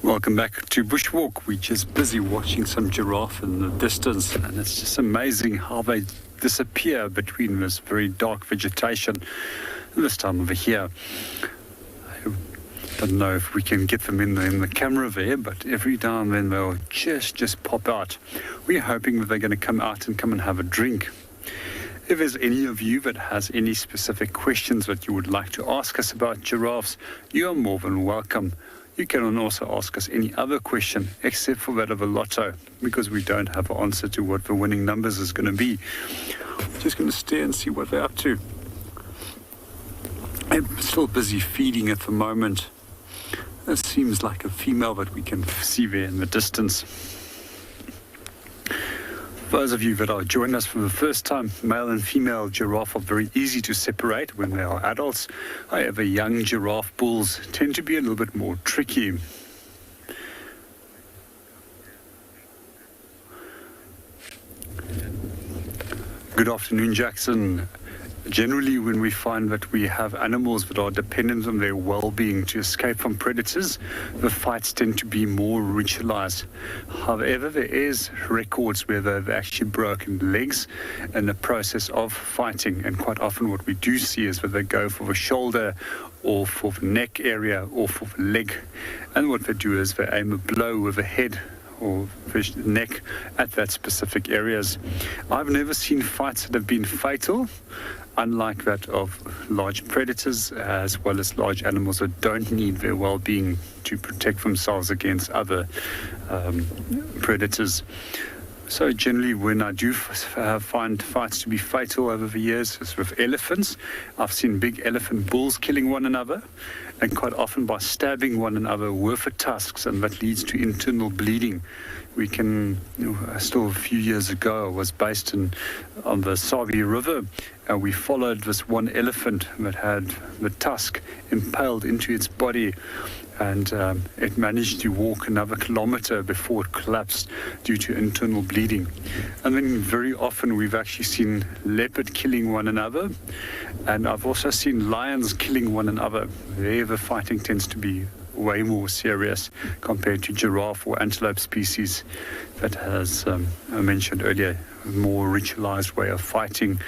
Welcome back to Bushwalk. We're just busy watching some giraffe in the distance, and it's just amazing how they disappear between this very dark vegetation this time of the year. I don't know if we can get them in the camera there, but every now and then they'll just pop out. We're hoping that they're going to come out and come and have a drink. If there's any of you that has any specific questions that you would like to ask us about giraffes, you are more than welcome. You can also ask us any other question except for that of a lotto, because we don't have an answer to what the winning numbers is going to be. Just going to stare and see what they're up to. I'm still busy feeding at the moment. This seems like a female that we can see there in the distance. Those of you that are joining us for the first time, male and female giraffe are very easy to separate when they are adults. However, young giraffe bulls tend to be a little bit more tricky. Good afternoon, Jackson. Generally, when we find that we have animals that are dependent on their well-being to escape from predators, the fights tend to be more ritualized. However, there is records where they've actually broken legs in the process of fighting, and quite often what we do see is that they go for the shoulder or for the neck area or for the leg, and what they do is they aim a blow with the head or the neck at that specific areas. I've never seen fights that have been fatal, unlike that of large predators, as well as large animals that don't need their well-being to protect themselves against other predators. So generally, when I do find fights to be fatal over the years, is with elephants. I've seen big elephant bulls killing one another, and quite often by stabbing one another with the tusks, and that leads to internal bleeding. We can, still a few years ago, I was based on the Sabi River, and we followed this one elephant that had the tusk impaled into its body, and it managed to walk another kilometer before it collapsed due to internal bleeding. And then very often we've actually seen leopard killing one another, and I've also seen lions killing one another. There the fighting tends to be way more serious compared to giraffe or antelope species that has, I mentioned earlier, a more ritualized way of fighting,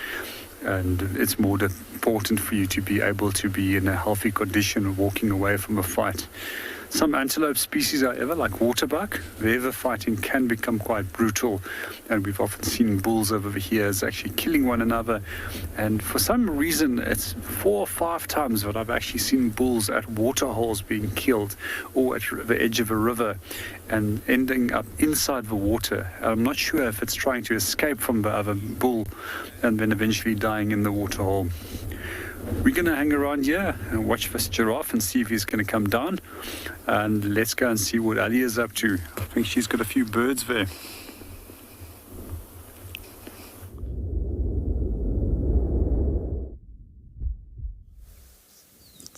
and it's more important for you to be able to be in a healthy condition walking away from a fight. Some antelope species, however, like waterbuck, the fighting can become quite brutal, and we've often seen bulls over the years actually killing one another. And for some reason, it's 4 or 5 times that I've actually seen bulls at waterholes being killed, or at the edge of a river and ending up inside the water. I'm not sure if it's trying to escape from the other bull and then eventually dying in the waterhole. We're going to hang around here and watch this giraffe and see if he's going to come down. And let's go and see what Ali is up to. I think she's got a few birds there.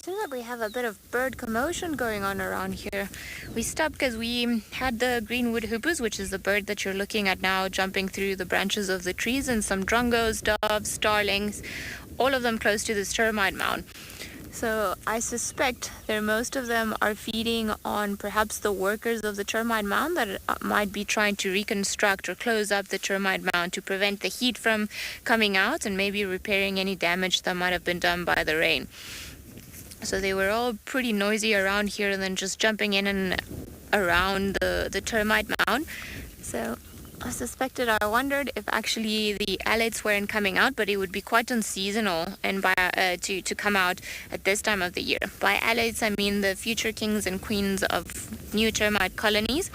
Seems like we have a bit of bird commotion going on around here. We stopped because we had the greenwood hoopoes, which is the bird that you're looking at now, jumping through the branches of the trees, and some drongos, doves, starlings, all of them close to this termite mound. So I suspect that most of them are feeding on perhaps the workers of the termite mound that might be trying to reconstruct or close up the termite mound to prevent the heat from coming out, and maybe repairing any damage that might have been done by the rain. So they were all pretty noisy around here, and then just jumping in and around the termite mound. So I wondered if actually the alates weren't coming out, but it would be quite unseasonal and to come out at this time of the year. By alates, I mean the future kings and queens of new termite colonies.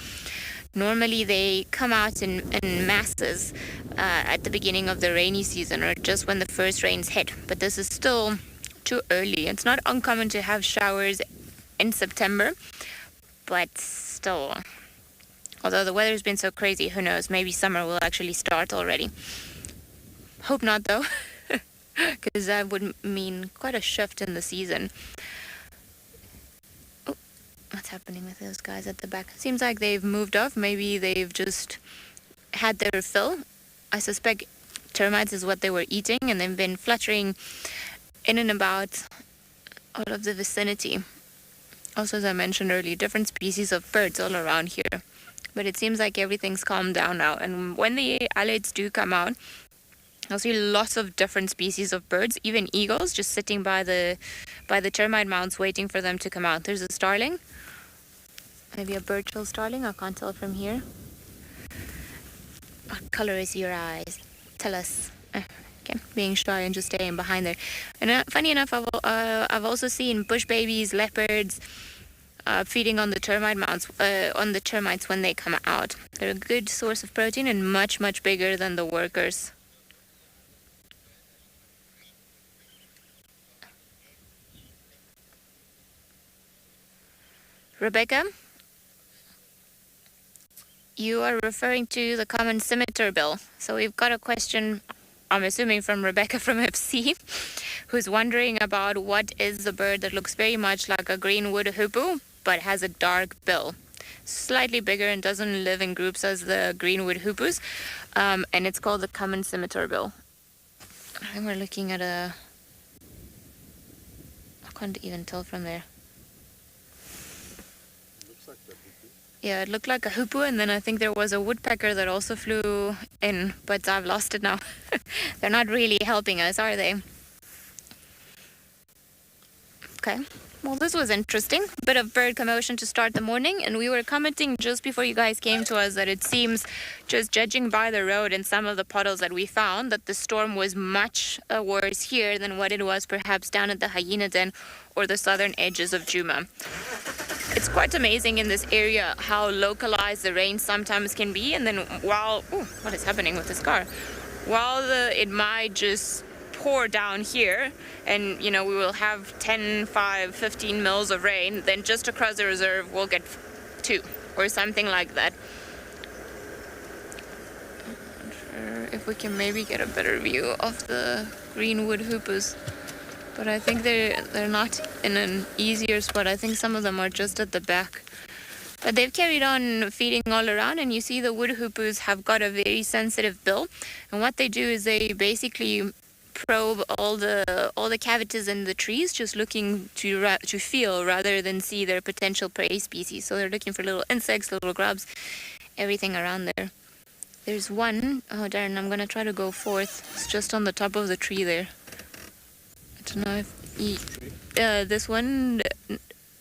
Normally they come out in masses at the beginning of the rainy season, or just when the first rains hit. But this is still too early. It's not uncommon to have showers in September, but still. Although the weather's been so crazy, who knows, maybe summer will actually start already. Hope not, though, because that would mean quite a shift in the season. Oh, what's happening with those guys at the back? Seems like they've moved off. Maybe they've just had their fill. I suspect termites is what they were eating, and they've been fluttering in and about all of the vicinity. Also, as I mentioned earlier, different species of birds all around here. But it seems like everything's calmed down now. And when the alates do come out, I'll see lots of different species of birds, even eagles, just sitting by the termite mounds waiting for them to come out. There's a starling. Maybe a bird-tail starling. I can't tell from here. What color is your eyes? Tell us. Okay, being shy and just staying behind there. And funny enough, I've also seen bush babies, leopards, feeding on the termite mounds, on the termites when they come out. They're a good source of protein and much, much bigger than the workers. Rebecca, you are referring to the common scimitar bill. So we've got a question, I'm assuming from Rebecca from FC, who's wondering about what is the bird that looks very much like a greenwood hoopoe, but has a dark bill. Slightly bigger and doesn't live in groups as the greenwood hoopoes. And it's called the common scimitar bill. I think we're looking at I can't even tell from there. Yeah, it looked like a hoopoe, and then I think there was a woodpecker that also flew in, but I've lost it now. They're not really helping us, are they? Okay, well, this was interesting. Bit of bird commotion to start the morning, and we were commenting just before you guys came to us that it seems, just judging by the road and some of the puddles that we found, that the storm was much worse here than what it was perhaps down at the Hyena Den or the southern edges of Djuma. It's quite amazing in this area how localized the rain sometimes can be, and then while, what is happening with this car? While it might just pour down here, and we will have 10, 5, 15 mils of rain, then just across the reserve we'll get 2 or something like that. I'm not sure if we can maybe get a better view of the greenwood hoopoes. But I think they're not in an easier spot. I think some of them are just at the back. But they've carried on feeding all around, and you see the wood hoopoes have got a very sensitive bill. And what they do is they basically probe all the cavities in the trees, just looking to feel rather than see their potential prey species. So they're looking for little insects, little grubs, everything around there. There's one, oh darn, I'm gonna try to go forth. It's just on the top of the tree there. I don't know if this one,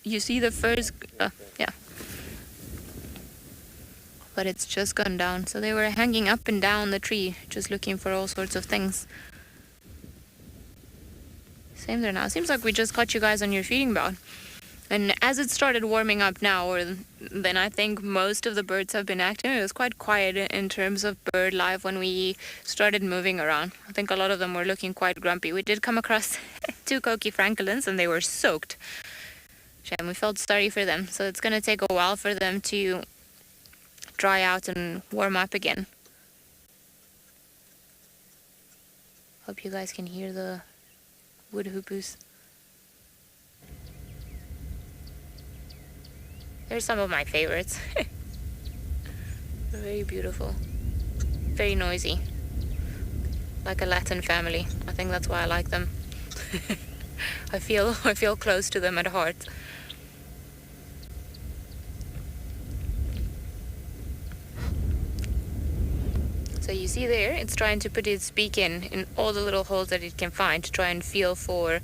you see the first, yeah, but it's just gone down. So they were hanging up and down the tree, just looking for all sorts of things. Same there now. Seems like we just caught you guys on your feeding bout. And as it started warming up now, then I think most of the birds have been active. It was quite quiet in terms of bird life when we started moving around. I think a lot of them were looking quite grumpy. We did come across 2 coqui francolins, and they were soaked. And we felt sorry for them. So it's going to take a while for them to dry out and warm up again. Hope you guys can hear the wood hoopoes. They're some of my favorites. They're very beautiful. Very noisy. Like a Latin family. I think that's why I like them. I feel close to them at heart. So you see there, it's trying to put its beak in all the little holes that it can find to try and feel for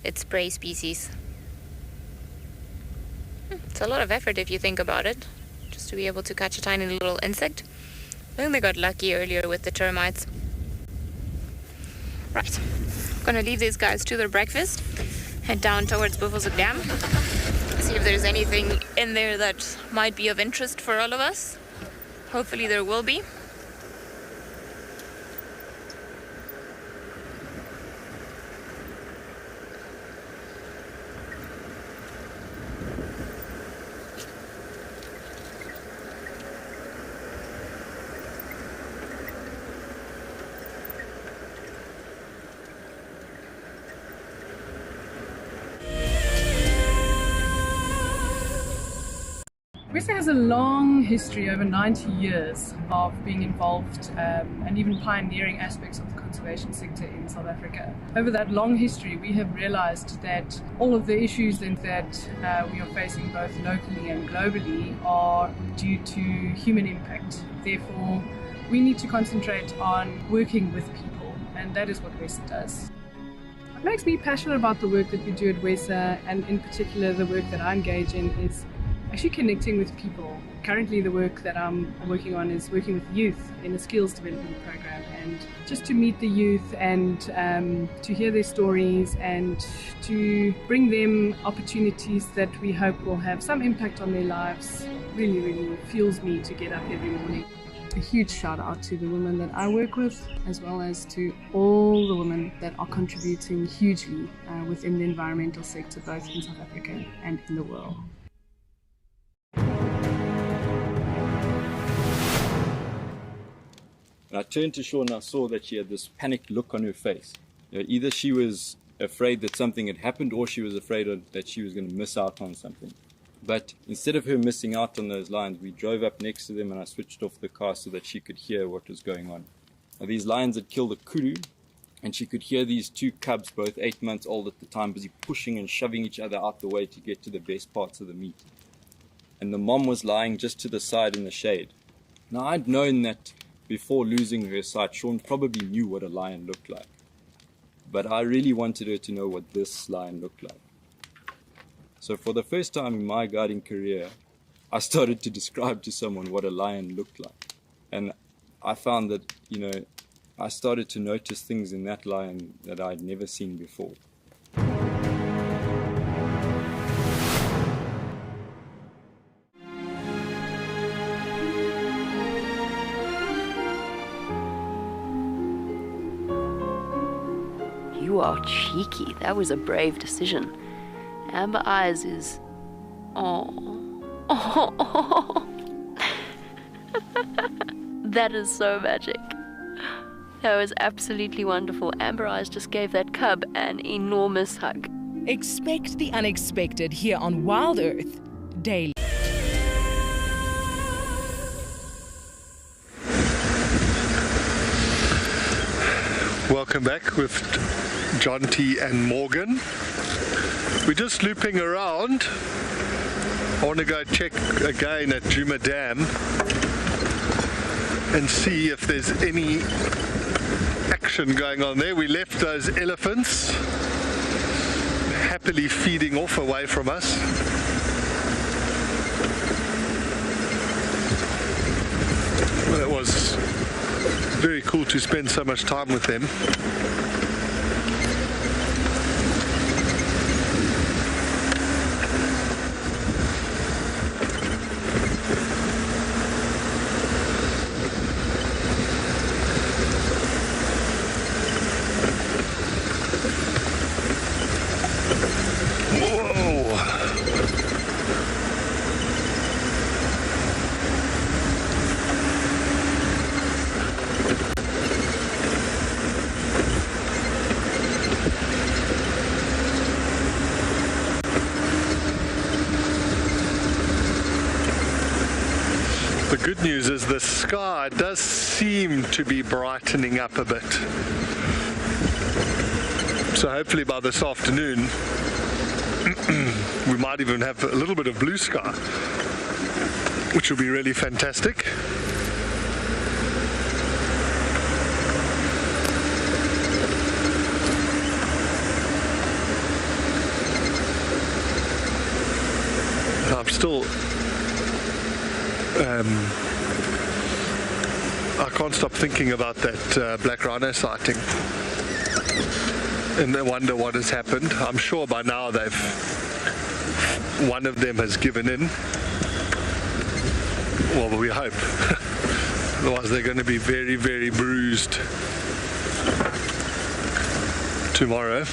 its prey species. It's a lot of effort if you think about it, just to be able to catch a tiny little insect. I think they got lucky earlier with the termites. Right, I'm gonna leave these guys to their breakfast, head down towards Buffelshoek Dam, see if there's anything in there that might be of interest for all of us. Hopefully there will be. WISA has a long history, over 90 years, of being involved and even pioneering aspects of the conservation sector in South Africa. Over that long history, we have realized that all of the issues that we are facing both locally and globally are due to human impact. Therefore, we need to concentrate on working with people, and that is what WISA does. What makes me passionate about the work that we do at WISA, and in particular the work that I engage in, is actually connecting with people. Currently the work that I'm working on is working with youth in a skills development program, and just to meet the youth and to hear their stories and to bring them opportunities that we hope will have some impact on their lives really, really fuels me to get up every morning. A huge shout out to the women that I work with, as well as to all the women that are contributing hugely within the environmental sector, both in South Africa and in the world. And I turned to Shaw and I saw that she had this panicked look on her face. Either she was afraid that something had happened, or she was afraid that she was going to miss out on something. But instead of her missing out on those lions, we drove up next to them and I switched off the car so that she could hear what was going on. Now, these lions had killed a kudu, and she could hear these two cubs, both 8 months old at the time, busy pushing and shoving each other out the way to get to the best parts of the meat. And the mom was lying just to the side in the shade. Now, I'd known that before losing her sight, Sean probably knew what a lion looked like. But I really wanted her to know what this lion looked like. So for the first time in my guiding career, I started to describe to someone what a lion looked like. And I found that, I started to notice things in that lion that I'd never seen before. You are cheeky. That was a brave decision. Amber Eyes is... That is so magic. That was absolutely wonderful. Amber Eyes just gave that cub an enormous hug. Expect the unexpected here on WildEarth Daily. Welcome back with John T and Morgan. We're just looping around. I want to go check again at Djuma Dam and see if there's any action going on there. We left those elephants happily feeding off away from us. Well, it was very cool to spend so much time with them. The good news is the sky does seem to be brightening up a bit. So hopefully by this afternoon we might even have a little bit of blue sky, which will be really fantastic. I'm still I can't stop thinking about that black rhino sighting and I wonder what has happened. I'm sure by now one of them has given in. Well, we hope. Otherwise they're going to be very, very bruised tomorrow.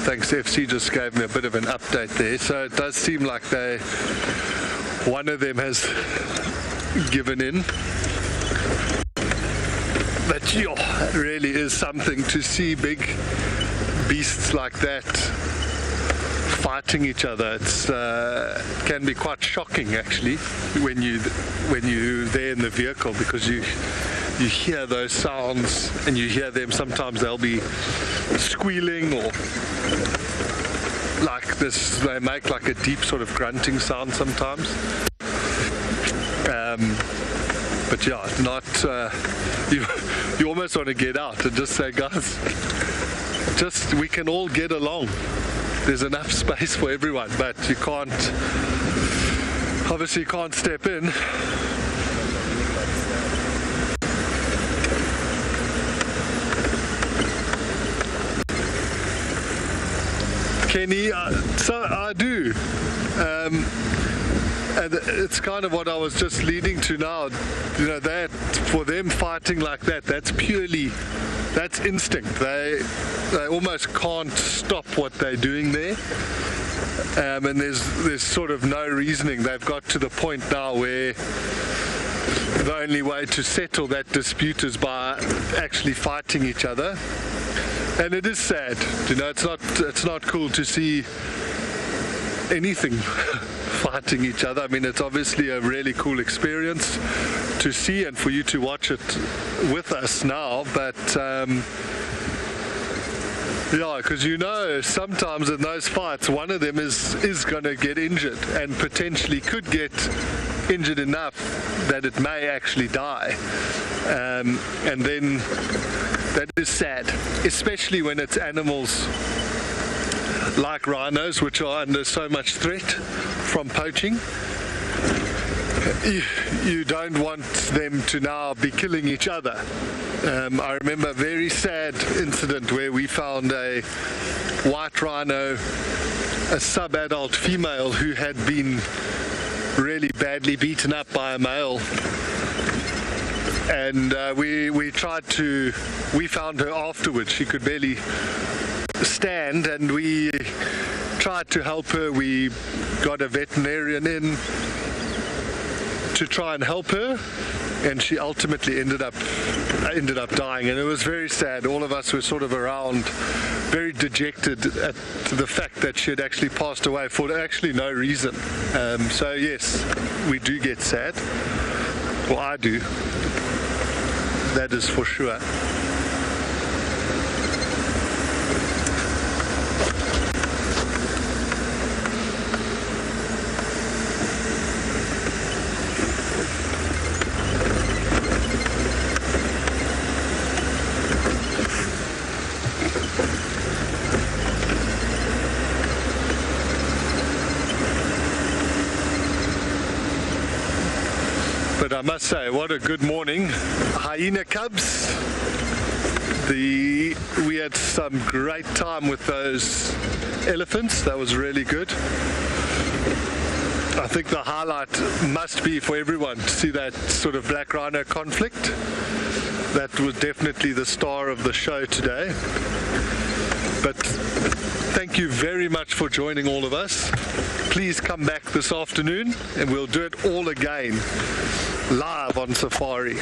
Thanks, FC just gave me a bit of an update there. So it does seem like one of them has given in. But it really is something to see big beasts like that fighting each other. It can be quite shocking actually when you're there in the vehicle, because you hear those sounds and you hear them. Sometimes they'll be squealing or like this, they make like a deep sort of grunting sound sometimes. But yeah, not you almost want to get out and just say, guys, just we can all get along. There's enough space for everyone, but you can't, obviously you can't step in. Kenny, so I do. And it's kind of what I was just leading to now. You know, that for them fighting like that, that's instinct. They almost can't stop what they're doing there. And there's sort of no reasoning. They've got to the point now where the only way to settle that dispute is by actually fighting each other. And it is sad, you know, it's not cool to see anything fighting each other. I mean, it's obviously a really cool experience to see and for you to watch it with us now, but yeah, because you know, sometimes in those fights, one of them is going to get injured and potentially could get injured enough that it may actually die. And then that is sad, especially when it's animals like rhinos, which are under so much threat from poaching. You don't want them to now be killing each other. I remember a very sad incident where we found a white rhino, a sub-adult female who had been really badly beaten up by a male. And we found her afterwards. She could barely stand, and we tried to help her. We got a veterinarian in to try and help her, and she ultimately ended up dying, and it was very sad. All of us were sort of around, very dejected at the fact that she had actually passed away for actually no reason. So yes, we do get sad. Well, I do. That is for sure. But I must say, what a good morning. Hyena cubs. We had some great time with those elephants. That was really good. I think the highlight must be for everyone to see that sort of black rhino conflict. That was definitely the star of the show today. But thank you very much for joining all of us. Please come back this afternoon and we'll do it all again live on Safari.